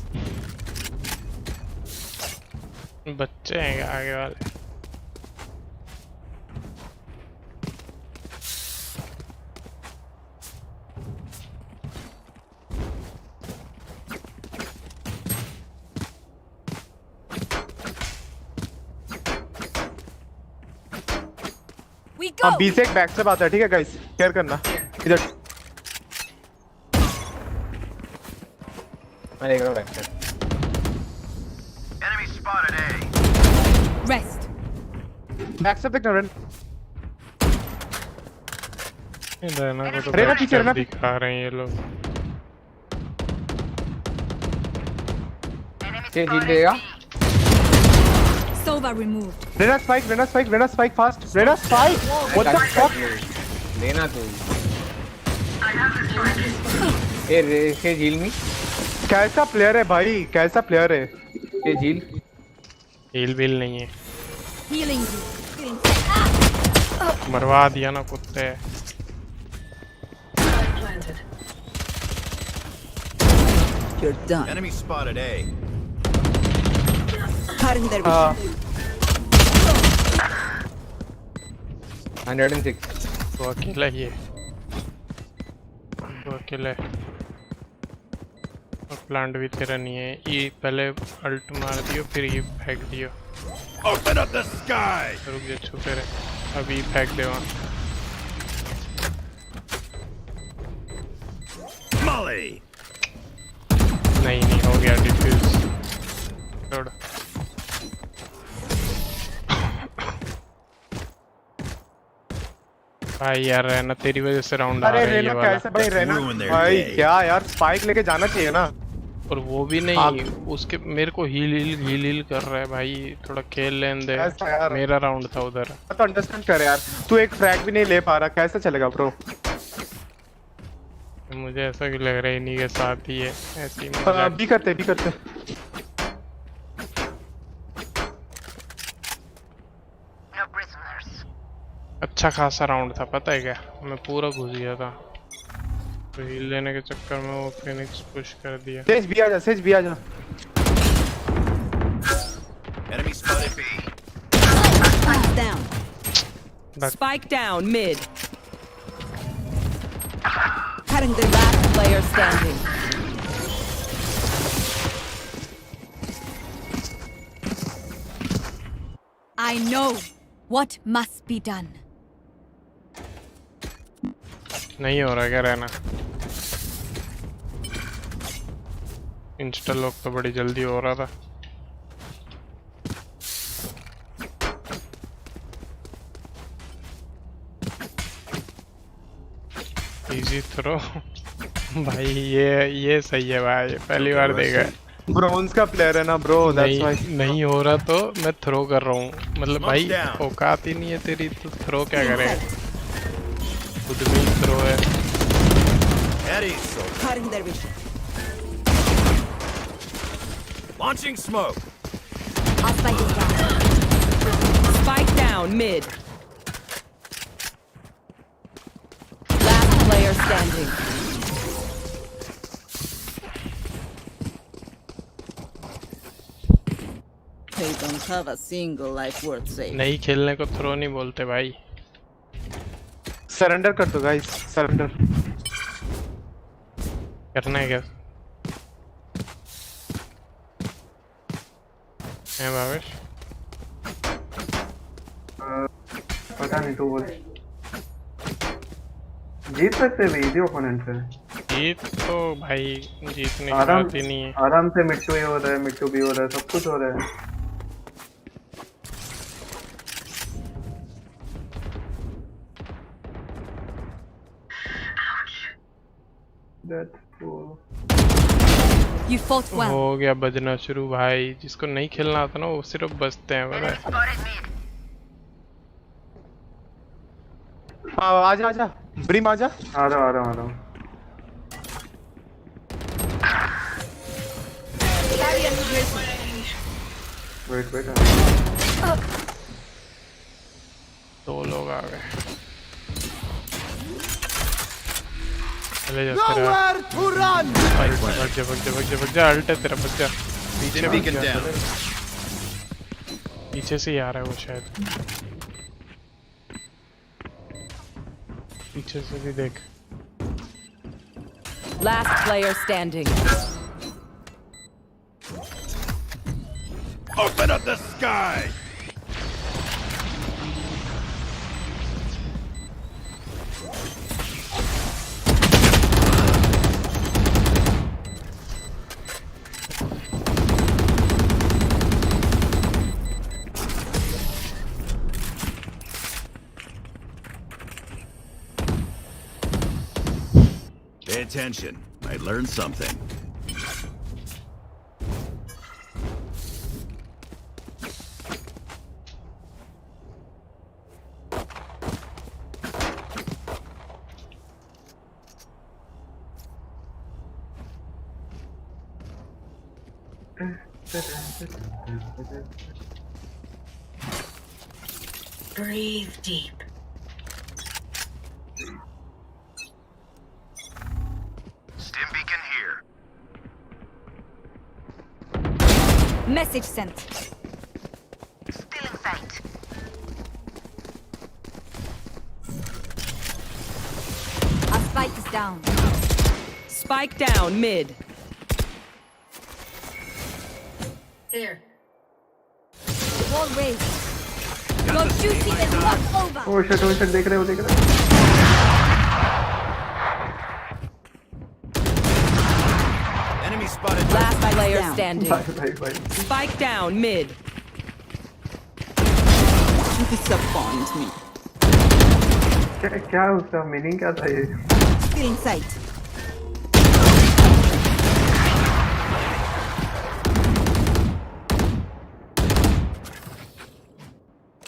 बच्चे हैं आगे वाले। हाँ बी से एक बैक से बात है, ठीक है गाइस, केयर करना इधर। मैं देख रहा हूँ बैक से। Enemy spotted A. Rest. Back से देखना रन। रहना को तो रहना पीछे, रहना दिखा रहे हैं ये लोग। ये जीत देगा। Sova removed. Rena spike fast. Rena spike. What the fuck? लेना तू। ये झील में। कैसा प्लेयर है भाई, कैसा प्लेयर है ये झील। हील बिल नहीं है। Healing you. मरवा दिया ना कुत्ते। You're done. Enemy spotted A. Cutting their vision. 106. वो अकेला ही है। वो अकेला है। और प्लांट भी तेरा नहीं है। ये पहले अल्ट मार दियो, फिर ये फेंक दियो। Open up the sky. रुक जा, छुपे रहे। अभी फेंक दे वहाँ। Molly. नहीं हो गया डिफ्यूज। छोड़। भाई यार रहना, तेरी वजह से राउंड आ रहा है ये वाला। कैसा भाई रहना भाई, क्या यार स्पाइक लेके जाना चाहिए ना। और वो भी नहीं, उसके मेरे को हील कर रहा है भाई। थोड़ा खेल लेने दे, मेरा राउंड था उधर। तो अंडरस्टैंड कर यार, तू एक फ्रैग भी नहीं ले पा रहा, कैसे चलेगा ब्रो? मुझे ऐसा क्यों लग रहा है इन्हीं के साथ ही है ऐसी भी करते अच्छा खासा राउंड था पता है क्या मैं पूरा घुस गया था तो हील लेने के चक्कर में वो फिनिक्स पुश कर दिया सेज भी आ जा Enemy spotted B. Spike down. Spike down mid. Cutting the last player standing. I know what must be done. नहीं हो रहा क्या रहना इंस्टा लॉक तो बड़ी जल्दी हो रहा था इजी थ्रो भाई ये सही है भाई पहली बार देखा है ब्रोंज का प्लेयर है ना ब्रो नहीं हो रहा तो मैं थ्रो कर रहा हूँ मतलब भाई औकात ही नहीं है तेरी तो थ्रो क्या करेगा खुद में ही थ्रो है Launching smoke. Spike down mid. Last player standing. They don't have a single life worth saving. नहीं खेलने को थ्रो नहीं बोलते भाई सरेंडर कर दो गाइस सरेंडर करना है क्या है भावेश पता नहीं तू बोल जीत सकते भी इजी ओपोनेंट से जीत तो भाई जीतने की बात ही नहीं है आराम से मिट्टू ही हो रहा है मिट्टू भी हो रहा है सब कुछ हो रहा है You fought well. हो गया बजना शुरू भाई जिसको नहीं खेलना आता ना वो सिर्फ बचते हैं पता है आजा ब्रिम आजा आ रहा हूँ वेट दो लोग आ गए चले जा तेरा भाग जा अल्ट है तेरा बच जा पीछे से ही आ रहा है वो शायद पीछे से भी देख Last player standing. Open up the sky. Pay attention. I learned something. Breathe deep. Stim beacon here. Message sent. Still in sight. Our spike is down. Spike down mid. Here. Wall raised. Your duty is not over. Oh shit देख रहे हो Enemy spotted. Last player down. standing. भाई Spike down mid. You disappoint me. क्या उसका meaning क्या था ये Still in sight.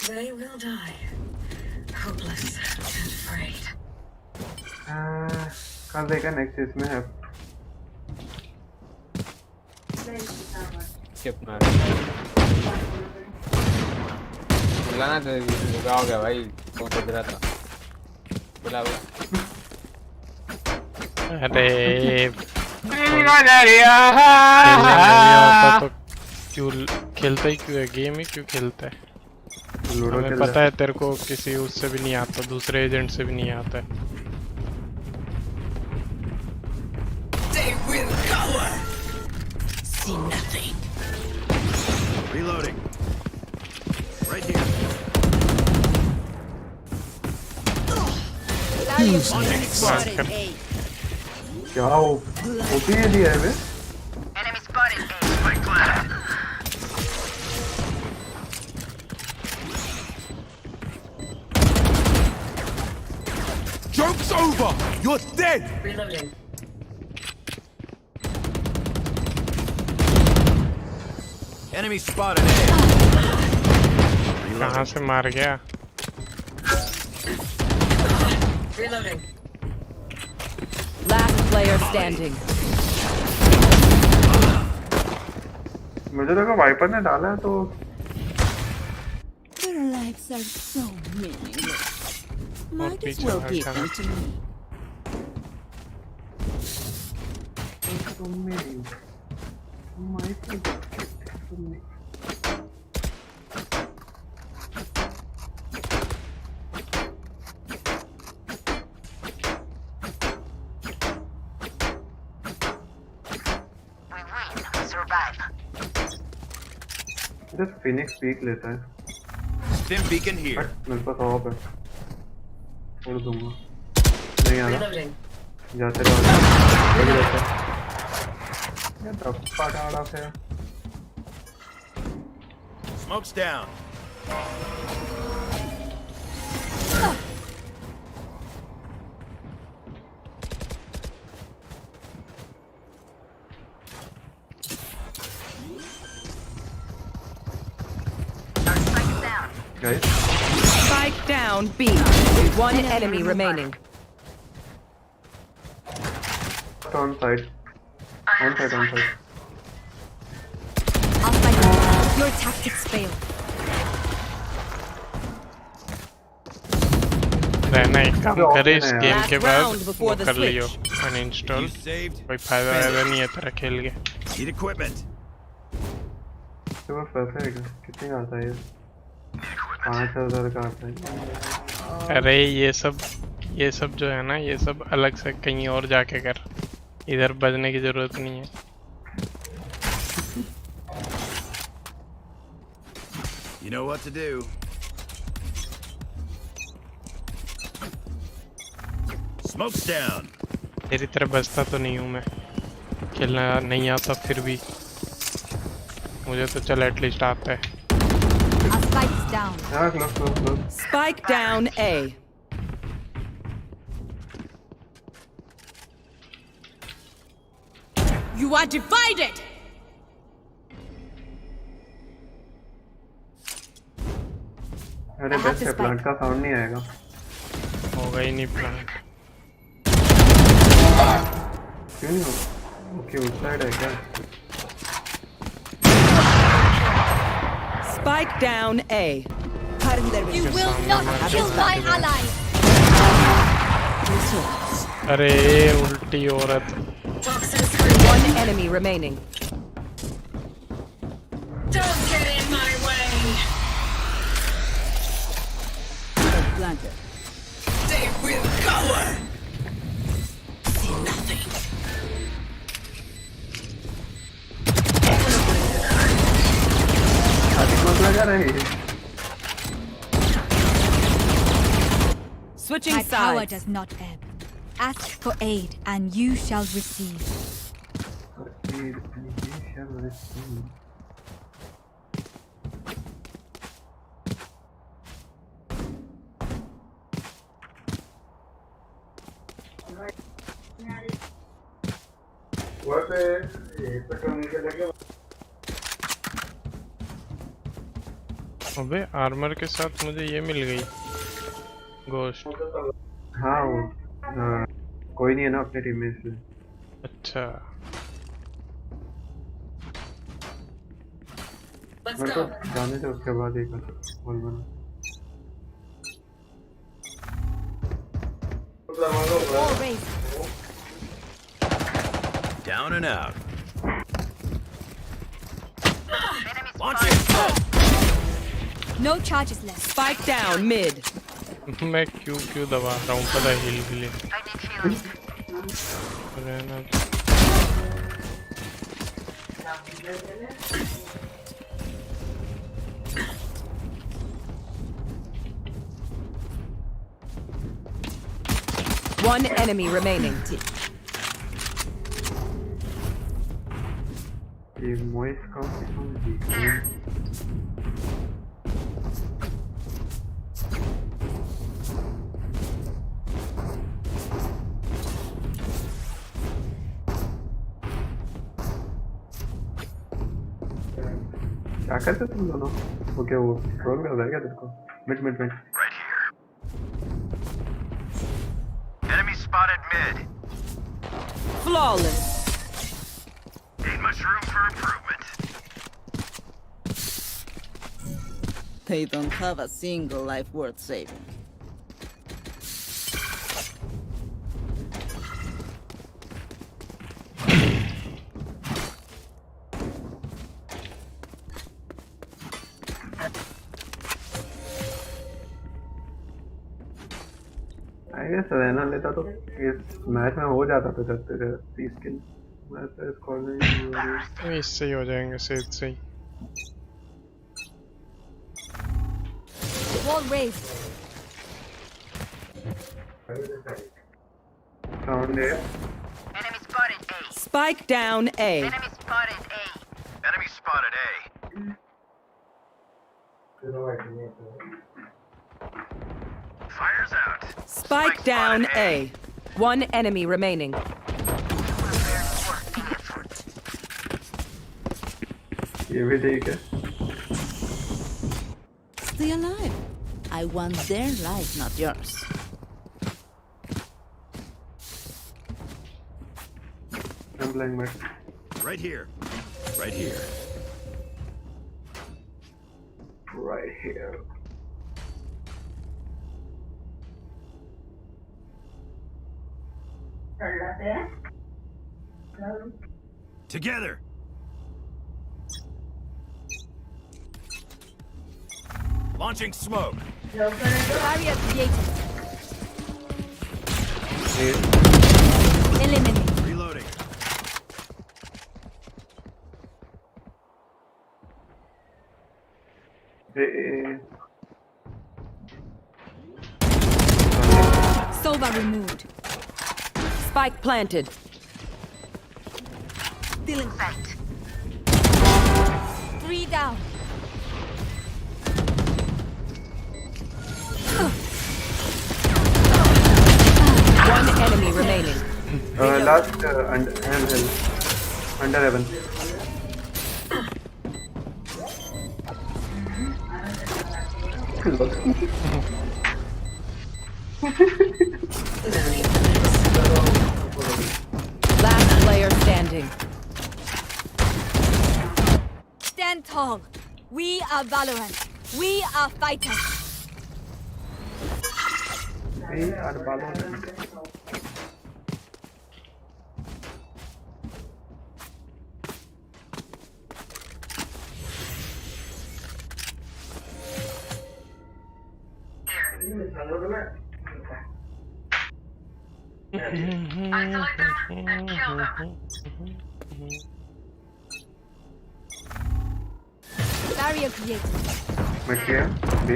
They will die. Hopeless and afraid. कल देखा नेक्स्ट इसमें है स्किप मार बोला ना तो लगा हो गया भाई कौन सोच रहा था बोला अरे तो क्यों खेलता ही क्यों है गेम ही क्यों खेलता है हमें पता है तेरे को किसी उससे भी नहीं आता दूसरे एजेंट से भी नहीं आता है They will cower. See nothing. Reloading. Right here. Who's next? क्या होती है दिया है बे Enemy spotted. Spike planted. Joke's over! You're dead! Reloading. Enemy spotted A. कहाँ से मार गया Reloading. Last player standing. मुझे लगा वाइपर ने डाला है तो Their lives are so meaningless. Might as well give them to me. Just Phoenix peak लेता है Stim beacon here. मेरे पास ऑफ है छोड़ दूंगा नहीं आना जाते रहो ये धप्पा डाला है Smoke's down. guys Spike down B. One enemy remaining. on side. I'll fight you. Your tactics fail. रहना एक काम करे इस गेम के बाद round before वो the कर लियो switch. अनइंस्टॉल कोई फायदा नहीं है तेरा खेल के Need equipment. तो वो पैसा है कितने का आता है ये 5000 का आता है अरे ये सब जो है ना ये सब अलग से कहीं और जाके कर इधर बजने की जरूरत नहीं है You know what to do. Smoke's down. तेरी तरह बजता तो नहीं हूँ मैं खेलना नहीं आता फिर भी मुझे तो चल एटलीस्ट आता है Our spike's down. close. Spike down A. You are divided. अरे बेस्ट है प्लांट का साउंड नहीं आएगा होगा ही नहीं प्लान क्यों नहीं ओके उस साइड है क्या Spike down A. You will not kill my ally. अरे उल्टी औरत One enemy remaining. Don't get in my way. They will cower. See nothing. लगा रही Switching My power sides. does not ebb. Ask for aid, and you shall receive. अबे armour के साथ मुझे ये मिल गई गोश्त हाँ वो कोई नहीं है ना अपने टीम में इसलिए। अच्छा मेरे को जाने दे उसके बाद एक बोल बना। Down and out. No charges left. Spike down mid. मैं क्यों दबा रहा हूँ पता है हील के लिए रहना One enemy remaining. ये मोइस का क्या करते तुम दोनों? ओके वो रोल कर रहा है क्या तेरे को? Mid Enemy spotted mid. Flawless. Need much room for improvement. They don't have a single life worth saving. रहना लेता तो इस मैच में हो जाता था जब तेरे 30 किल मैं तो स्कोर नहीं इससे ही हो जाएंगे से ही Wall raised. साउंड है Enemy spotted A. Spike down A. Enemy spotted A. Enemy spotted A. Fires out. Spike down A. One enemy remaining. ये भी ठीक है Stay alive. I want their life, not yours. I'm playing mid. Right here. Right here. Right here. Together. Launching smoke. Barrier created. Eliminate. Reloading. Sova removed. Spike planted. Stealing sight. 3 down. One enemy remaining. Last under heaven. Last player standing. Stand tall. We are Valorant. We are fighters. We are Valorant. Isolate them and kill them. Barrier created. Mid here. B.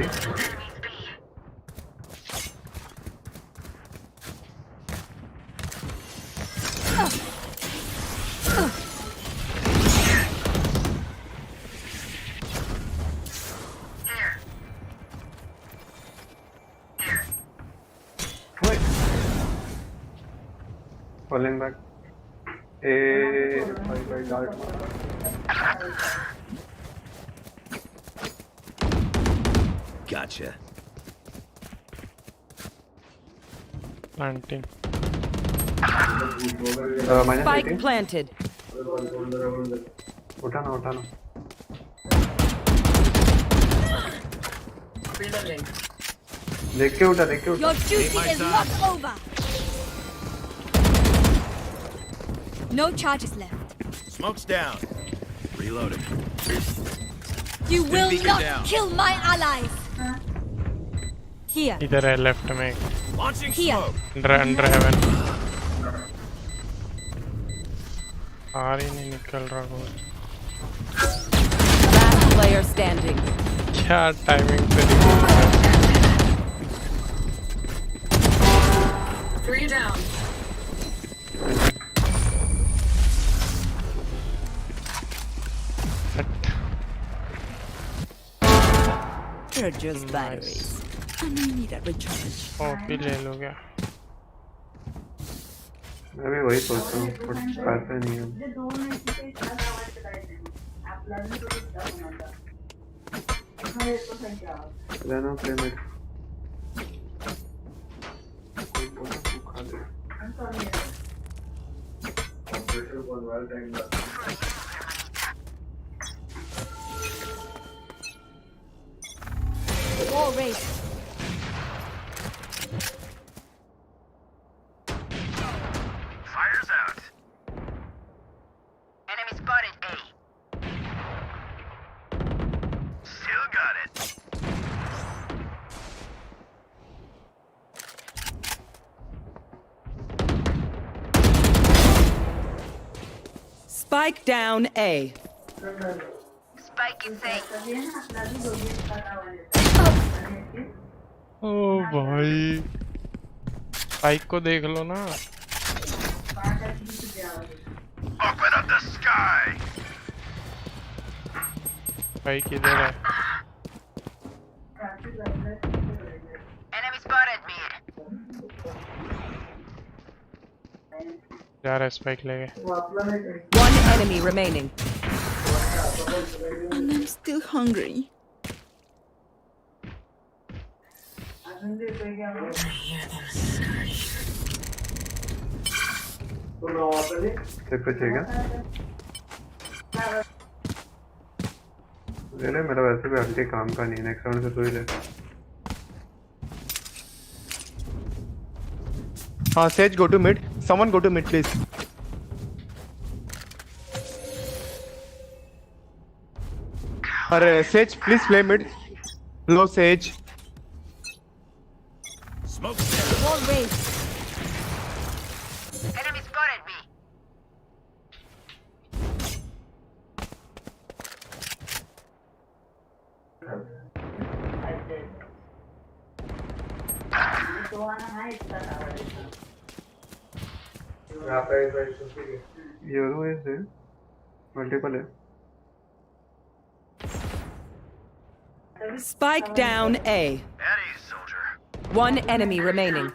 Falling back. By dart. Gotcha. planting Spike planted. उठाना देख के उठा Your duty is not over. No charges left. Smoke's down. Reloading. You will beacon not down. kill my allies. Here. इधर है left में Launching Here. smoke. Under heaven बाहर ही नहीं निकल रहा कोई Last player standing. क्या टाइमिंग पे निकल रहा है 3 down. They're just batteries. And I need a recharge. Coffee ले लो क्या मैं भी वही सोचता हूँ पर पैसे नहीं है लेना playmate War race. Fire's out. Enemy spotted A. Still got it. Spike down A. Spike is A. ओ भाई स्पाइक को देख लो ना Open up the sky. Spike इधर है Enemy spotted me. जा रहा है स्पाइक लेके One enemy remaining. And I'm still hungry. Check पे चाहिए ले ले मेरा वैसे भी अगले काम का नहीं नेक्स्ट राउंड से तू ही ले हाँ Sage go to mid. Someone go to mid please. अरे Sage please play mid. Low Sage. Smoke. War race. Enemy spotted me. Euro is there. Multiple है. Spike down A. At ease, soldier. One enemy remaining.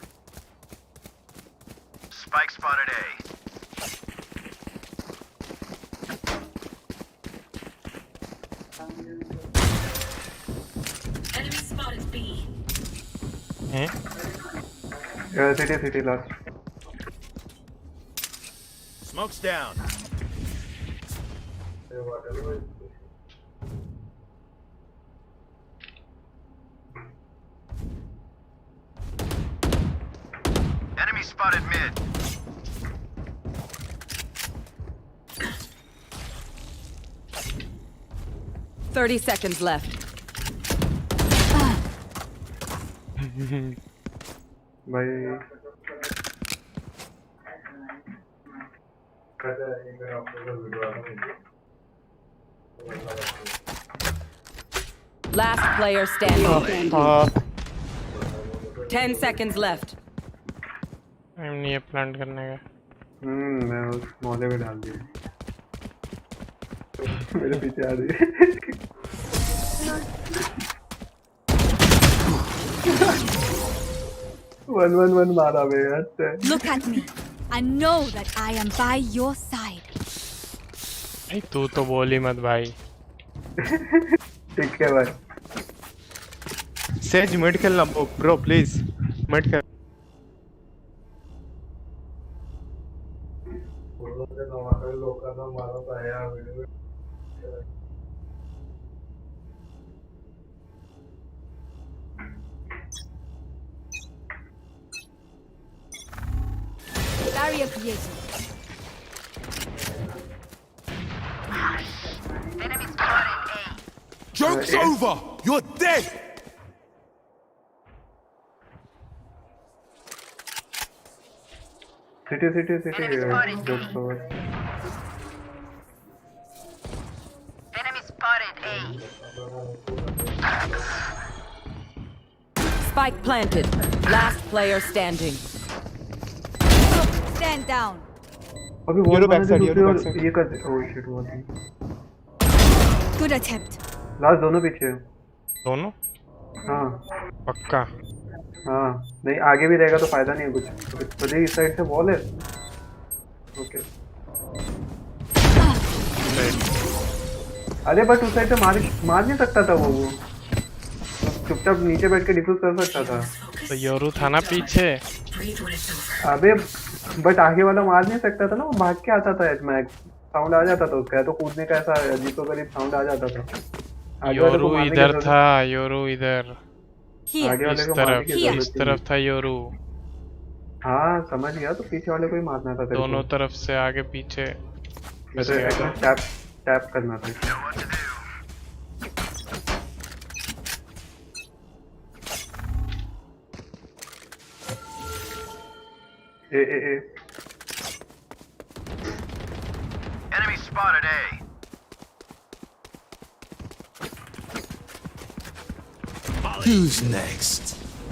Spike spotted A. Enemy spotted B. Yeah, city last. Smoke's down. Enemy spotted mid. Thirty seconds left. Bye. Last player standing. 10 seconds left. Time नहीं है plant करने का मैं उस मौले में डाल दिया मेरे पीछे आ रही वन मारा मेरा Look at me. I know that I am by your side. भाई तू तो बोली मत भाई ठीक है भाई Sage mid खेलना bro please mid खेल Barrier created. Joke's over! You're dead! City. Joke's over. Enemy spotted A. Spike planted. Last player standing. Stand down. अभी वॉल बनाने से दूसरी और ये कर दे। ओह शिट वो थी। Good attempt. लास्ट दोनों पीछे है। दोनों? हाँ। पक्का। हाँ नहीं आगे भी रहेगा तो फायदा नहीं है कुछ। मुझे इस साइड से वॉल है। ओके। अरे बट उस साइड से मार नहीं सकता था वो। चुपचाप नीचे बैठ के डिफ्यूज कर सकता था। तो योरू था ना पीछे। अबे बट आगे वाला मार नहीं सकता था ना, वो भाग के आता था मैक्स, साउंड आ जाता था उसका, तो कूदने का ऐसा अजीब तो करीब साउंड आ जाता था। योरू इधर था, योरू इधर आगे वाले को इस तरफ था योरू। हाँ समझ गया, तो पीछे वाले को ही मारना था। दोनों तरफ से आगे पीछे टैप करना था। ए Enemy spotted A. Who's next?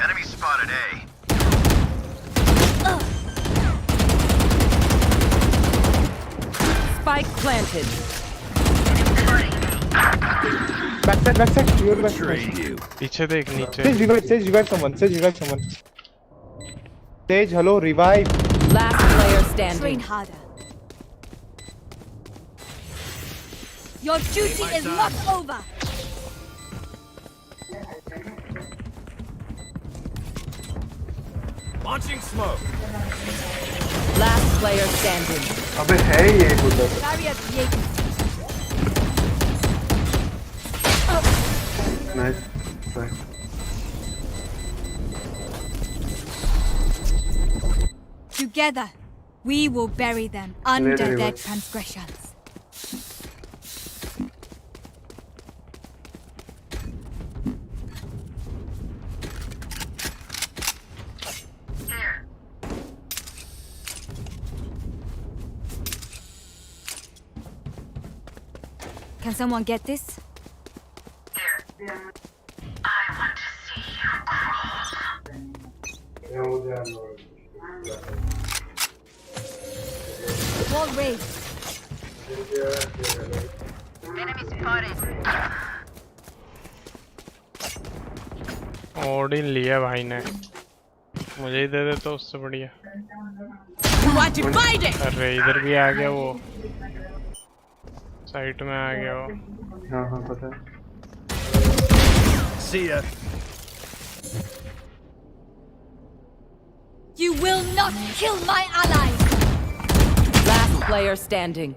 Enemy spotted A. Spike planted. Backside. You're backside. पीछे देख नीचे। Sage revive someone. Sage, hello, revive. Last player standing. Train harder. Your duty is not over. Launching smoke. Last player standing. अबे है ये उधर। Barrier created. Nice. Together, we will bury them under their transgressions. Can someone get this? I want to see you crawl. Wall raised. Enemy spotted. Odin लिया भाई ने, मुझे ही दे दे तो उससे बढ़िया। अरे इधर भी आ गया वो, साइट में आ गया वो। हाँ पता है। See ya. You will not kill my allies. Last player standing.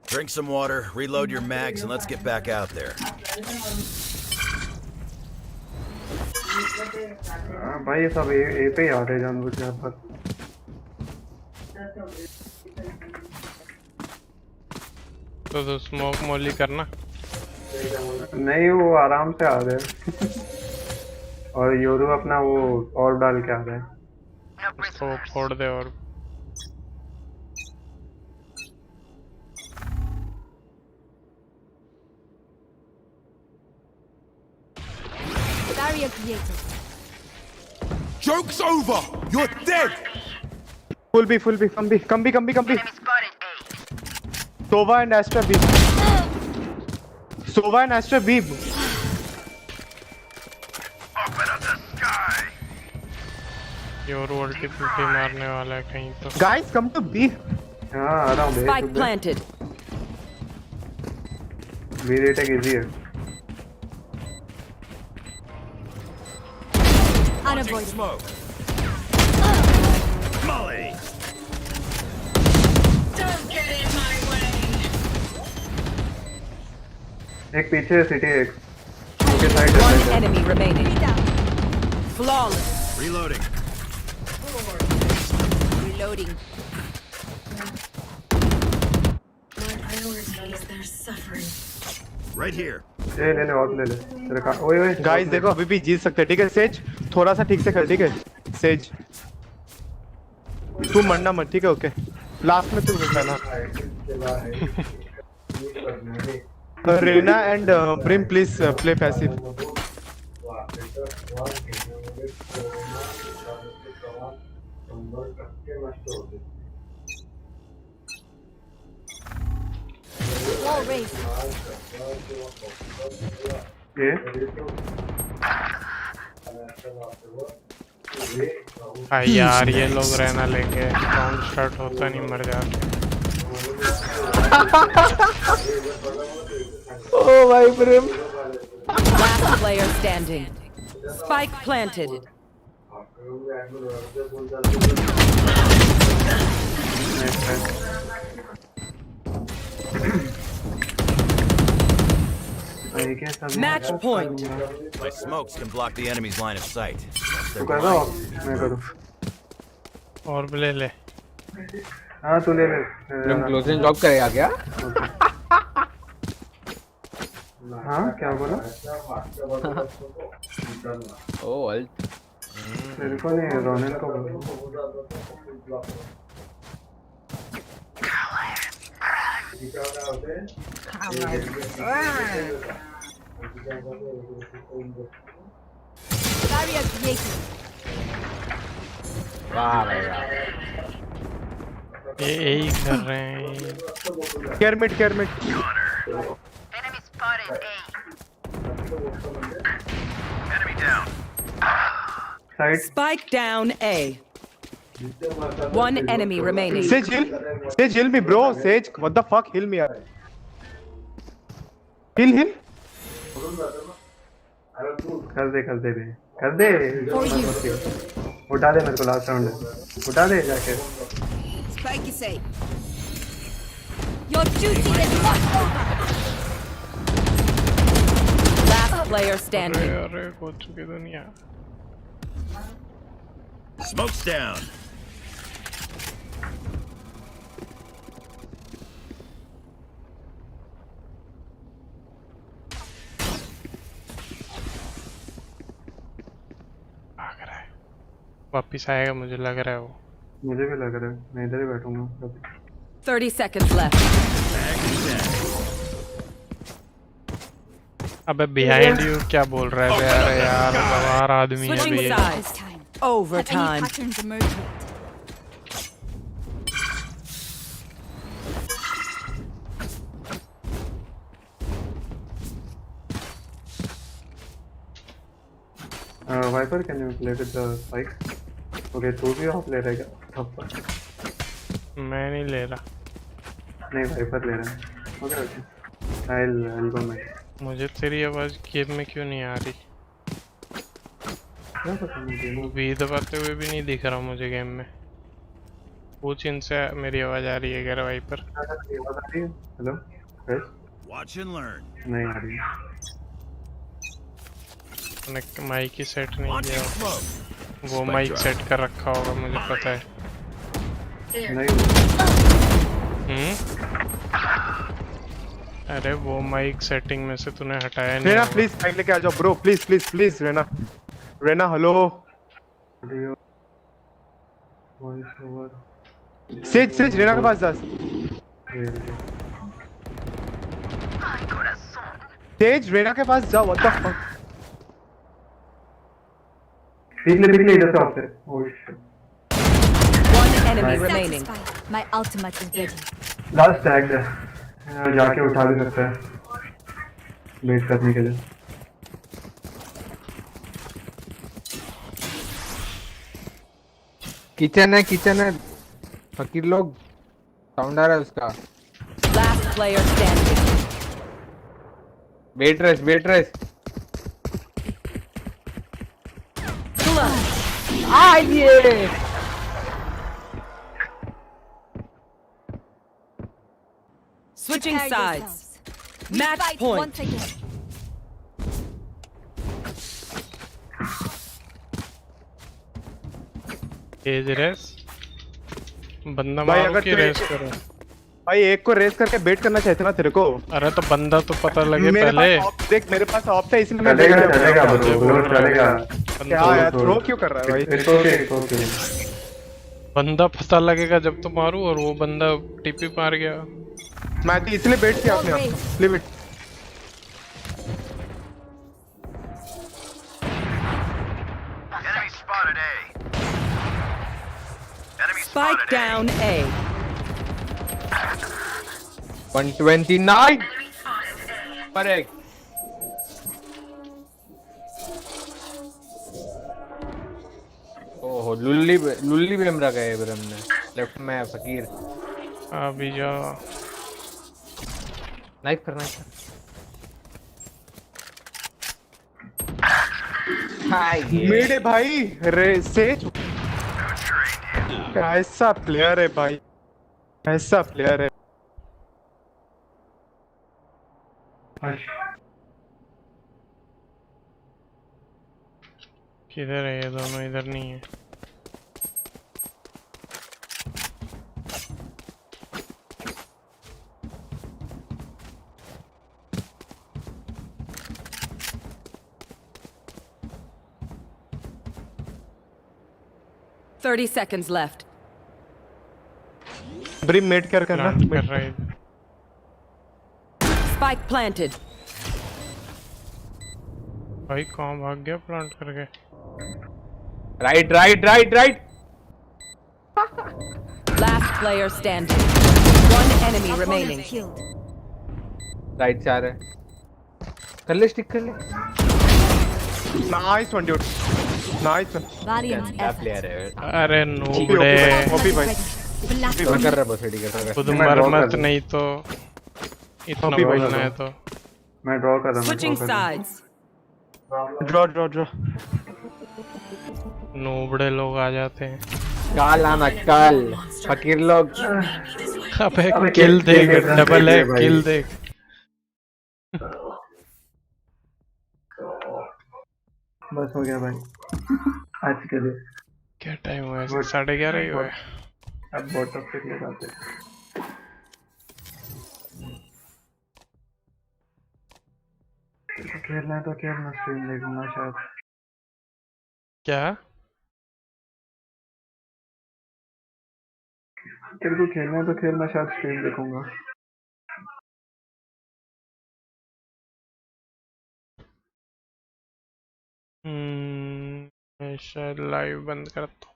Drink some water, reload your mags, and let's get back out there. भाई ये सब ए पे आ रहे जानबूझ के यहाँ पर। तो स्मोक मोली करना नहीं, वो आराम से आ रहे हैं। और योरू अपना वो और डाल के आ रहा है। उसको फोड़ दे और Barrier created. Joke's over! You're dead! Full B. Come B. Sova and Astra B. Open up the sky. Your world की पुट्टी मारने वाला है कहीं तो। Guys, come to B. हाँ आ रहा हूँ। Spike planted. B retake easy है। Launching smoke. Molly. Don't get in my way. एक पीछे सिटी एक One enemy remaining. Flawless. Reloading. Reloading. Right here. ले और ले ले तेरे का ओए ओए गाइस देखो अभी भी जीत सकते हैं ठीक है सेज थोड़ा सा ठीक से खेल ठीक है सेज तू मरना मत ठीक है ओके लास्ट में तू घुसना Reyna and prim please play passive Wall raised. यार ये लोग रहना लेंगे राउंड स्टार्ट होता नहीं मर जाते ओ भाई प्रेम Last player standing. Spike planted. Match point. My smokes can block the enemy's line of sight. तू कर दो मैं करूँ और ले ले हाँ तू ले ले तुम क्लोजिंग जॉब करेगा क्या हाँ क्या बोला ओ अल्ट मेरे को नहीं रोनेल को बोलो Barrier created. वाह भाई वाह ये यही कर रहे हैं केयरमिट Enemy spotted A. Enemy down. Spike down A. One enemy remaining. Sage heal me bro Sage what the fuck heal me यार heal कर दे बे कर दे उठा दे मेरे को लास्ट राउंड उठा दे जाके Spike is safe. Your duty is not over. Last player standing. अरे हो चुकी दुनिया Smokes down. वापिस आएगा मुझे लग रहा है वो मुझे भी लग रहा है मैं इधर ही बैठूंगा 30 seconds left. अबे बिहाइंड यू क्या बोल रहा है यार गवार आदमी है Switching ये sides. Overtime. Patterns emerging. Viper, can you play with the spike? Okay, तू भी ऑफ ले रहा है क्या? मैं नहीं ले रहा नहीं Viper ले रहा है okay I'll go mid मुझे तेरी आवाज गेम में क्यों नहीं आ रही भी दबाते हुए भी नहीं दिख रहा मुझे गेम में पूछ इनसे मेरी आवाज आ रही है क्या Viper hello Watch and learn. नहीं आ रही माइक ही सेट नहीं किया वो माइक सेट कर रखा होगा मुझे पता है अरे वो माइक सेटिंग में से तूने हटाया नहीं रेना प्लीज माइक लेके आ जाओ bro please Reyna hello Sage Reyna के पास जा सेज रेना के पास जा व्हाट द फक इधर से ऑफ है oh shit One enemy remaining. My ultimate is ready. Last tag है जाके उठा भी सकता है वेट करने के लिए किचन है फकीर लोग साउंड आ रहा है उसका Last player standing. Wait Raze ये Switching sides. We Match fight point. once again. बंदा भाई मारो अगर कि तू रेस करो? भाई एक को रेस करके बेट करना चाहते ना तेरे को। अरे तो बंदा तो पता लगे मेरे पहले। पास देख मेरे पास ऑप्ट है इसलिए मैं चलेगा देख रहा चलेगा हूँ। ब्रो चलेगा। क्या यार थ्रो क्यों कर रहा है भाई? It's okay it's okay. बंदा पता लगेगा जब तो मारू, और वो बंदा टीपी मार गया। मैं तो इसलिए बेट किया अपने आप। Live it. Spike down A. 129 पर एक। ओहो लुल्ली बेम रखा है ब्रम ने। लेफ्ट में फकीर। अभी जा नाइफ कर नाइफ कर। मेरे भाई सेज ऐसा प्लेयर है भाई, ऐसा प्लेयर है। किधर है ये दोनों? इधर नहीं है। Thirty seconds left. Brim mate कर करना। कर रहा है। Spike planted. भाई कहाँ भाग गया प्लांट करके? Right right right right. Last player standing. One enemy remaining. Right से आ रहा है। कर ले स्टिक कर ले। Nice one dude, nice one. क्या प्लेयर है? अरे नूबड़े। ओपी भाई कर रहा है बस रेडी कर रहा है। खुद मर मत नहीं तो इतना बोलना है तो। मैं ड्रॉ कर रहा हूँ। Switching sides. Draw draw draw. नूबड़े लोग आ जाते हैं। काल आना काल फकीर लोग। अबे किल देख, डबल है किल देख। बस हो गया भाई आज के लिए। क्या टाइम हुआ है? 11:30 ही हुआ है। अब बॉट ऑफ ले जाते हैं। खेलना है तो खेलना, स्ट्रीम देखूंगा शायद। क्या? तेरे को खेलना है तो खेलना, शायद स्ट्रीम देखूंगा। मैं शायद लाइव बंद करता हूँ।